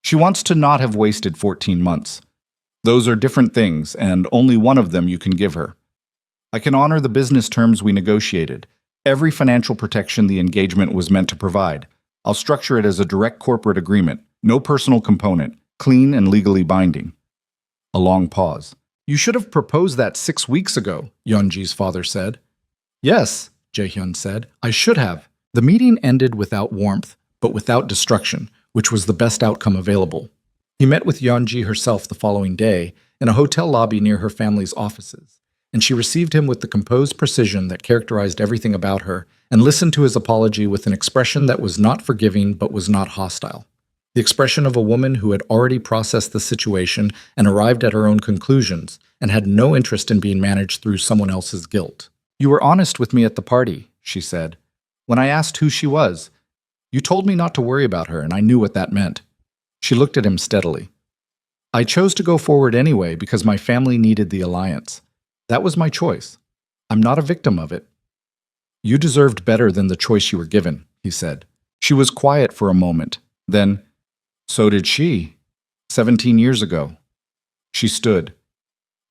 She wants to not have wasted 14 months. Those are different things, and only one of them you can give her. I can honor the business terms we negotiated, every financial protection the engagement was meant to provide. I'll structure it as a direct corporate agreement, no personal component, clean and legally binding. A long pause. You should have proposed that 6 weeks ago, Yeonji's father said. Yes, Jae-hyun said, I should have. The meeting ended without warmth, but without destruction, which was the best outcome available. He met with Yeonji herself the following day in a hotel lobby near her family's offices, and she received him with the composed precision that characterized everything about her and listened to his apology with an expression that was not forgiving but was not hostile. The expression of a woman who had already processed the situation and arrived at her own conclusions and had no interest in being managed through someone else's guilt. You were honest with me at the party, she said. When I asked who she was, you told me not to worry about her, and I knew what that meant. She looked at him steadily. I chose to go forward anyway because my family needed the alliance. That was my choice. I'm not a victim of it. You deserved better than the choice you were given, he said. She was quiet for a moment. Then, so did she. 17 years ago. She stood.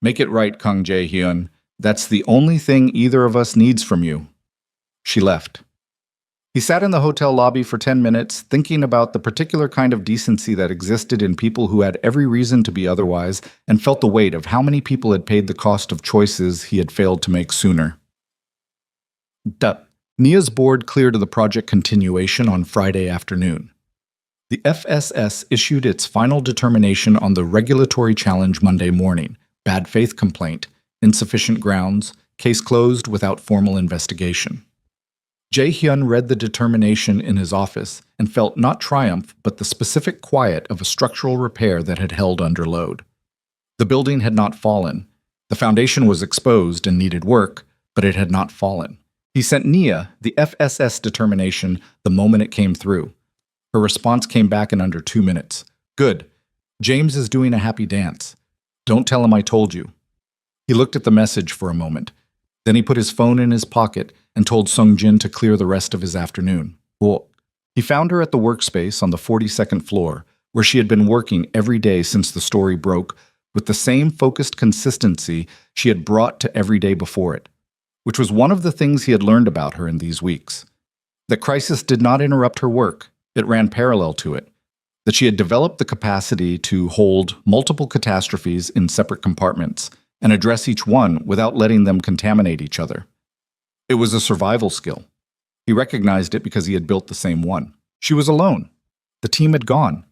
Make it right, Kang Jae-hyun. That's the only thing either of us needs from you. She left. He sat in the hotel lobby for 10 minutes, thinking about the particular kind of decency that existed in people who had every reason to be otherwise, and felt the weight of how many people had paid the cost of choices he had failed to make sooner. Nia's board cleared of the project continuation on Friday afternoon. The FSS issued its final determination on the regulatory challenge Monday morning, bad faith complaint, insufficient grounds, case closed without formal investigation. Jae-hyun read the determination in his office and felt not triumph but the specific quiet of a structural repair that had held under load. The building had not fallen. The foundation was exposed and needed work, but it had not fallen. He sent Nia the FSS determination the moment it came through. Her response came back in under 2 minutes. Good. James is doing a happy dance. Don't tell him I told you. He looked at the message for a moment. Then he put his phone in his pocket and told Sung-jin to clear the rest of his afternoon. He found her at the workspace on the 42nd floor, where she had been working every day since the story broke, with the same focused consistency she had brought to every day before it, which was one of the things he had learned about her in these weeks. That crisis did not interrupt her work. It ran parallel to it. That she had developed the capacity to hold multiple catastrophes in separate compartments and address each one without letting them contaminate each other. It was a survival skill. He recognized it because he had built the same one. She was alone. The team had gone.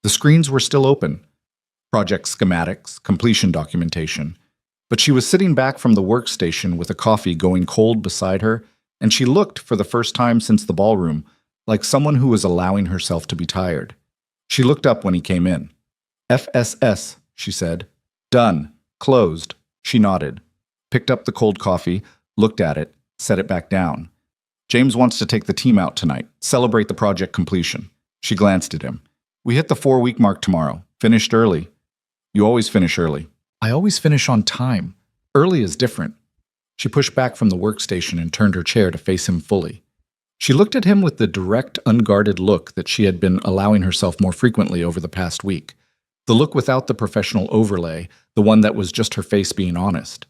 The screens were still open. Project schematics, completion documentation. But she was sitting back from the workstation with a coffee going cold beside her, and she looked, for the first time since the ballroom, like someone who was allowing herself to be tired. She looked up when he came in. FSS, she said. Done. Closed. She nodded. Picked up the cold coffee, looked at it, set it back down. James wants to take the team out tonight, celebrate the project completion. She glanced at him. We hit the 4-week mark tomorrow. Finished early. You always finish early. I always finish on time. Early is different. She pushed back from the workstation and turned her chair to face him fully. She looked at him with the direct, unguarded look that she had been allowing herself more frequently over the past week. The look without the professional overlay, the one that was just her face being honest.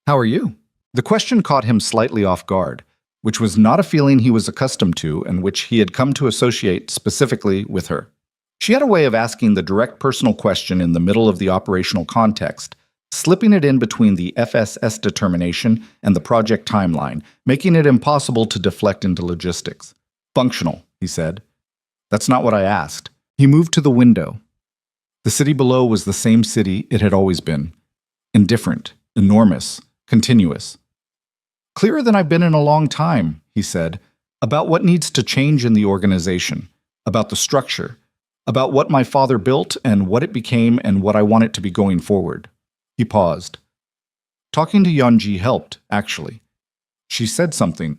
How are you? The question caught him slightly off guard, which was not a feeling he was accustomed to and which he had come to associate specifically with her. She had a way of asking the direct personal question in the middle of the operational context slipping it in between the FSS determination and the project timeline, making it impossible to deflect into logistics. Functional, he said. That's not what I asked. He moved to the window. The city below was the same city it had always been. Indifferent, enormous, continuous. Clearer than I've been in a long time, he said, about what needs to change in the organization, about the structure, about what my father built and what it became and what I want it to be going forward. He paused. Talking to Yeonji helped, actually. She said something.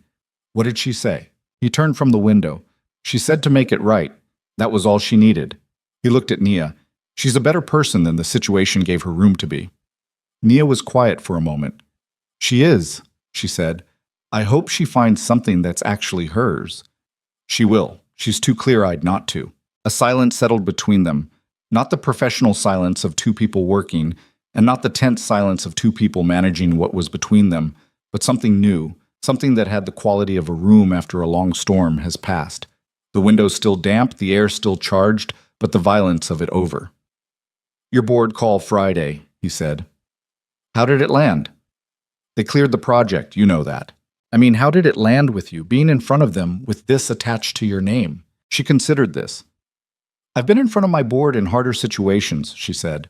What did she say? He turned from the window. She said to make it right. That was all she needed. He looked at Nia. She's a better person than the situation gave her room to be. Nia was quiet for a moment. She is, she said. I hope she finds something that's actually hers. She will. She's too clear-eyed not to. A silence settled between them, not the professional silence of two people working, and not the tense silence of two people managing what was between them, but something new, something that had the quality of a room after a long storm has passed. The windows still damp, the air still charged, but the violence of it over. Your board call Friday, he said. How did it land? They cleared the project, you know that. I mean, how did it land with you, being in front of them with this attached to your name? She considered this. I've been in front of my board in harder situations, she said.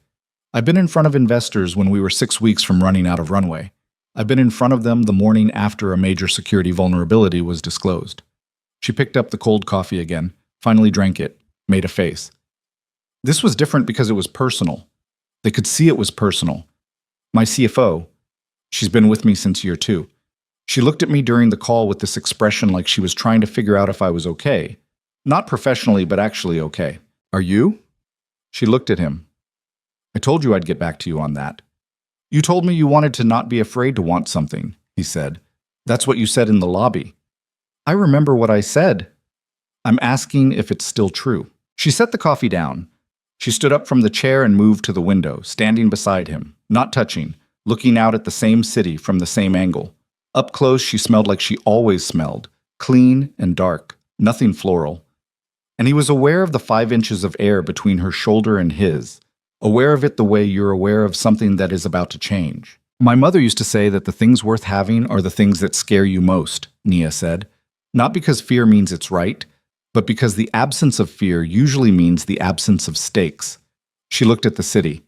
I've been in front of investors when we were 6 weeks from running out of runway. I've been in front of them the morning after a major security vulnerability was disclosed. She picked up the cold coffee again, finally drank it, made a face. This was different because it was personal. They could see it was personal. My CFO, she's been with me since year 2. She looked at me during the call with this expression like she was trying to figure out if I was okay. Not professionally, but actually okay. Are you? She looked at him. I told you I'd get back to you on that. You told me you wanted to not be afraid to want something, he said. That's what you said in the lobby. I remember what I said. I'm asking if it's still true. She set the coffee down. She stood up from the chair and moved to the window, standing beside him, not touching, looking out at the same city from the same angle. Up close, she smelled like she always smelled, clean and dark, nothing floral. And he was aware of the 5 inches of air between her shoulder and his, aware of it the way you're aware of something that is about to change. My mother used to say that the things worth having are the things that scare you most, Nia said. Not because fear means it's right, but because the absence of fear usually means the absence of stakes. She looked at the city.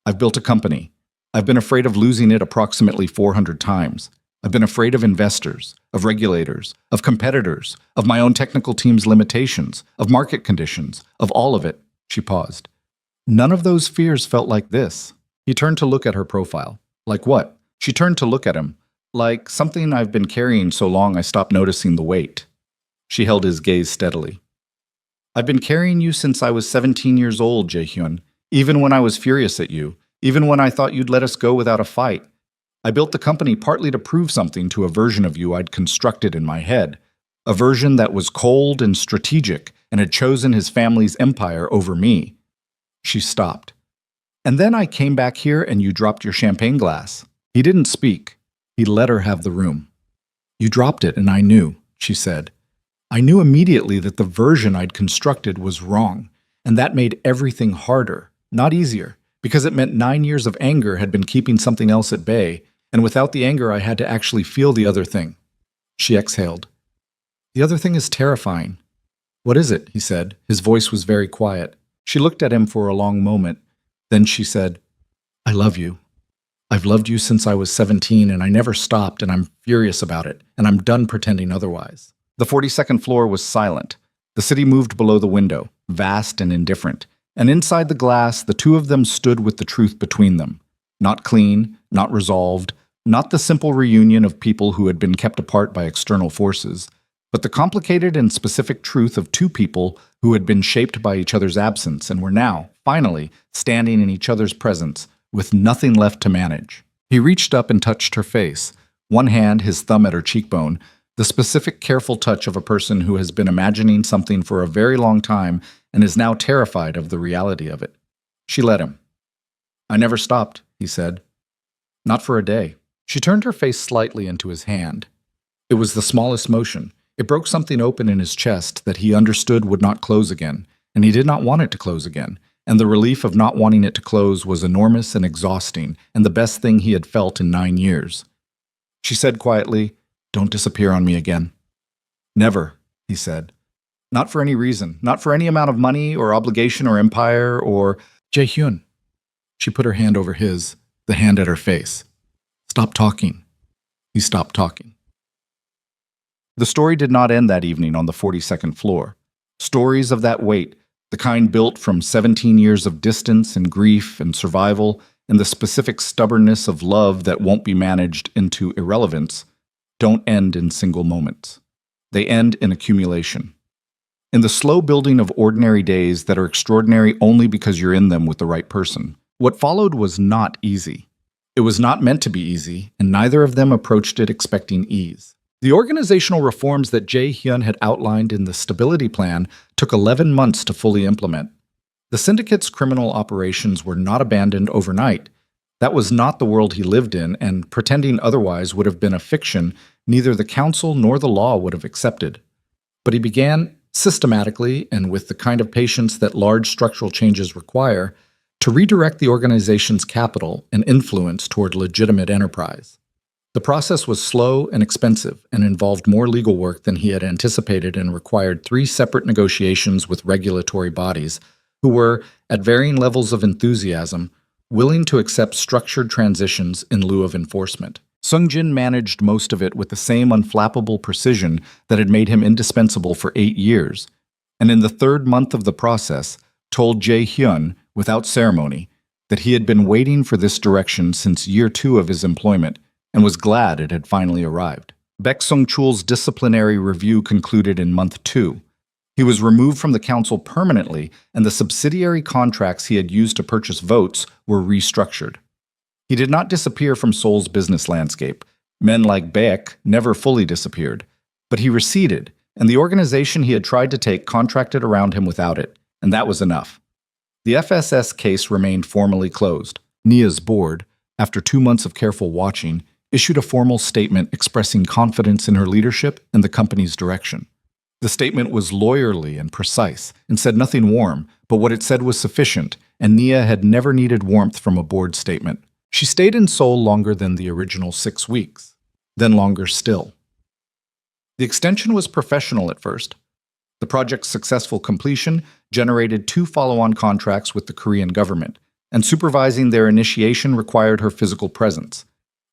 I've built a company. I've been afraid of losing it approximately 400 times. I've been afraid of investors, of regulators, of competitors, of my own technical team's limitations, of market conditions, of all of it. She paused. None of those fears felt like this. He turned to look at her profile. Like what? She turned to look at him. Like something I've been carrying so long I stopped noticing the weight. She held his gaze steadily. I've been carrying you since I was 17 years old, Jaehyun, even when I was furious at you, even when I thought you'd let us go without a fight. I built the company partly to prove something to a version of you I'd constructed in my head, a version that was cold and strategic and had chosen his family's empire over me. She stopped. And then I came back here and you dropped your champagne glass. He didn't speak. He let her have the room. You dropped it and I knew, she said. I knew immediately that the version I'd constructed was wrong, and that made everything harder, not easier, because it meant 9 years of anger had been keeping something else at bay, and without the anger I had to actually feel the other thing. She exhaled. The other thing is terrifying. What is it? He said. His voice was very quiet. She looked at him for a long moment. Then she said, I love you. I've loved you since I was 17, and I never stopped, and I'm furious about it, and I'm done pretending otherwise. The 42nd floor was silent. The city moved below the window, vast and indifferent, and inside the glass, the two of them stood with the truth between them. Not clean, not resolved, not the simple reunion of people who had been kept apart by external forces, but the complicated and specific truth of two people who had been shaped by each other's absence and were now, finally, standing in each other's presence, with nothing left to manage. He reached up and touched her face, one hand, his thumb at her cheekbone, the specific, careful touch of a person who has been imagining something for a very long time and is now terrified of the reality of it. She let him. I never stopped, he said. Not for a day. She turned her face slightly into his hand. It was the smallest motion. It broke something open in his chest that he understood would not close again, and he did not want it to close again, and the relief of not wanting it to close was enormous and exhausting, and the best thing he had felt in 9 years. She said quietly, "Don't disappear on me again." "Never," he said. "Not for any reason, not for any amount of money or obligation or empire or—" "Jae-hyun." She put her hand over his, the hand at her face. "Stop talking." He stopped talking. The story did not end that evening on the 42nd floor. Stories of that weight, the kind built from 17 years of distance and grief and survival, and the specific stubbornness of love that won't be managed into irrelevance, don't end in single moments. They end in accumulation. In the slow building of ordinary days that are extraordinary only because you're in them with the right person. What followed was not easy. It was not meant to be easy, and neither of them approached it expecting ease. The organizational reforms that Jae-hyun had outlined in the stability plan took 11 months to fully implement. The syndicate's criminal operations were not abandoned overnight. That was not the world he lived in, and pretending otherwise would have been a fiction neither the council nor the law would have accepted. But he began, systematically and with the kind of patience that large structural changes require, to redirect the organization's capital and influence toward legitimate enterprise. The process was slow and expensive and involved more legal work than he had anticipated and required 3 separate negotiations with regulatory bodies who were, at varying levels of enthusiasm, willing to accept structured transitions in lieu of enforcement. Sung-jin managed most of it with the same unflappable precision that had made him indispensable for 8 years, and in the 3rd month of the process, told Jae-hyun, without ceremony, that he had been waiting for this direction since year 2 of his employment and was glad it had finally arrived. Baek Sung-chul's disciplinary review concluded in month 2. He was removed from the council permanently, and the subsidiary contracts he had used to purchase votes were restructured. He did not disappear from Seoul's business landscape. Men like Baek never fully disappeared. But he receded, and the organization he had tried to take contracted around him without it, and that was enough. The FSS case remained formally closed. Nia's board, after 2 months of careful watching, issued a formal statement expressing confidence in her leadership and the company's direction. The statement was lawyerly and precise and said nothing warm, but what it said was sufficient, and Nia had never needed warmth from a board statement. She stayed in Seoul longer than the original 6 weeks, then longer still. The extension was professional at first. The project's successful completion generated 2 follow-on contracts with the Korean government, and supervising their initiation required her physical presence.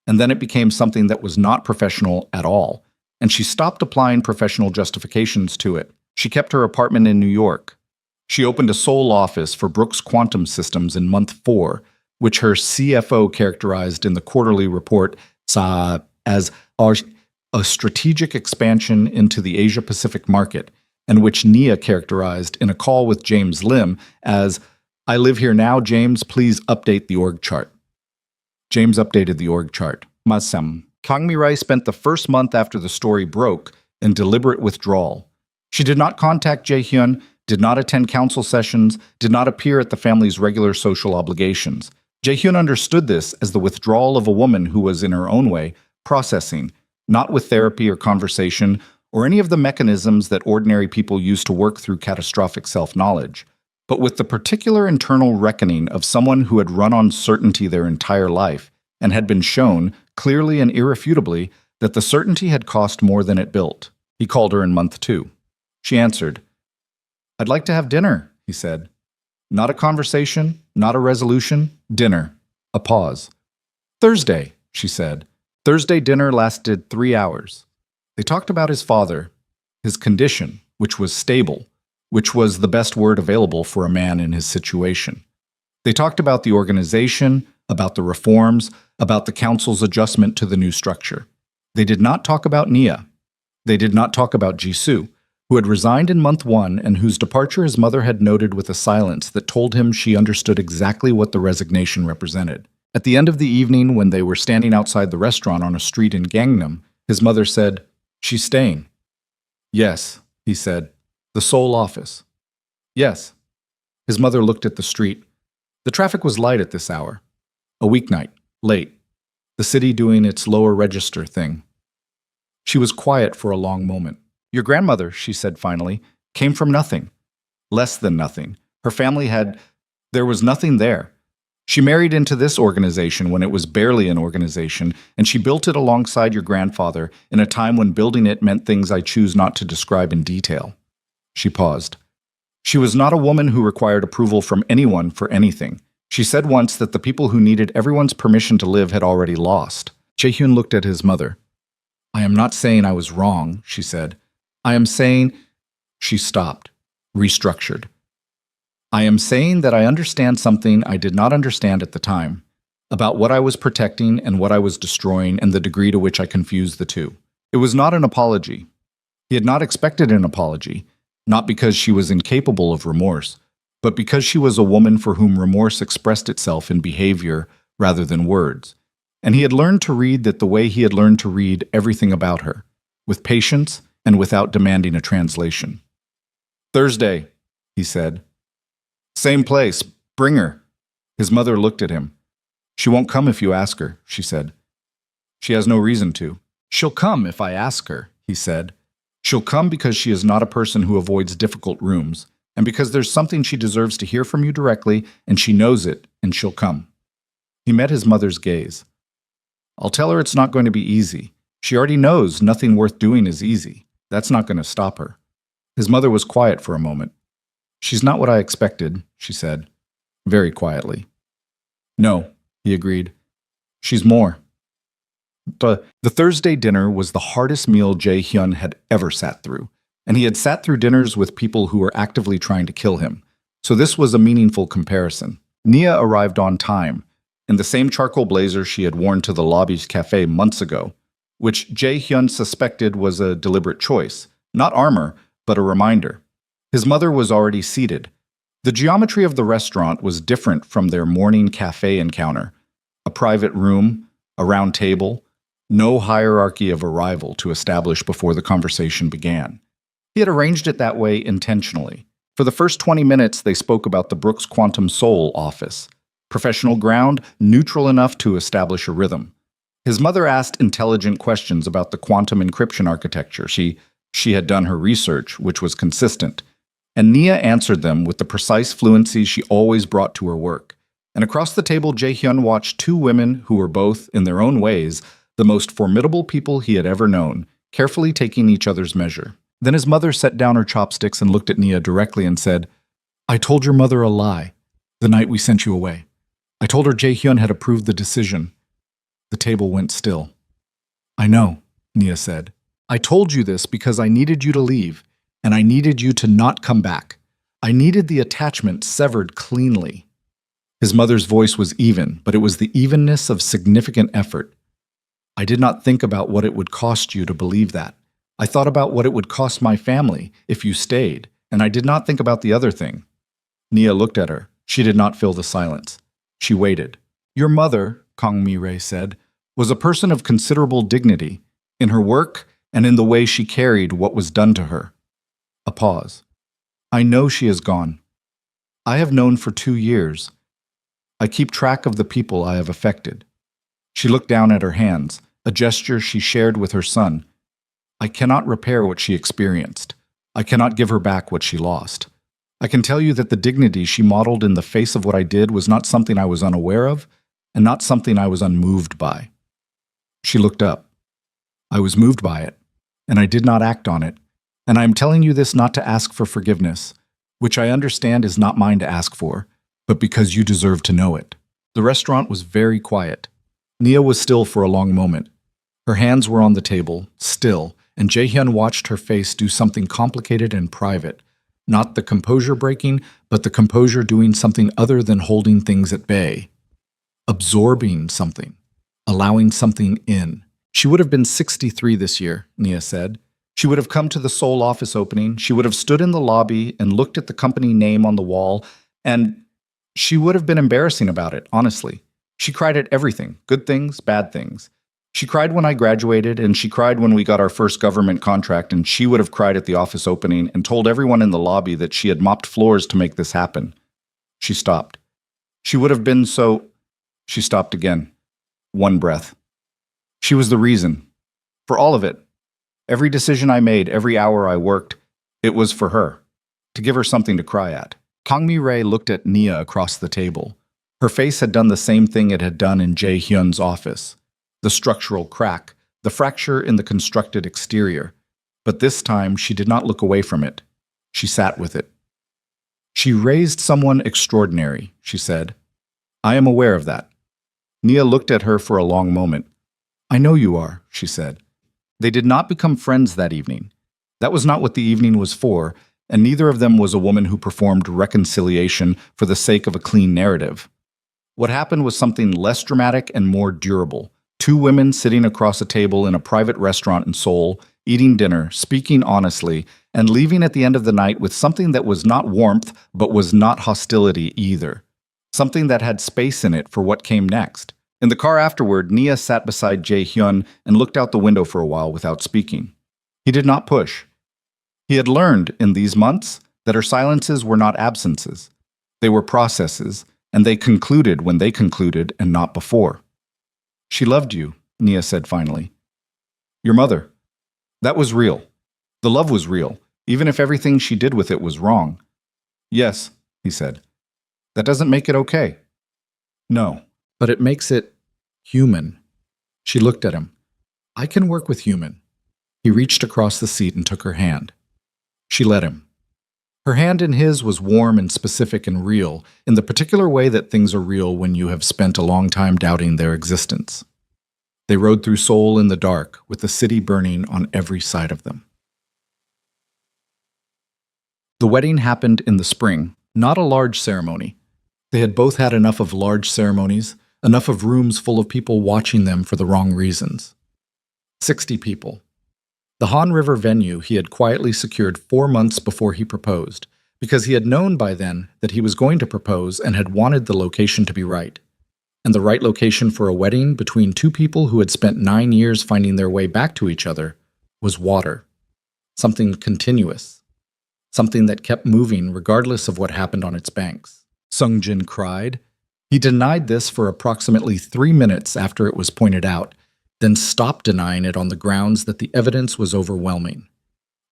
And then it became something that was not professional at all, and she stopped applying professional justifications to it. She kept her apartment in New York. She opened a Seoul office for Brooks Quantum Systems in month 4, which her CFO characterized in the quarterly report as a strategic expansion into the Asia-Pacific market, and which Nia characterized in a call with James Lim as, "I live here now, James, please update the org chart." James updated the org chart. Kang Mi-rae spent the first month after the story broke in deliberate withdrawal. She did not contact Jae-hyun, did not attend council sessions, did not appear at the family's regular social obligations. Jae-hyun understood this as the withdrawal of a woman who was, in her own way, processing, not with therapy or conversation or any of the mechanisms that ordinary people use to work through catastrophic self-knowledge, but with the particular internal reckoning of someone who had run on certainty their entire life and had been shown, clearly and irrefutably, that the certainty had cost more than it built. He called her in month 2. She answered. "I'd like to have dinner," he said. Not a conversation, not a resolution, dinner. A pause. "Thursday," she said. Thursday dinner lasted 3 hours. They talked about his father, his condition, which was stable, which was the best word available for a man in his situation. They talked about the organization, about the reforms, about the council's adjustment to the new structure. They did not talk about Nia. They did not talk about Jisoo, who had resigned in month 1 and whose departure his mother had noted with a silence that told him she understood exactly what the resignation represented. At the end of the evening, when they were standing outside the restaurant on a street in Gangnam, his mother said, "She's staying." "Yes," he said. "The Seoul office." "Yes." His mother looked at the street. The traffic was light at this hour. A weeknight, late. The city doing its lower register thing. She was quiet for a long moment. "Your grandmother," she said finally, "came from nothing. Less than nothing. Her family had There was nothing there. She married into this organization when it was barely an organization, and she built it alongside your grandfather in a time when building it meant things I choose not to describe in detail. She paused. She was not a woman who required approval from anyone for anything. She said once that the people who needed everyone's permission to live had already lost. Jae-hyun looked at his mother. I am not saying I was wrong, she said. I am saying... She stopped, restructured. I am saying that I understand something I did not understand at the time, about what I was protecting and what I was destroying and the degree to which I confused the two. It was not an apology. He had not expected an apology, not because she was incapable of remorse, but because she was a woman for whom remorse expressed itself in behavior rather than words. And he had learned to read that the way he had learned to read everything about her, with patience and without demanding a translation. Thursday, he said. Same place. Bring her. His mother looked at him. She won't come if you ask her, she said. She has no reason to. She'll come if I ask her, he said. She'll come because she is not a person who avoids difficult rooms, and because there's something she deserves to hear from you directly, and she knows it, and she'll come. He met his mother's gaze. I'll tell her it's not going to be easy. She already knows nothing worth doing is easy. That's not going to stop her. His mother was quiet for a moment. She's not what I expected, she said, very quietly. No, he agreed. She's more. The Thursday dinner was the hardest meal Jae-hyun had ever sat through, and he had sat through dinners with people who were actively trying to kill him. So this was a meaningful comparison. Nia arrived on time, in the same charcoal blazer she had worn to the lobby's cafe months ago, which Jae-hyun suspected was a deliberate choice, not armor, but a reminder. His mother was already seated. The geometry of the restaurant was different from their morning cafe encounter. A private room, a round table, no hierarchy of arrival to establish before the conversation began. He had arranged it that way intentionally. For the first 20 minutes, they spoke about the Brooks Quantum Soul office. Professional ground, neutral enough to establish a rhythm. His mother asked intelligent questions about the quantum encryption architecture. She had done her research, which was consistent. And Nia answered them with the precise fluency she always brought to her work. And across the table, Jae-hyun watched two women who were both, in their own ways, the most formidable people he had ever known, carefully taking each other's measure. Then his mother set down her chopsticks and looked at Nia directly and said, I told your mother a lie the night we sent you away. I told her Jae-hyun had approved the decision. The table went still. I know, Nia said. I told you this because I needed you to leave, and I needed you to not come back. I needed the attachment severed cleanly. His mother's voice was even, but it was the evenness of significant effort. I did not think about what it would cost you to believe that. I thought about what it would cost my family if you stayed, and I did not think about the other thing. Nia looked at her. She did not fill the silence. She waited. Your mother, Kang Mi-rae said, was a person of considerable dignity in her work and in the way she carried what was done to her. A pause. I know she is gone. I have known for 2 years. I keep track of the people I have affected. She looked down at her hands, a gesture she shared with her son. I cannot repair what she experienced. I cannot give her back what she lost. I can tell you that the dignity she modeled in the face of what I did was not something I was unaware of, and not something I was unmoved by. She looked up. I was moved by it, and I did not act on it, and I am telling you this not to ask for forgiveness, which I understand is not mine to ask for, but because you deserve to know it. The restaurant was very quiet. Nia was still for a long moment. Her hands were on the table, still, and Jae-hyun watched her face do something complicated and private. Not the composure breaking, but the composure doing something other than holding things at bay. Absorbing something. Allowing something in. She would have been 63 this year, Nia said. She would have come to the Seoul office opening. She would have stood in the lobby and looked at the company name on the wall, and she would have been embarrassing about it, honestly. She cried at everything, good things, bad things. She cried when I graduated, and she cried when we got our first government contract, and she would have cried at the office opening and told everyone in the lobby that she had mopped floors to make this happen. She stopped. She would have been so... She stopped again. One breath. She was the reason. For all of it. Every decision I made, every hour I worked, it was for her. To give her something to cry at. Kangmi-rae looked at Nia across the table. Her face had done the same thing it had done in Jae-hyun's office. The structural crack, the fracture in the constructed exterior. But this time she did not look away from it. She sat with it. "She raised someone extraordinary," she said. "I am aware of that." Nia looked at her for a long moment. "I know you are," she said. They did not become friends that evening. That was not what the evening was for, and neither of them was a woman who performed reconciliation for the sake of a clean narrative. What happened was something less dramatic and more durable. Two women sitting across a table in a private restaurant in Seoul, eating dinner, speaking honestly, and leaving at the end of the night with something that was not warmth but was not hostility either. Something that had space in it for what came next. In the car afterward, Nia sat beside Jae-hyun and looked out the window for a while without speaking. He did not push. He had learned in these months that her silences were not absences. They were processes, and they concluded when they concluded and not before. "She loved you," Nia said finally. "Your mother. That was real. The love was real, even if everything she did with it was wrong." "Yes," he said. "That doesn't make it okay." "No, but it makes it human." She looked at him. "I can work with human." He reached across the seat and took her hand. She let him. Her hand in his was warm and specific and real, in the particular way that things are real when you have spent a long time doubting their existence. They rode through Seoul in the dark, with the city burning on every side of them. The wedding happened in the spring, not a large ceremony. They had both had enough of large ceremonies, enough of rooms full of people watching them for the wrong reasons. 60 people. The Han River venue he had quietly secured 4 months before he proposed, because he had known by then that he was going to propose and had wanted the location to be right. And the right location for a wedding between two people who had spent 9 years finding their way back to each other was water. Something continuous. Something that kept moving regardless of what happened on its banks. Sung-jin cried. He denied this for approximately 3 minutes after it was pointed out, then stopped denying it on the grounds that the evidence was overwhelming.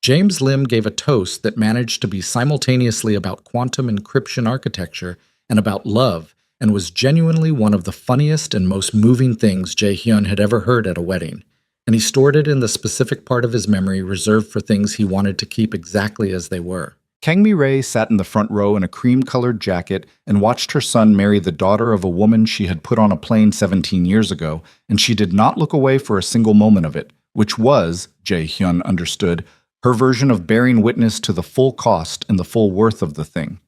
James Lim gave a toast that managed to be simultaneously about quantum encryption architecture and about love, and was genuinely one of the funniest and most moving things Jae-hyun had ever heard at a wedding, and he stored it in the specific part of his memory reserved for things he wanted to keep exactly as they were. Kangmi-rae sat in the front row in a cream-colored jacket and watched her son marry the daughter of a woman she had put on a plane 17 years ago, and she did not look away for a single moment of it, which was, Jae-hyun understood, her version of bearing witness to the full cost and the full worth of the thing.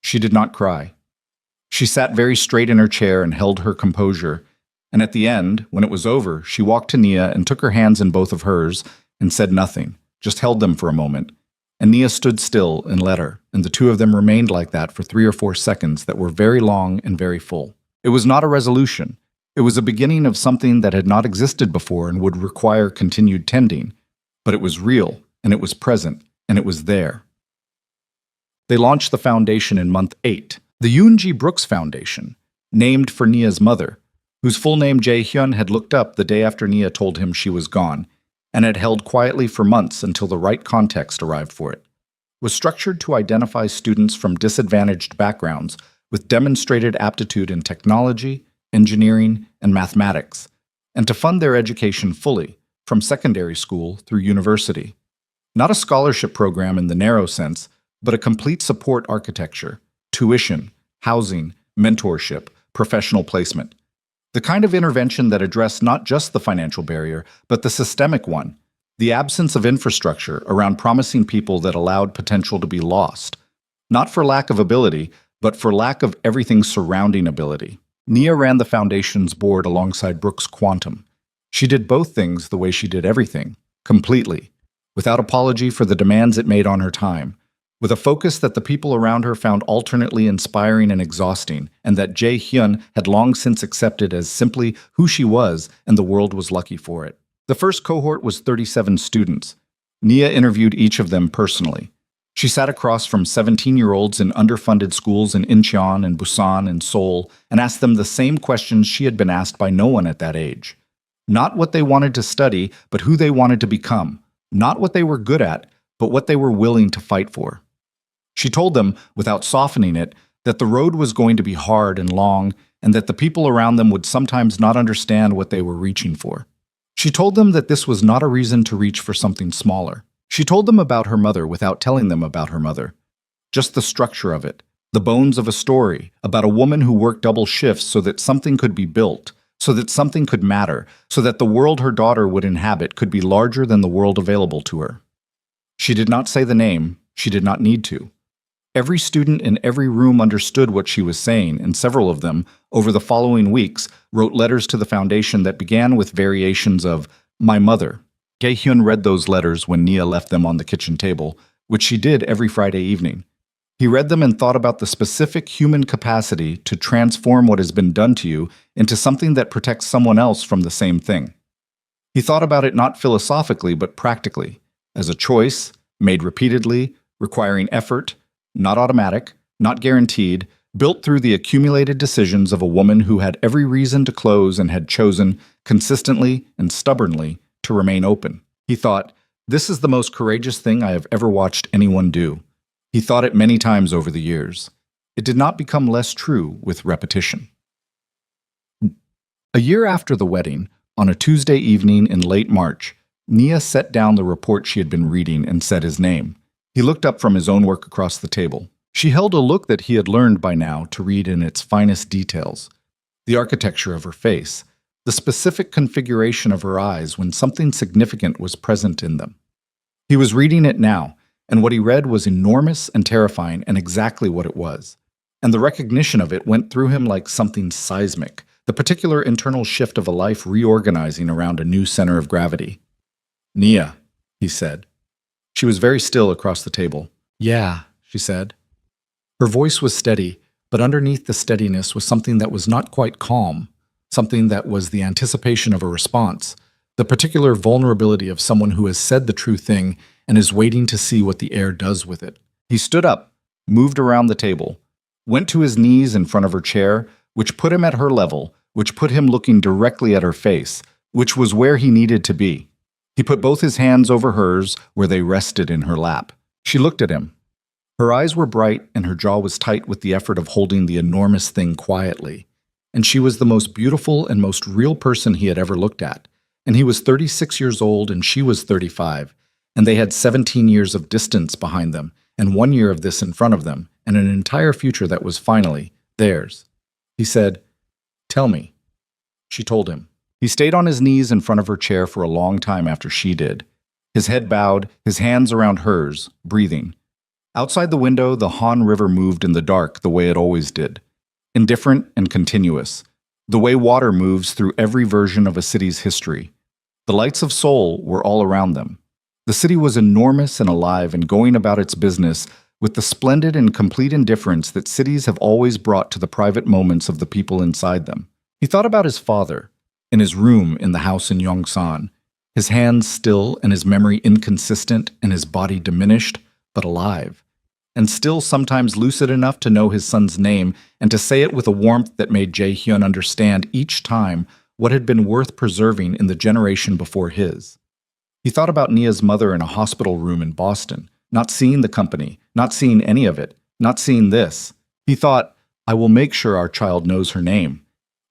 She did not cry. She sat very straight in her chair and held her composure, and at the end, when it was over, she walked to Nia and took her hands in both of hers and said nothing, just held them for a moment. And Nia stood still and let her, and the two of them remained like that for 3 or 4 seconds that were very long and very full. It was not a resolution. It was a beginning of something that had not existed before and would require continued tending. But it was real, and it was present, and it was there. They launched the foundation in month 8, the Yoon G. Brooks Foundation, named for Nia's mother, whose full name Jae-hyun had looked up the day after Nia told him she was gone, and had held quietly for months until the right context arrived for it, was structured to identify students from disadvantaged backgrounds with demonstrated aptitude in technology, engineering, and mathematics, and to fund their education fully, from secondary school through university. Not a scholarship program in the narrow sense, but a complete support architecture, tuition, housing, mentorship, professional placement. The kind of intervention that addressed not just the financial barrier, but the systemic one, the absence of infrastructure around promising people that allowed potential to be lost. Not for lack of ability, but for lack of everything surrounding ability. Nia ran the foundation's board alongside Brooks Quantum. She did both things the way she did everything, completely, without apology for the demands it made on her time, with a focus that the people around her found alternately inspiring and exhausting, and that Jae-hyun had long since accepted as simply who she was, and the world was lucky for it. The first cohort was 37 students. Nia interviewed each of them personally. She sat across from 17-year-olds in underfunded schools in Incheon and Busan and Seoul and asked them the same questions she had been asked by no one at that age. Not what they wanted to study, but who they wanted to become. Not what they were good at, but what they were willing to fight for. She told them, without softening it, that the road was going to be hard and long, and that the people around them would sometimes not understand what they were reaching for. She told them that this was not a reason to reach for something smaller. She told them about her mother without telling them about her mother. Just the structure of it, the bones of a story about a woman who worked double shifts so that something could be built, so that something could matter, so that the world her daughter would inhabit could be larger than the world available to her. She did not say the name. She did not need to. Every student in every room understood what she was saying, and several of them, over the following weeks, wrote letters to the foundation that began with variations of "My mother." Jae-hyun read those letters when Nia left them on the kitchen table, which she did every Friday evening. He read them and thought about the specific human capacity to transform what has been done to you into something that protects someone else from the same thing. He thought about it not philosophically but practically, as a choice, made repeatedly, requiring effort, not automatic, not guaranteed, built through the accumulated decisions of a woman who had every reason to close and had chosen, consistently and stubbornly, to remain open. He thought, "This is the most courageous thing I have ever watched anyone do." He thought it many times over the years. It did not become less true with repetition. A year after the wedding, on a Tuesday evening in late March, Nia set down the report she had been reading and said his name. He looked up from his own work across the table. She held a look that he had learned by now to read in its finest details. The architecture of her face, the specific configuration of her eyes when something significant was present in them. He was reading it now, and what he read was enormous and terrifying and exactly what it was. And the recognition of it went through him like something seismic, the particular internal shift of a life reorganizing around a new center of gravity. "Nia," he said. She was very still across the table. "Yeah," she said. Her voice was steady, but underneath the steadiness was something that was not quite calm, something that was the anticipation of a response, the particular vulnerability of someone who has said the true thing and is waiting to see what the air does with it. He stood up, moved around the table, went to his knees in front of her chair, which put him at her level, which put him looking directly at her face, which was where he needed to be. He put both his hands over hers where they rested in her lap. She looked at him. Her eyes were bright and her jaw was tight with the effort of holding the enormous thing quietly. And she was the most beautiful and most real person he had ever looked at. And he was 36 years old and she was 35. And they had 17 years of distance behind them, and 1 year of this in front of them, and an entire future that was finally theirs. He said, "Tell me." She told him. He stayed on his knees in front of her chair for a long time after she did. His head bowed, his hands around hers, breathing. Outside the window, the Han River moved in the dark the way it always did. Indifferent and continuous. The way water moves through every version of a city's history. The lights of Seoul were all around them. The city was enormous and alive and going about its business with the splendid and complete indifference that cities have always brought to the private moments of the people inside them. He thought about his father, in his room in the house in Yongsan, his hands still and his memory inconsistent and his body diminished, but alive, and still sometimes lucid enough to know his son's name and to say it with a warmth that made Jae-hyun understand each time what had been worth preserving in the generation before his. He thought about Nia's mother in a hospital room in Boston, not seeing the company, not seeing any of it, not seeing this. He thought, "I will make sure our child knows her name."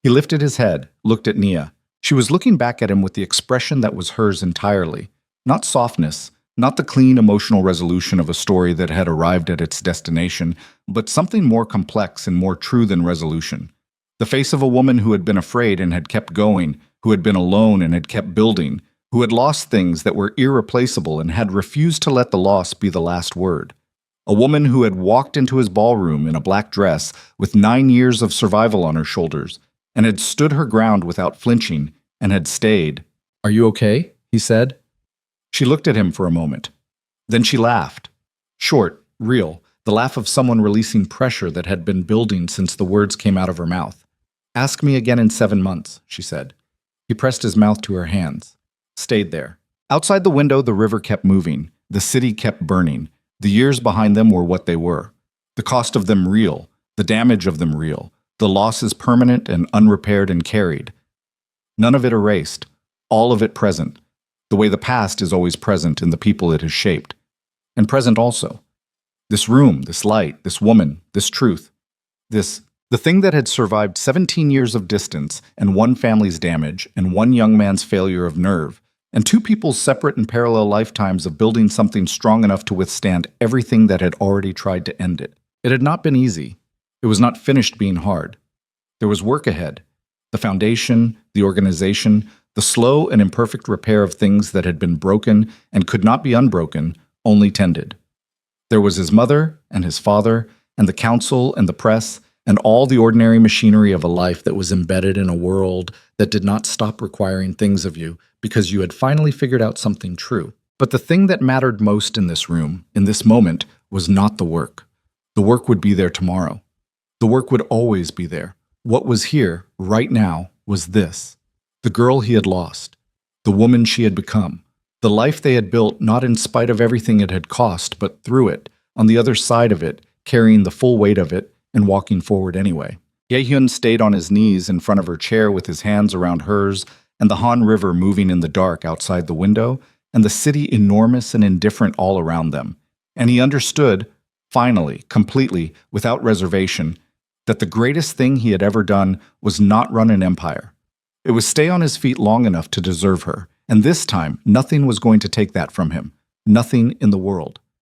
He lifted his head, looked at Nia. She was looking back at him with the expression that was hers entirely. Not softness, not the clean emotional resolution of a story that had arrived at its destination, but something more complex and more true than resolution. The face of a woman who had been afraid and had kept going, who had been alone and had kept building, who had lost things that were irreplaceable and had refused to let the loss be the last word. A woman who had walked into his ballroom in a black dress with 9 years of survival on her shoulders and had stood her ground without flinching and had stayed. "Are you okay?" he said. She looked at him for a moment. Then she laughed. Short, real, the laugh of someone releasing pressure that had been building since the words came out of her mouth. "Ask me again in 7 months," she said. He pressed his mouth to her hands. Stayed there. Outside the window, the river kept moving. The city kept burning. The years behind them were what they were. The cost of them real. The damage of them real. The losses permanent and unrepaired and carried. None of it erased. All of it present. The way the past is always present in the people it has shaped. And present also. This room, this light, this woman, this truth. The thing that had survived 17 years of distance and one family's damage and one young man's failure of nerve, and two people's separate and parallel lifetimes of building something strong enough to withstand everything that had already tried to end it. It had not been easy. It was not finished being hard. There was work ahead. The foundation, the organization, the slow and imperfect repair of things that had been broken and could not be unbroken, only tended. There was his mother and his father and the council and the press and all the ordinary machinery of a life that was embedded in a world that did not stop requiring things of you because you had finally figured out something true. But the thing that mattered most in this room, in this moment, was not the work. The work would be there tomorrow. The work would always be there. What was here, right now, was this. The girl he had lost. The woman she had become. The life they had built not in spite of everything it had cost, but through it, on the other side of it, carrying the full weight of it, and walking forward anyway. Ye-hyun stayed on his knees in front of her chair with his hands around hers, and the Han River moving in the dark outside the window, and the city enormous and indifferent all around them. And he understood, finally, completely, without reservation, that the greatest thing he had ever done was not run an empire. It was stay on his feet long enough to deserve her, and this time nothing was going to take that from him. Nothing in the world.